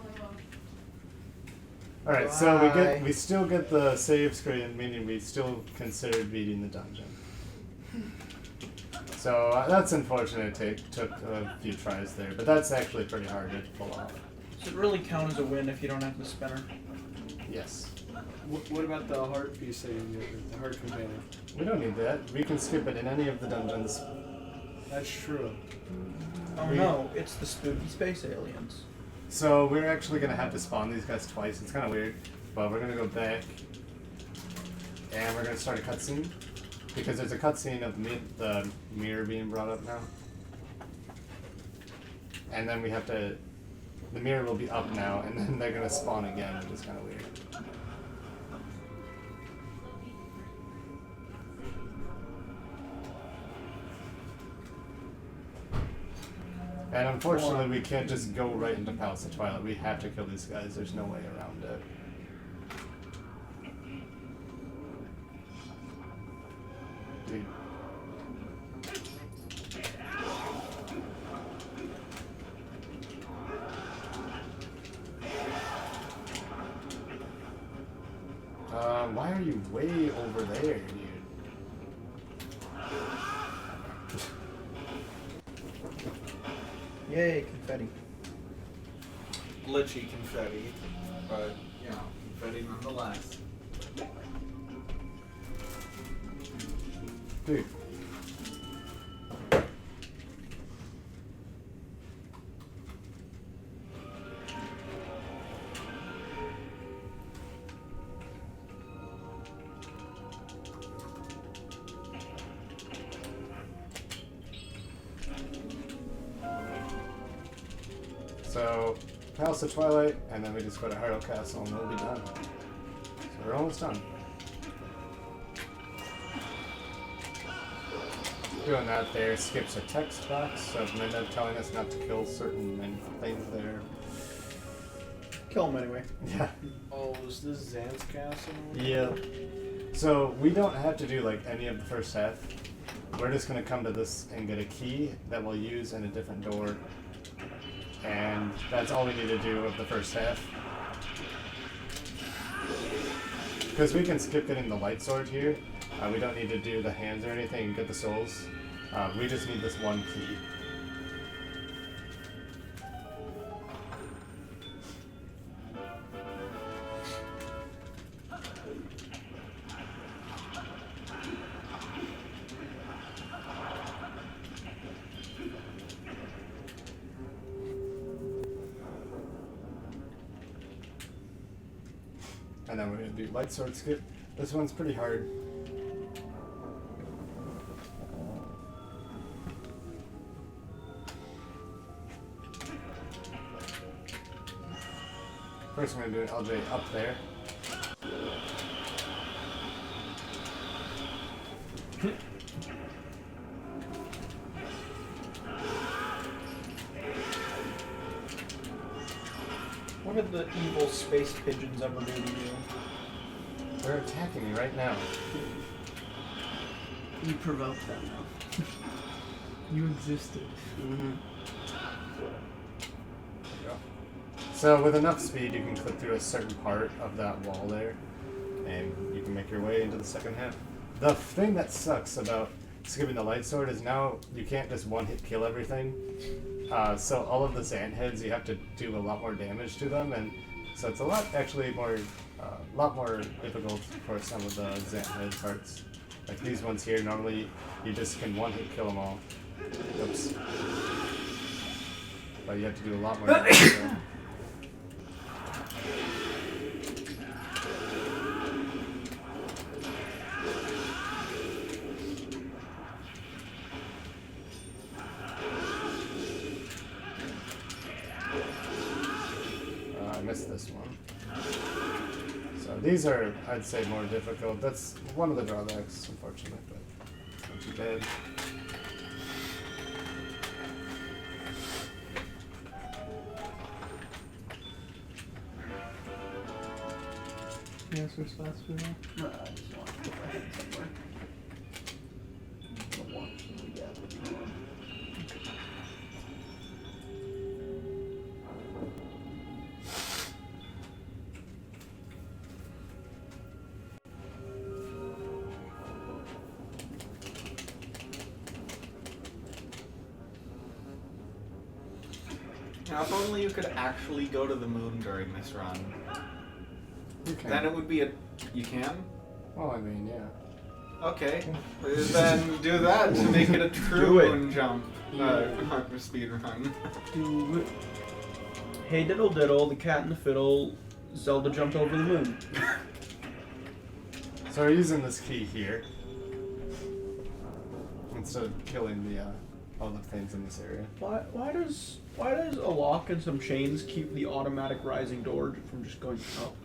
Alright, so we still get the save screen, meaning we still considered beating the dungeon. So that's unfortunate. It took a few tries there, but that's actually pretty hard to pull off. Does it really count as a win if you don't have the spinner? Yes. What about the heart piece that you did, the heart container? We don't need that. We can skip it in any of the dungeons. That's true. Oh no, it's the spooky space aliens. So we're actually going to have to spawn these guys twice. It's kind of weird, but we're going to go back, and we're going to start a cutscene. Because there's a cutscene of the mirror being brought up now. And then we have to... The mirror will be up now, and then they're gonna spawn again, which is kind of weird. And unfortunately, we can't just go right into Palace of Twilight. We have to kill these guys. There's no way around it. Dude. Why are you way over there, dude? Yay, confetti. Glitchy confetti, but, you know, confetti nonetheless. Dude. So, Palace of Twilight, and then we just go to Hyrule Castle and we'll be done. So we're almost done. Doing that there skips a text box of Minda telling us not to kill certain things there. Kill him anyway. Yeah. Oh, is this Zan's castle? Yeah. So we don't have to do like any of the first half. We're just gonna come to this and get a key that we'll use in a different door. And that's all we need to do of the first half. Because we can skip getting the light sword here. We don't need to do the hands or anything and get the souls. We just need this one key. And then we're going to do light sword skip. This one's pretty hard. First I'm going to do an LJ up there. What did the evil space pigeons ever do to you? They're attacking me right now. You provoked them, though. You existed. Mm-hmm. So with enough speed, you can clip through a certain part of that wall there, and you can make your way into the second half. The thing that sucks about skipping the light sword is now you can't just one-hit kill everything. So all of the Zant heads, you have to do a lot more damage to them, and so it's a lot more difficult for some of the Zant head parts. Like these ones here, normally you just can one-hit kill them all. Oops. But you have to do a lot more damage to them. I missed this one. So these are, I'd say, more difficult. That's one of the drawbacks, unfortunately, but it's not too bad. Yeah, switch spots for now. No, I just want to put my head somewhere. I don't want the gap to be gone. Now, if only you could actually go to the moon during this run. You can. Then it would be a... You can? Well, I mean, yeah. Okay. Then do that to make it a true Do it. Moonjump speed run. Do it. Hey diddle diddle, the cat and the fiddle, Zelda jumped over the moon. So we're using this key here. instead of killing the all the things in this area. Why does a lock and some chains keep the automatic rising door from just going up?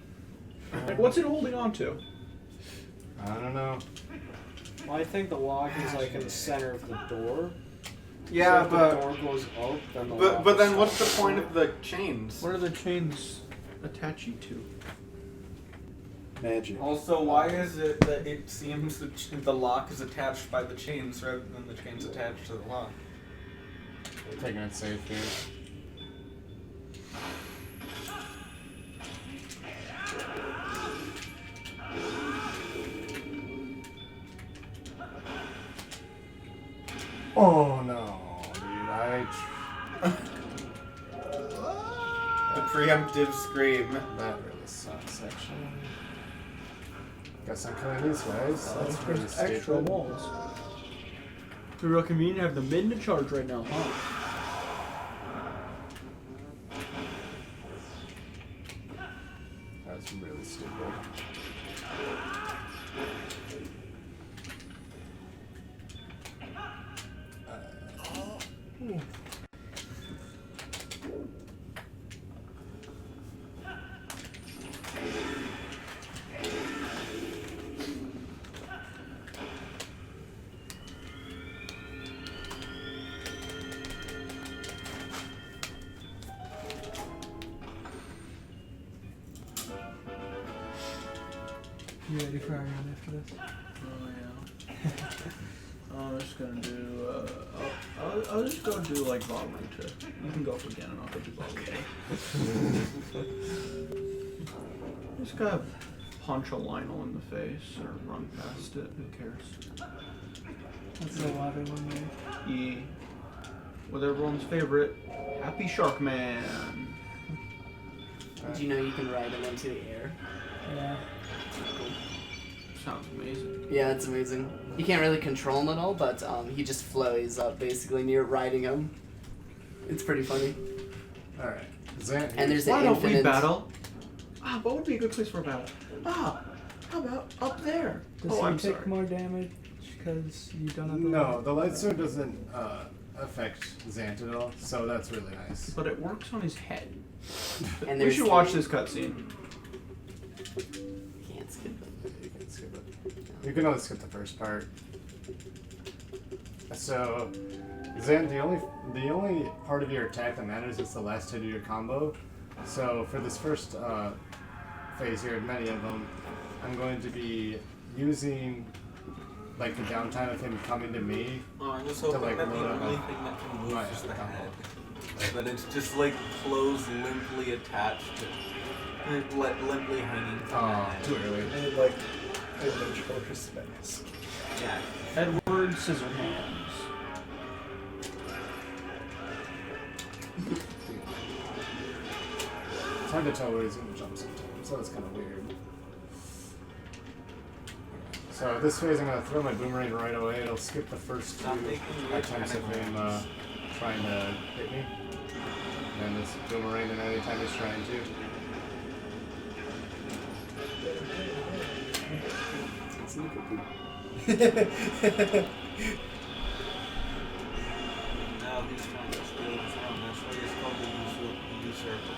Like, what's it holding on to? I don't know. Well, I think the lock is like in the center of the door. Yeah, so if but the door goes up, then the but lock but will then what's the stop. point of the chains? What are the chains attach you to? Magic. Also, why is it that it seems that the lock is attached by the chains rather than the chains attached to the lock? Taking it safe here. Oh no, dude! The preemptive scream. That really sucks, actually. Guess I'm killing these guys. That's pretty There's extra stupid. walls. It's real convenient to have the mid to charge right now, huh? That's really stupid. You ready for our round after this? Oh yeah. I'm just gonna do. I'll just go do like Baruta. You can go for Ganon. I'll go do Baruta. Just gotta punch a Lionel in the face or run past it. Who cares? That's the lobby one there. E. With everyone's favorite, Happy Shark Man. Did you know you can ride him into the air? Yeah. Sounds amazing. Yeah, it's amazing. You can't really control him at all, but he just flows up basically near riding him. It's pretty funny. Alright. Zant, And there's Why an don't infinite. we battle? What would be a good place for a battle? How about up there? Does he take more damage because you don't have the no, the light sword doesn't affect Zant at all, so that's really nice. But it works on his head. And We there's should watch this cutscene. Can't skip it. You can skip it. You can only skip the first part. So, Zant, the only part of your attack that matters is the last hit of your combo. So for this first phase here, many of them, I'm going to be using like the downtime of him coming to me. Oh, I'm just To, hoping like, that the load up only on- thing that can move Right, is the combo. head. That it's just like clothes limply attached to, limply hanging from the Oh, head. too early. And like, I have no choice, Mask. Yeah. Edward Scissorhands. It's hard to tell where he's going to jump sometimes, so that's kind of weird. So this phase, I'm going to throw my boomerang right away. It'll skip the first Stop few making weird attempts of him anagrams. trying to hit me. And this boomerang, and anytime he's trying to. It's Nico. Now he's trying to steal the throne. That's why he's called the usurper.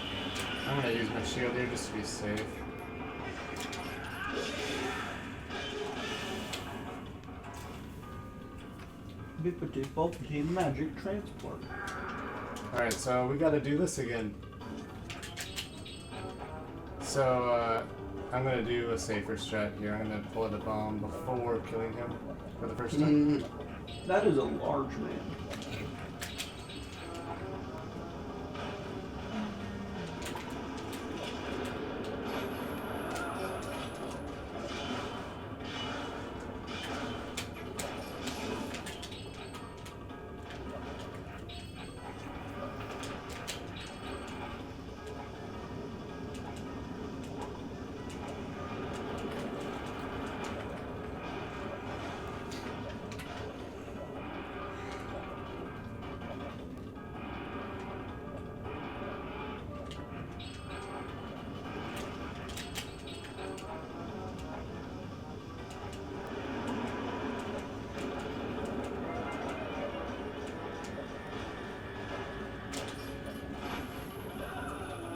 I'm going to use my shield here just to be safe. Bippity boppity magic transport. Alright, so we gotta do this again. So, I'm gonna do a safer strat here. I'm gonna pull out a bomb before killing him for the first time. That is a large man.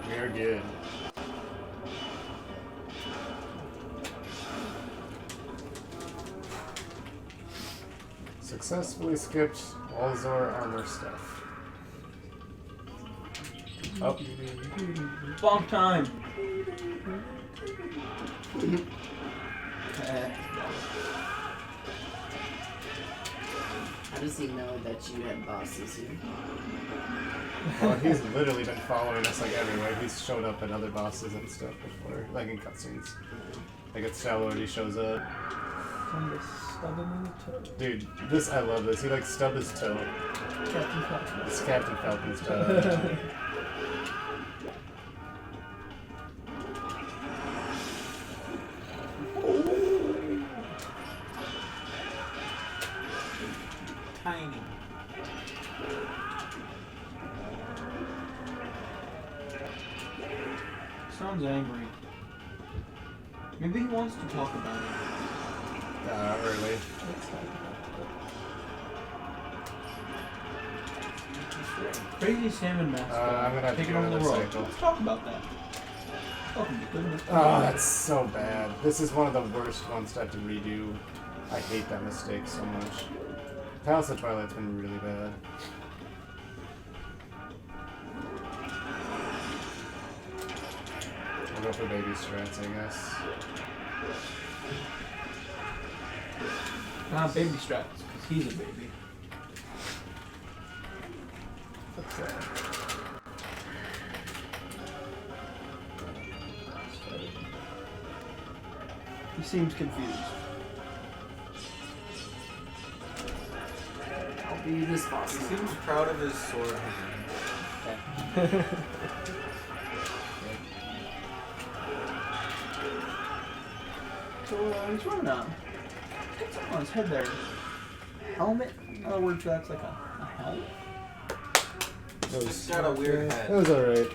We're good. Successfully skipped all Zora armor stuff. Oh. Bonk time! How does he know that you had bosses here? Well, he's literally been following us like everywhere. He's showed up at other bosses and stuff before, like in cutscenes. Like at Zelda, he shows up. From the stub him in the toe. Dude, this I love this. He like stubbed his toe. Captain Falcon. It's Captain Falcon's toe. Tiny. Sounds angry. Maybe he wants to talk about it. Early. Let's talk about Crazy salmon mascot. I'm gonna have to taking go over the another world. cycle. Let's talk about that. Oh my goodness. Oh, that's so bad. This is one of the worst ones to have to redo. I hate that mistake so much. Palace of Twilight's been really bad. I'll go for baby strats, I guess. Not baby straps, because he's a baby. Okay. He seems confused. I'll be this boss. He seems proud of his sword hand. So he's running on. He's got something on his head there. Helmet? In other words, that's like a helmet? He's got a weird It head. was alright.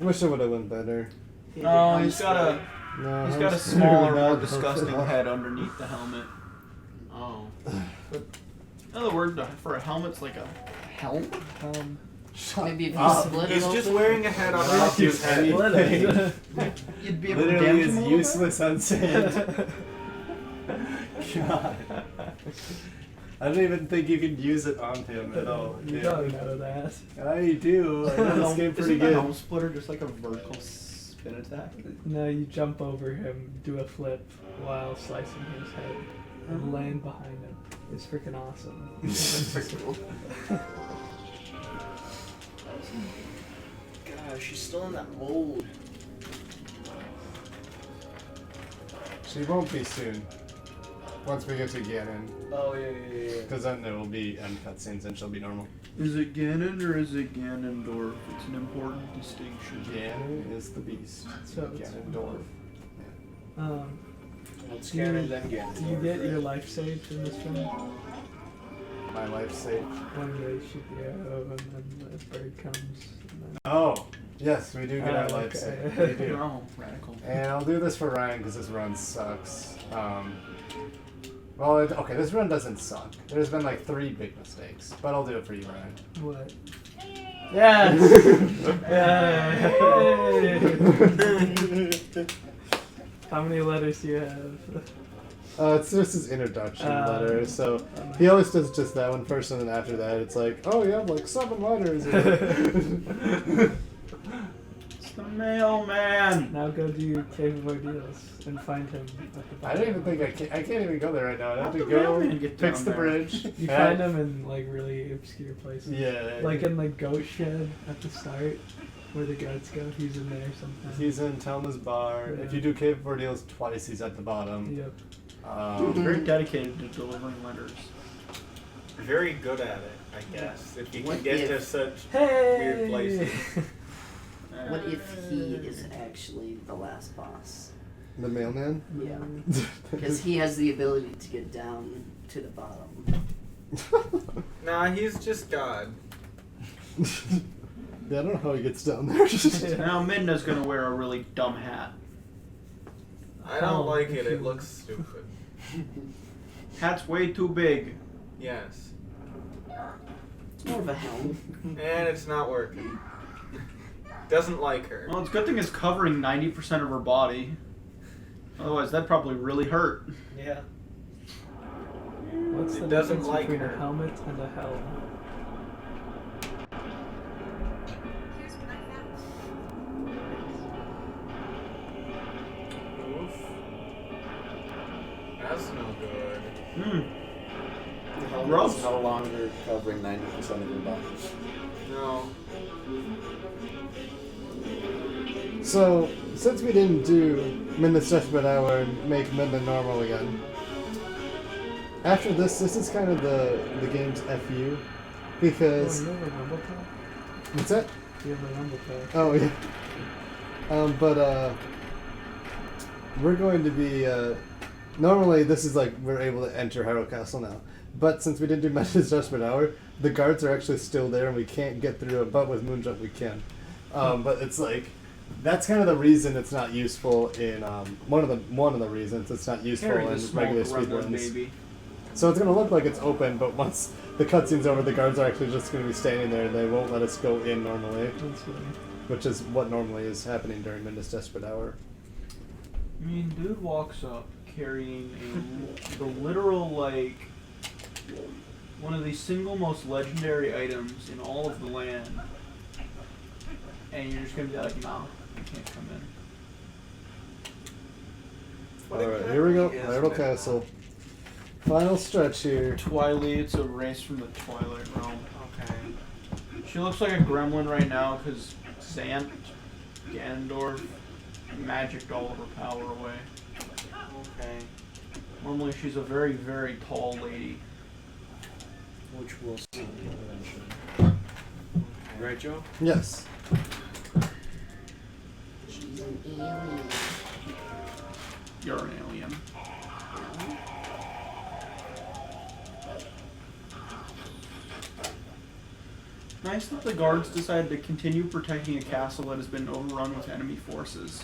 I wish it would have went better. No, he's got a No, he's I'm got a scared smaller, more about disgusting it. head underneath the helmet. Oh. In other words, for a helmet, it's like a helm. Maybe if you up. split it He's open. just wearing a head on top of his head. You'd be able to Literally damage is him a little useless on sand. God. I don't even think you can use it on him at all. You Yeah. don't know that. I do. I know this game pretty Isn't the good. helm splitter just like a vertical spin attack? No, you jump over him, do a flip while slicing his head, and land behind him. It's freaking awesome. Gosh, she's still in that mold. She won't be soon. Once we get to Ganon. Oh, yeah. Because then there will be end cutscenes and she'll be normal. Is it Ganon or is it Ganondorf? It's an important distinction. Ganon is the beast. So it's Ganondorf. Let's Do you- scan it then again. Do you get your life saved in this one? My life saved. When they shoot the arrow and then the bird comes. And then... Oh, yes, we do get our life okay. saved. We do. Oh, radical. And I'll do this for Ryan because this run sucks. Well, okay, this run doesn't suck. There's been like 3 big mistakes, but I'll do it for you, Ryan. What? Yes! Yay! How many letters do you have? It's just his introduction letter, so Oh, he always does just that one first, and then after that, it's like, oh, you have like 7 letters. It's the mailman! Now go do Cave of Ordeals and find him at the I bottom. don't even think I can't even go there right now. I have How'd to the go mailman get fix down the there? bridge. You find him in like really obscure places. Yeah. Like in the goat shed at the start, where the goats go. He's in there sometimes. He's in Telma's bar. Yeah. If you do Cave of Ordeals twice, he's at the bottom. Yep. He's very dedicated to delivering letters. Very good at it, I guess. If you What can get if- to such Hey! weird places. What if he is actually the last boss? The mailman? Yeah. Because he has the ability to get down to the bottom. Nah, he's just God. Yeah, I don't know how he gets down there. Now Midna's gonna wear a really dumb hat. I don't like it. It looks stupid. Hat's way too big. Yes. It's more of a helm. And it's not working. Doesn't like her. Well, it's a good thing it's covering 90% of her body. Otherwise, that'd probably really hurt. Yeah. What's the It doesn't difference like between her. a helmet and a helm? Here's what I found. Oof. That's no good. The helmet Gross. is no longer covering 90% of your body. No. So, since we didn't do Midnight's Judgment Hour and make Midnight normal again, after this is kind of the game's FU, Oh, because... you have a rumble pack? What's that? You have a rumble pack. Oh, yeah. We're going to be, normally this is like, we're able to enter Hyrule Castle now. But since we didn't do Midnight's Judgment Hour, the guards are actually still there and we can't get through it, but with Moonjump we can. But it's like, that's kind of the reason it's not useful in, one of the reasons it's not useful Carry in the small regular gremlin speedruns. baby. So it's going to look like it's open, but once the cutscene's over, the guards are actually just going to be standing there and they won't let us go in normally. That's funny. Which is what normally is happening during Midnight's Desperate Hour. I mean, dude walks up carrying the literal, like, one of the single most legendary items in all of the land. And you're just gonna be like, nah, you can't come in. Alright, here we go. Is Hyrule Midnight? Castle. Final stretch here. Twilight, it's a race from the Twilight realm. Okay. She looks like a gremlin right now because Sant, Ganondorf, magicked all of her power away. Okay. Normally she's a very, very tall lady. Which we'll see eventually. Right, Joe? Yes. She's an alien. You're an alien. Nice that the guards decided to continue protecting a castle that has been overrun with enemy forces.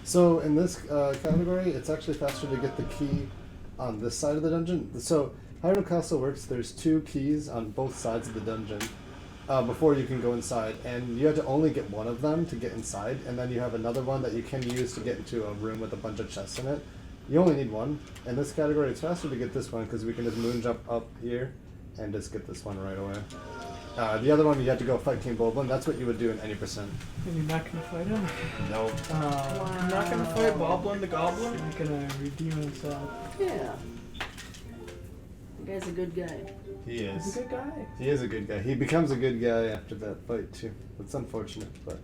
So in this category, it's actually faster to get the key on this side of the dungeon. So Hyrule Castle works, there's 2 keys on both sides of the dungeon before you can go inside. And you have to only get one of them to get inside, and then you have another one that you can use to get into a room with a bunch of chests in it. You only need one. In this category, it's faster to get this one because we can just moonjump up here and just get this one right away. The other one, you have to go fight King Boblin. That's what you would do in any percent. And you're not gonna fight him? No. You're not gonna fight Boblin the Goblin? He's gonna redeem himself. Yeah. The guy's a good guy. He He's is. a good guy. He is a good guy. He becomes a good guy after that fight, too. It's unfortunate, but...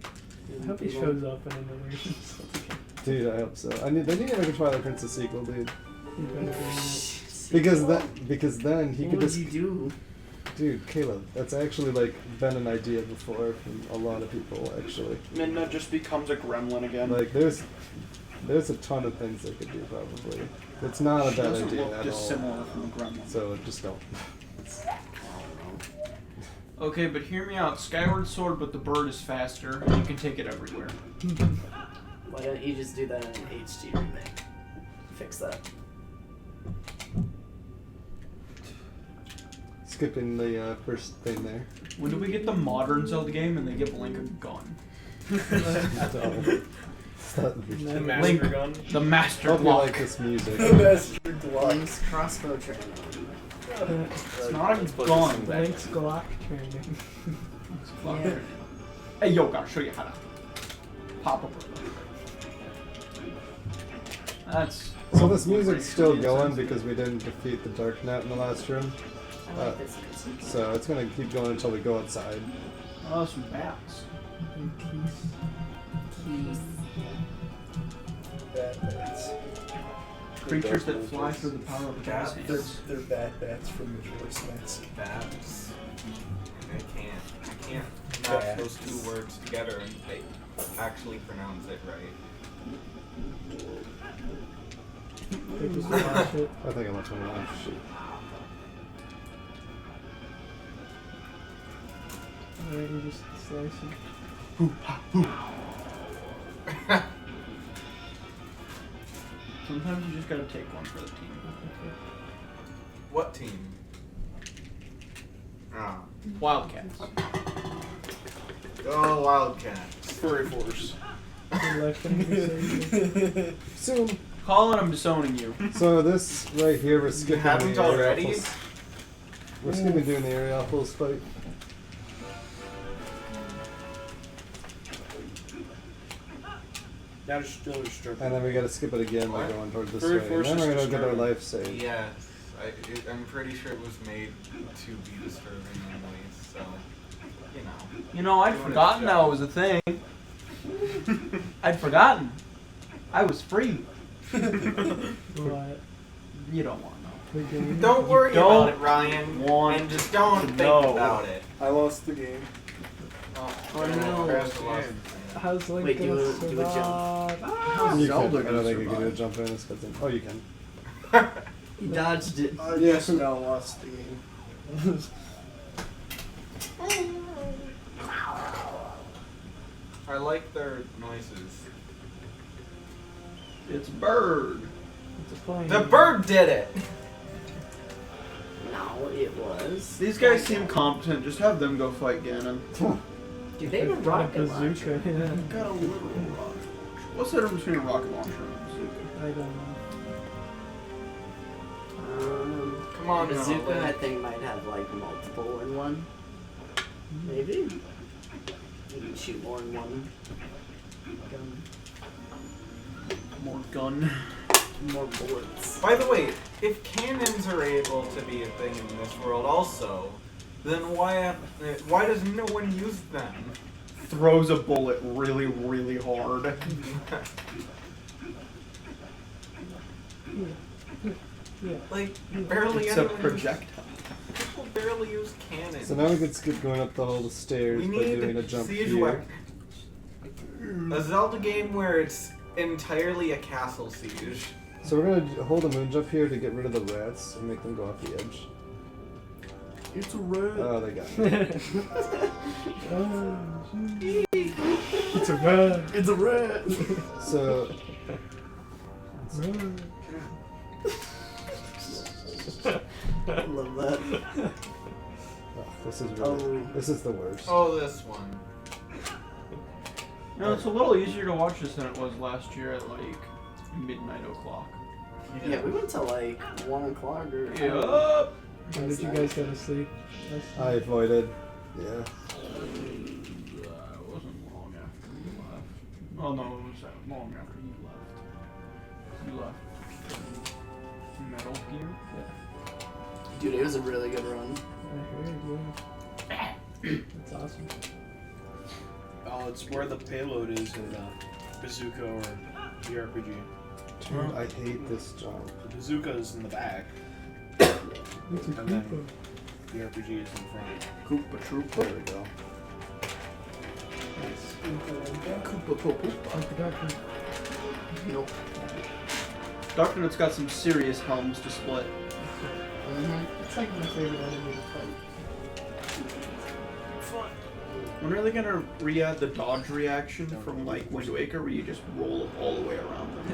I hope he shows up in another. Dude, I hope so. They need to make a Twilight Princess sequel, dude. He better Because then he What could would just... you do? Dude, Caleb, that's actually, like, been an idea before from a lot of people, actually. Midna just becomes a gremlin again. Like, there's a ton of things they could do, probably. It's not a She bad doesn't idea look at all. dissimilar from a gremlin. So, just don't. Okay, but hear me out. Skyward Sword, but the bird is faster, and you can take it everywhere. Why don't you just do that in an HD remake? Fix that. Skipping the first thing there. When do we get the modern Zelda game and they give Link a gun? The master Link, gun. the Master Hope you Glock. like this music. Link's crossbow training. It's not a Let's put gun. this in back. Link's Glock training. Yeah. Hey, yo, gotta show you how to pop up. That's. So this music's racially still going insensitive. because we didn't defeat the Dark Knight in the last room. I like this music. So it's gonna keep going until we go outside. Oh, some bats. Keys. Bat bats. Creatures that fly through the power of jazz They're, hands. they're bat bats from Majora's Mask. Babs. I can't match those 2 words together and they actually pronounce it right. They just watch it. I think I left one alive. Shoot. Alright, you just slice it. Sometimes you just gotta take one for the team. What team? Ah. Wildcats. Go Wildcats. Furry Force. Soon. Colin, I'm disowning you. So this right here, we're skipping haven't the already? Ariapples. We're skipping doing the Ariapples fight. Now just still restricted. And then we gotta skip it again by What? going toward this Furry way. And Force then is we're gonna get our disturbing. life saved. Yes, I'm pretty sure it was made to be disturbing anyways, so, you know. You know, I'd Doing its forgotten that job. was a thing. I'd forgotten. I was free. What? You don't want to know. The game? Don't worry don't about it, Ryan, want and just don't to think know. about it. I lost the game. Oh, no. Crash the last How's Link Wait, gonna do a jump. survive? How's You Zelda can. I gonna don't think you can do a survive? jump in this cutscene. Oh, you can. He dodged it. I just now lost the game. I like their noises. It's bird. It's a plane. The bird did it! No, it was. These guys seem competent. Just have them go fight Ganon. Dude, they have a They've got rocket launcher. bazooka. Yeah. Got a literal rocket. What's the difference between a rocket launcher and a bazooka? I don't know. Come on, Bazooka, I Nolan. think, might have like multiple in one. Maybe. You can shoot more in one gun. More gun. More bullets. By the way, if cannons are able to be a thing in this world also, then why does no one use them? Throws a bullet really, really hard. Yeah. Like, barely It's a anyone projectile. People barely use cannons. So now we can skip going up the whole stairs We by doing a need jump siege here. weapons. A Zelda game where it's entirely a castle siege. So we're gonna hold a Moonjump here to get rid of the rats and make them go off the edge. It's a red. Oh, they got me. It's a rat. It's a rat. So I love that. this is really, this is the worst. Oh, this one. No, it's a little easier to watch this than it was last year at like midnight o'clock. Yeah, we went to like 1 o'clock or. Yup. When did you guys go to sleep? I avoided. Yeah. It wasn't long after you left. Oh no, it was long after you left. You left. Metal Gear? Dude, it was a really good run. I heard, yeah. That's awesome. Oh, it's where the payload is in bazooka or the RPG. Dude, I hate this jump. The bazooka is in the back, It's a and then Koopa. the RPG is in front. Koopa Troopa. There we go. Koopa Poopa. Unproductive. Nope. Doctor Nut's got some serious helms to split. It's like my favorite enemy to fight. When are they gonna re-add the dodge reaction from like Wind Waker where you just roll all the way around them?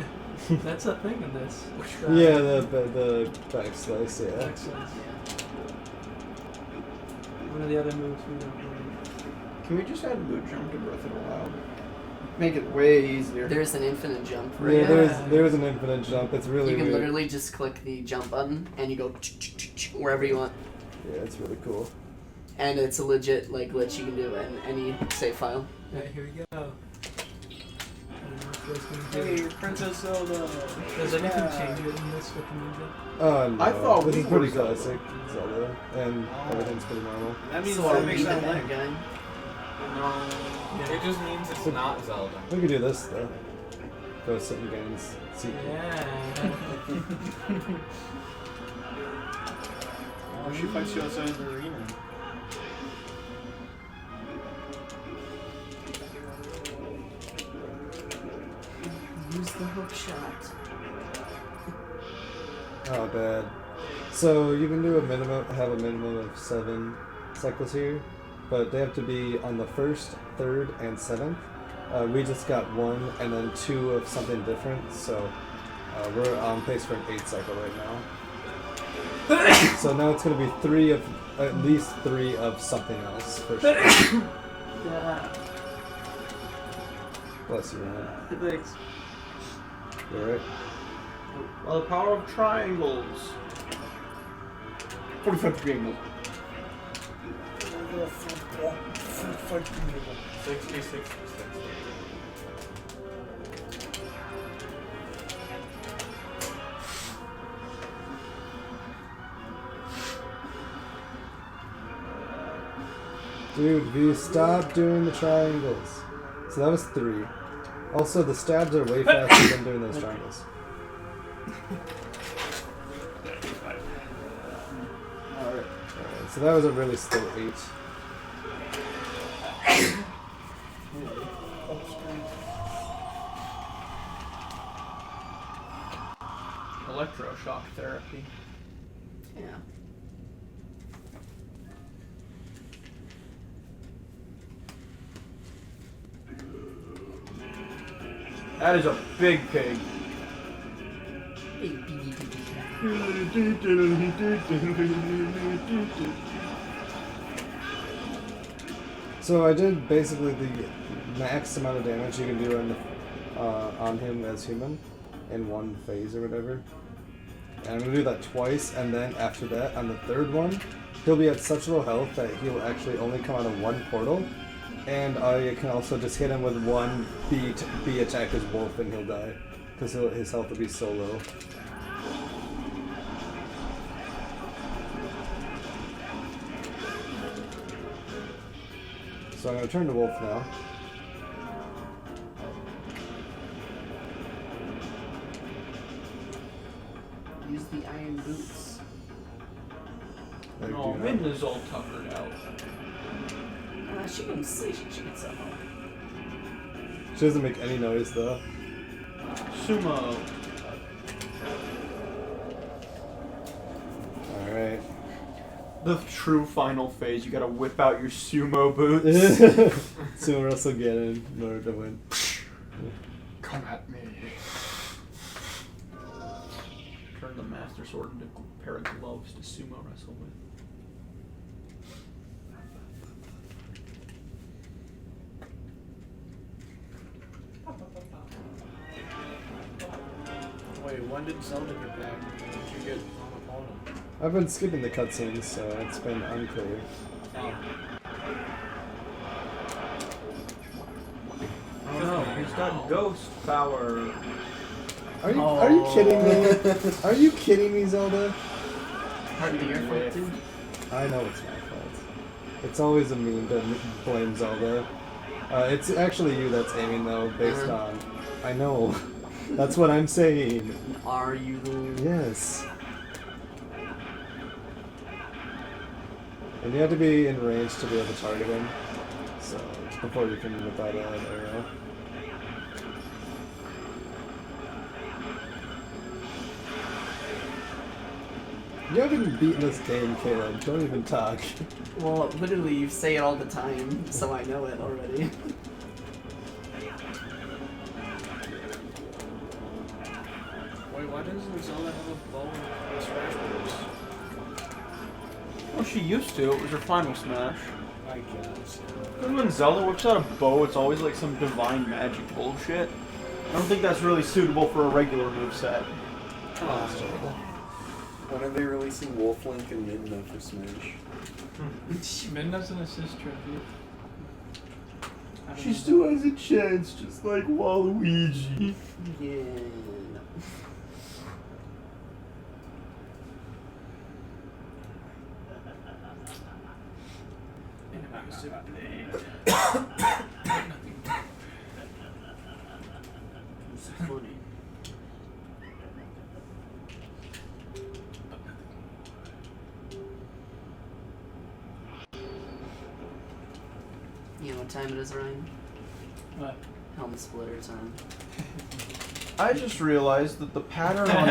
That's a thing in this. Yeah, the backslice, yeah. Excellent. One of the other moves we don't really. Can we just add Moonjump to Breath of the Wild? Make it way easier. There's an infinite jump. Yeah, Right? there's an infinite jump. It's really You can weird. literally just click the jump button and you go wherever you want. Yeah, it's really cool. And it's a legit like glitch you can do in any save file. Alright, here we go. Hey, Princess Zelda. Does anything change it in this with the music? Oh no. I thought this we is pretty were Zelda. classic Zelda, and everything's pretty normal. That means So that are we makes the that bad link. guy? No, it just means it's not Zelda. We could do this though. Go sit in Gaines' seat. Yeah. Oh, she fights you outside the arena. Use the hook shot. Oh, bad. So you can do have a minimum of 7 cycles here, but they have to be on the 1st, 3rd, and 7th. We just got 1 and then 2 of something different, so we're on pace for an 8 cycle right now. So now it's going to be at least 3 of something else for sure. Yeah. Bless you, man. Thanks. You alright? Well, the power of triangles. 45-degree angle. 60, 60, 60. Dude, we stopped doing the triangles. So that was 3. Also, the stabs are way faster than doing those triangles. Alright. Alright, so that was a really slow 8. Electroshock therapy. Yeah. That is a big pig. Big piggy piggy. So I did basically the max amount of damage you can do on him as human in one phase or whatever. And I'm gonna do that twice, and then after that, on the third one, he'll be at such low health that he'll actually only come out of one portal. And I can also just hit him with one B attack as wolf, and he'll die because his health will be so low. So I'm gonna turn to wolf now. Use the iron boots. I do Oh, not. Min is all tuckered out. She can sleep. She can somehow. She doesn't make any noise though. Sumo. Alright. The true final phase, you gotta whip out your sumo boots. Sumo wrestle Ganon in order to win. Come at me. Turn the Master Sword into a pair of gloves to sumo wrestle with. Wait, when did Zelda get back? When did you get on the portal? I've been skipping the cutscenes, so it's been unclear. Oh. Oh no, he's got ghost power. Are you kidding me? Are you kidding me, Zelda? Partly your fault, dude. I know it's my fault. It's always a meme to blame Zelda. It's actually you that's aiming though, based on. I know. That's what I'm saying. Are you? Yes. And you have to be in range to be able to target him. So before you can whip out an arrow. You haven't beaten this game, Caleb. Don't even talk. Well, literally, you say it all the time, so I know it already. Wait, why doesn't Zelda have a bow and smash moves? Well, she used to. It was her final smash. I guess. And when Zelda whips out a bow, it's always like some divine magic bullshit. I don't think that's really suitable for a regular moveset. When are they releasing Wolf Link and Midna for Smash? Min doesn't assist tribute. She still has a chance, just like Waluigi. Yeah. It's funny. You know what time it is, Ryan? What? Helmet splitter time. I just realized that the pattern on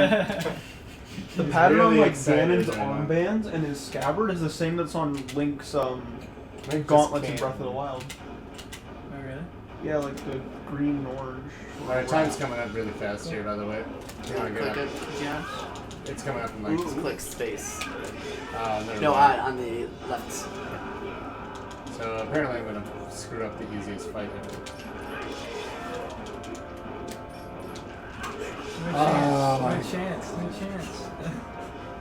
the pattern on really like excited Ganon's right now. armband and his scabbard is the same that's on Link's Link gauntlets just in Breath of the Wild. Oh, really? Yeah, like the green and orange. Alright, time's coming up really fast here, by the way. You wanna get Click up? it, Josh. It's coming up in like. Click space. Never No, mind. on the left. So So apparently I'm gonna screw up the easiest fight ever. No chance.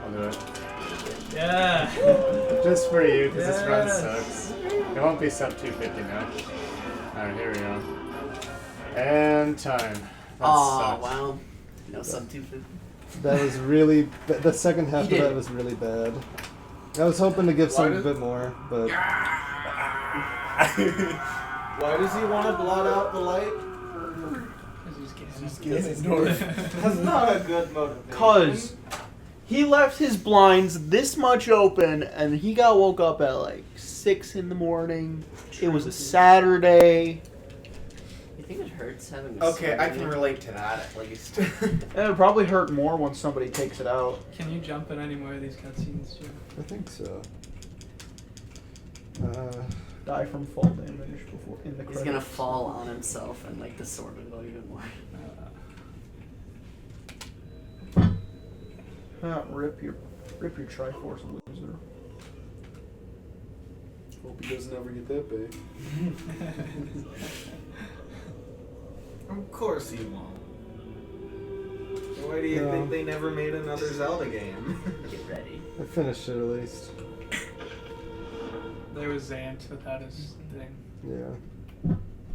I'll do it. Yeah. Just for you, because this run Yes. sucks. It won't be sub 250 now. Alright, here we go. And time. That Oh, sucks. wow. No sub 250. That was really. The second half He of did. that was really bad. I was hoping to give some a bit more, but Why does he want to blot out the light? He's That's not a good motivation. Cause he left his blinds this much open, and he got woke up at like 6 in the morning. It was a Saturday. You think it hurts having a Okay, I sword can in it? relate to that at least. It would probably hurt more when somebody takes it out. Can you jump in any more of these cutscenes, Jim? I think so. Die from fall damage before in the He's credits. gonna fall on himself and like the sword will go even more. Rip your Triforce loser. Hope he doesn't ever get that big. Of course he won't. Why do you No. think they never made another Zelda game? Get ready. I finished it at least. There was Zant without his thing. Yeah.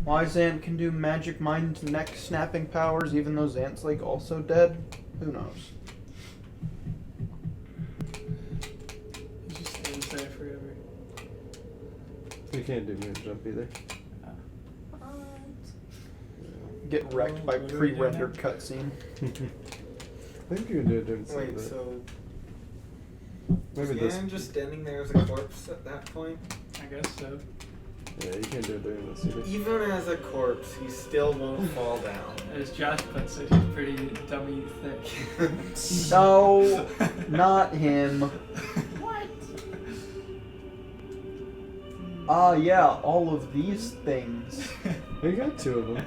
Why Zant can do magic mind neck snapping powers even though Zant's like also dead? Who knows? He just stays there forever. You can't do Moonjump either. Get wrecked by pre-rendered cutscene. I think you can do it during some Wait, of it. so Maybe is this. Ganon just standing there as a corpse at that point? I guess so. Yeah, you can't do it during this either. Even as a corpse, he still won't fall down. As Josh puts it, he's pretty dummy thick. No, not him. What? Yeah, all of these things. You got 2 of them.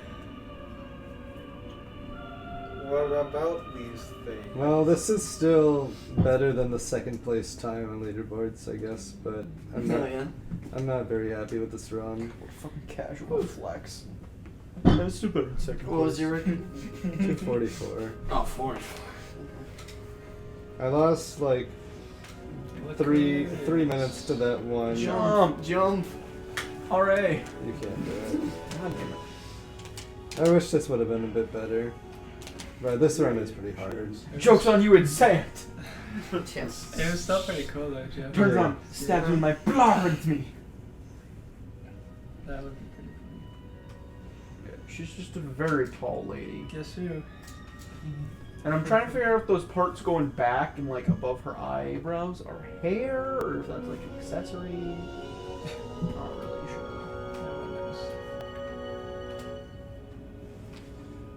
What about these things? Well, this is still better than the second place time on leaderboards, I guess, but Oh yeah. I'm not very happy with this run. Fucking casual flex. That's still better than second What was your record? 244. Oh, 4. I lost like three minutes to that one. Jump! Hooray! You can't do it. God damn it. I wish this would have been a bit better. But this run is pretty hard. Joke's on you, it's Zant! Yes. It was still pretty cool though, Jeff. Turns around, stabs me in my blood me. That would be pretty funny. She's just a very tall lady. Guess who? And I'm trying to figure out if those parts going back and like above her eyebrows are hair or if that's like an accessory. Not really sure. No one knows.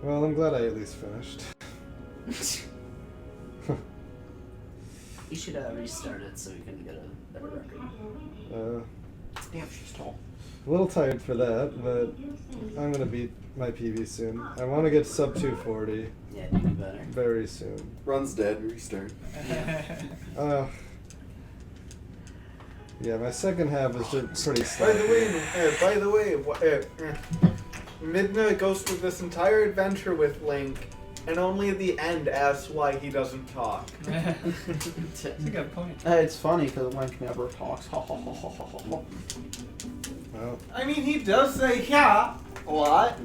Well, I'm glad I at least finished. You should restart it so we can get a better record. Damn, she's tall. A little tired for that, but I'm gonna beat my PB soon. I want to get sub 240 Yeah, do better. very soon. Run's dead. Restart. Yeah, my second half is just pretty By slow. the way, Midna goes through this entire adventure with Link, and only at the end asks why he doesn't talk. That's a good point. It's funny because Link never talks. Well, I mean, he does say yeah a lot.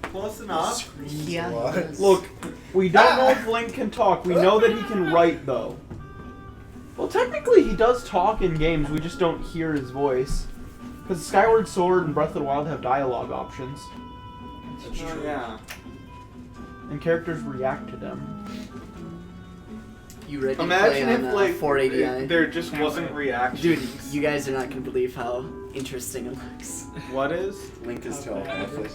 Close enough. Yeah. What? he does. Look, we don't know if Link can talk. We know that he can write, though. Well, technically, he does talk in games. We just don't hear his voice. Because Skyward Sword and Breath of the Wild have dialogue options. Oh, yeah. And characters react to them. You ready to Imagine play if on, like 480i? there just wasn't reactions. Dude, you guys are not gonna believe how interesting it looks. What is? Link is telepathic.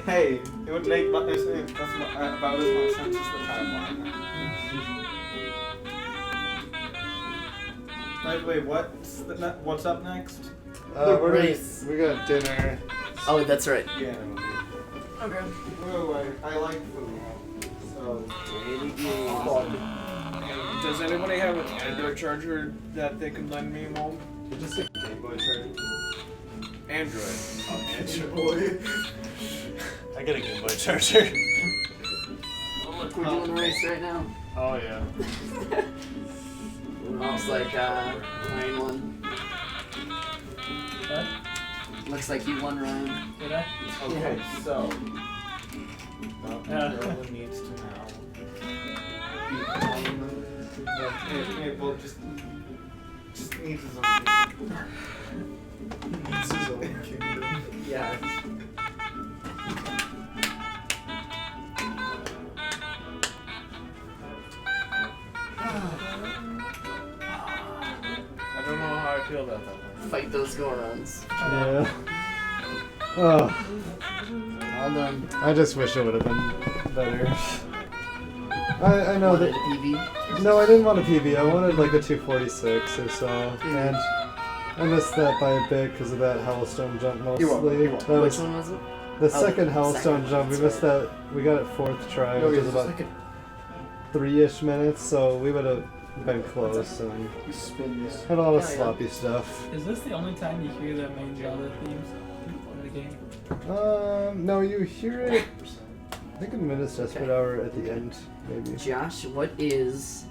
Hey, it would make about as much sense as the timeline. By the way, what's up next? We're race. we got dinner. Oh, that's right. Yeah. Okay. Oh, I like food. So. Does anybody have an Android charger that they can lend me home? Did you say Game Boy Charger? Android. Oh, Android. I get a Game Boy Charger. Oh, look, we're doing a race right now. Oh yeah. Looks like Ryan won. What? Looks like you won, Ryan. Did I? Okay, so. Yeah. Everyone needs to now. Well, just needs his own. Needs his own kingdom. Yeah. I don't know how I feel about that one. Fight those Gorons. Yeah. Oh, All done. I just wish it would have been better. I know Wanted that. a PB. No, I didn't want a PB. I wanted like a 246 or so, and I missed that by a bit because of that Hellstone jump mostly. You won't. That Which was one was it? the Oh, second the Hellstone second, jump. We that's missed right. that. We got it fourth try, Oh, which yeah, was the about second. 3-ish minutes, so we would have been close and He spins. had a lot of Yeah, yeah. sloppy stuff. Is this the only time you hear the main Zelda themes in the game? No, you hear it. I think in Minutes Desperate Hour at the end, maybe. Josh, what is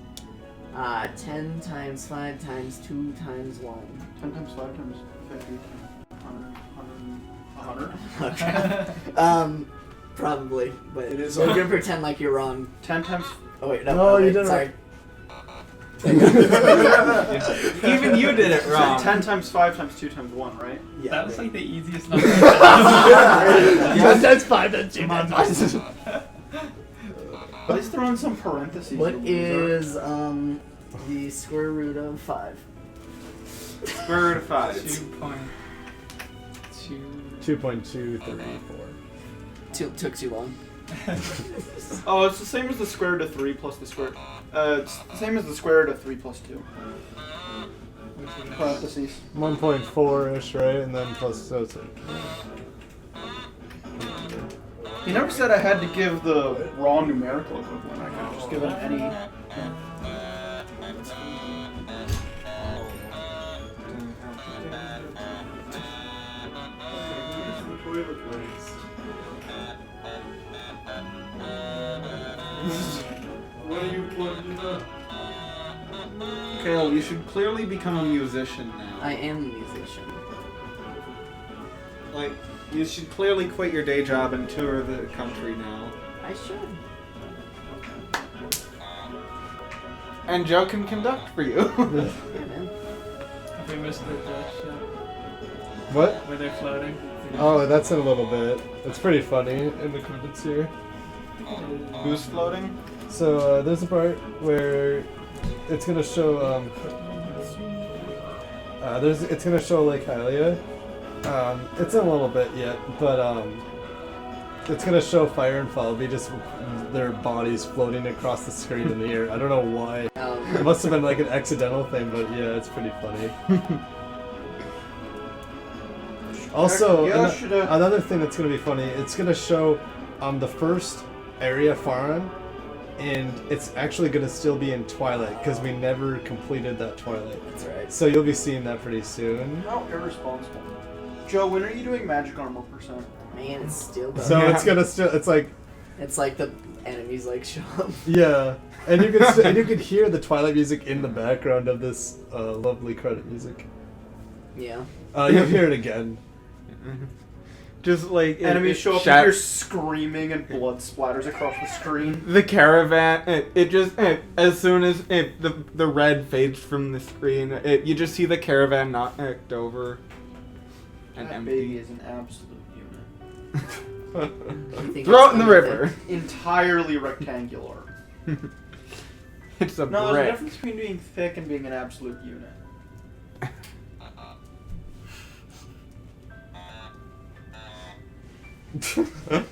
10 times 5 times 2 times 1? 10 times 5 times 50 times 100. Probably, but It is we're on- gonna pretend like you're wrong. 10 times. Oh wait, no, No, you wait, didn't. sorry. Even you did it wrong. 10 times 5 times 2 times 1, right? Yeah, That was right. like the easiest number. That's 5, that's 2, that's 5. At least throw in some parentheses. What you loser. is the square root of 5? Square root of 5. 2.2. 2.234. Took too long. Oh, it's the same as the square root of 3 plus the square. It's the same as the square root of 3 plus 2. Parentheses. 1.4-ish, right? And then plus, so it's like... You never said I had to give the raw numerical equivalent. I could have just given any. What are you plugging up? Kale, you should clearly become a musician now. I am a musician. Like, you should clearly quit your day job and tour the country now. I should. And Joe can conduct for you. Yeah, man. Have we missed the Josh show? What? Where they're floating? Oh, that's in a little bit. It's pretty funny in the credits here. Who's floating? So there's a part where it's gonna show it's gonna show Lake Hylia. It's in a little bit yet, but it's gonna show Fire and Fall be just their bodies floating across the screen in the air. I don't know why. It must have been like an accidental thing, but yeah, it's pretty funny. Also, another thing that's gonna be funny, it's gonna show the first area Faran, and it's actually gonna still be in Twilight because we never completed that Twilight. That's right. So you'll be seeing that pretty soon. How irresponsible. Joe, when are you doing magic armor percent? Man, it's still done. So it's gonna still, it's like, It's like the enemies like show up. yeah, and you can and you can hear the Twilight music in the background of this lovely credit music. Yeah. You'll hear it again. Just like Enemies show up and you're screaming and blood splatters across the screen. the caravan. It just as soon as the red fades from the screen, you just see the caravan knocked over and That empty. baby is an absolute unit. You think Throw it's it in the under river. Entirely rectangular. It's a No, there's a brick. difference between being thick and being an absolute unit.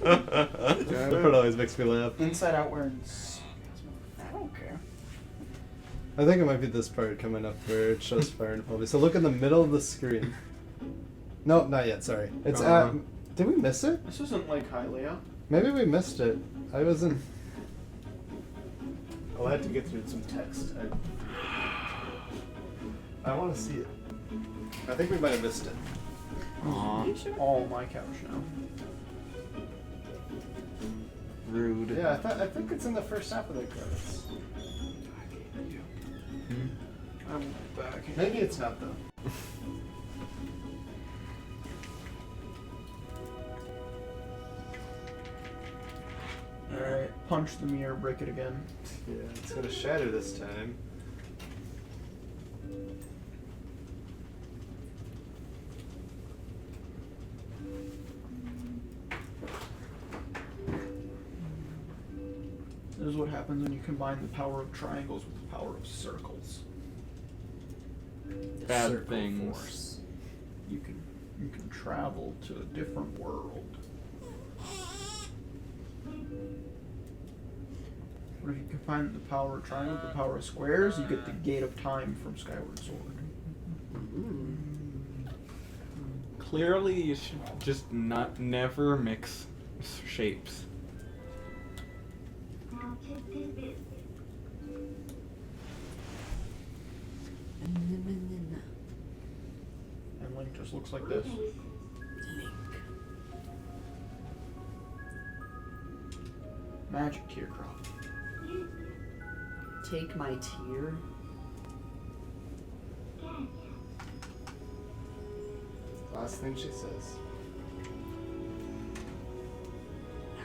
That always makes me laugh. Inside Out wearing. I don't care. I think it might be this part coming up where it shows Fire and Fall. So look in the middle of the screen. No, not yet. Sorry. It's at. Did we miss it? This isn't like Hylia. Maybe we missed it. I wasn't. I'll have to get through some text. I want to see it. I think we might have missed it. Aw, You sure? All my couch now. rude. Yeah, I think it's in the first half of the credits. I will be back. Maybe it's not though. Alright, punch the mirror, break it again. Yeah, it's gonna shatter this time. This is what happens when you combine the power of triangles with the power of circles. The Bad circle things. force. You can travel to a different world. But if you combine the power of triangles with the power of squares, you get the gate of time from Skyward Sword. Clearly, you should just never mix shapes. And Link just looks like this. Magic teardrop. Take my tear. Last thing she says.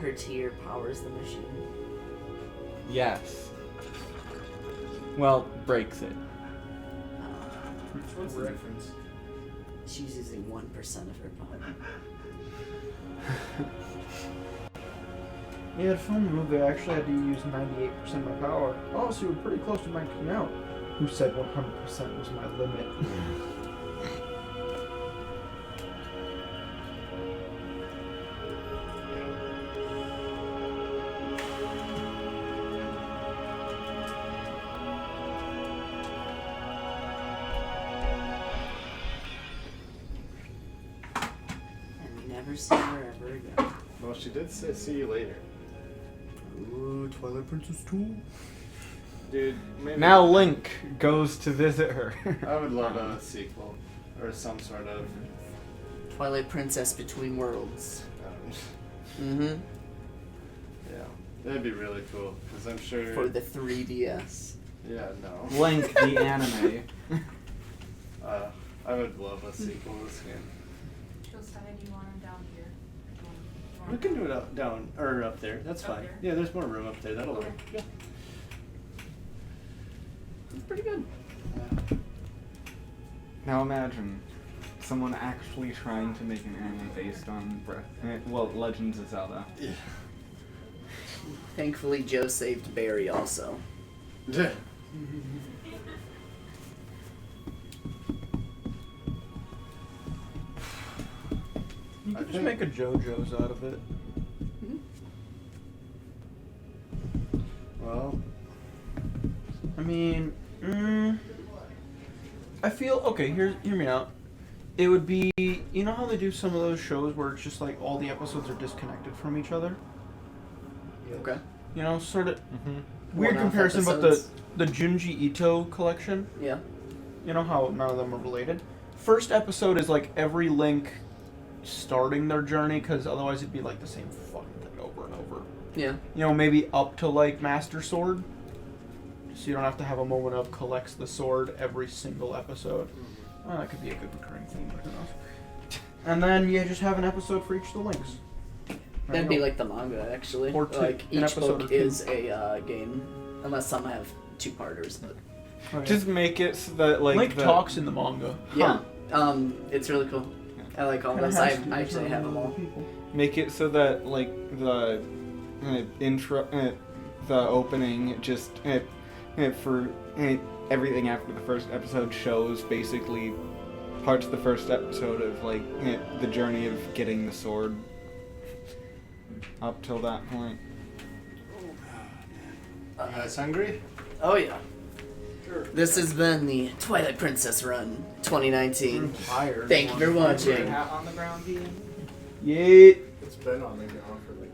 Her tear powers the machine. Yes. Well, breaks it. What's the difference? She's using 1% of her body. Yeah, to film the movie, I actually had to use 98% of my power. Oh, so you were pretty close to maxing out. Who said 100% was my limit? And we never see her ever again. Well, she did say see you later. Ooh, Twilight Princess 2. Dude, maybe Now Link goes to visit her. I would love a sequel. Or some sort of... Twilight Princess Between Worlds. Um, Mm-hmm. yeah. That'd be really cool. Because I'm sure... For the 3DS. Yeah, no. Link, the anime. I would love a sequel to this game. Josiah, do you want him down here? Or do you want We can do it up, down, or up there. That's Up fine. there? Yeah, there's more room up there. That'll Okay. work. Yeah. It's pretty good. Now imagine someone actually trying to make an anime based on Legends of Zelda. Yeah. Thankfully, Joe saved Barry also. Yeah. You I could just think- make a JoJo's out of it. Well, I mean, I feel okay. Hear me out. It would be, you know how they do some of those shows where it's just like all the episodes are disconnected from each other. Okay. You know, sort of Mm-hmm. weird One-off comparison, but episodes. the Junji Ito collection. Yeah. You know how none of them are related. First episode is like every Link starting their journey, because otherwise it'd be like the same fucking thing over and over. Yeah. You know, maybe up to like Master Sword. So you don't have to have a moment of collects the sword every single episode. Well, that could be a good recurring theme, but who knows. And then you just have an episode for each of the links. That'd be like the manga, actually. Or two. Like, An each episode book or two. is a game. Unless some have two-parters, but... Okay. Just make it so that Link the, talks in the manga. Yeah. It's really cool. I like all Kinda those. has I to, there's actually not have them enough all. people. Make it so that like the intro, the opening, just for everything after the first episode shows basically parts of the first episode of like the journey of getting the sword up till that point. You guys hungry? Oh, yeah. This has been the Twilight Princess Run 2019. I'm tired. Thank you for watching. Hat on the ground, Ian? Yeah. It's been on the ground for like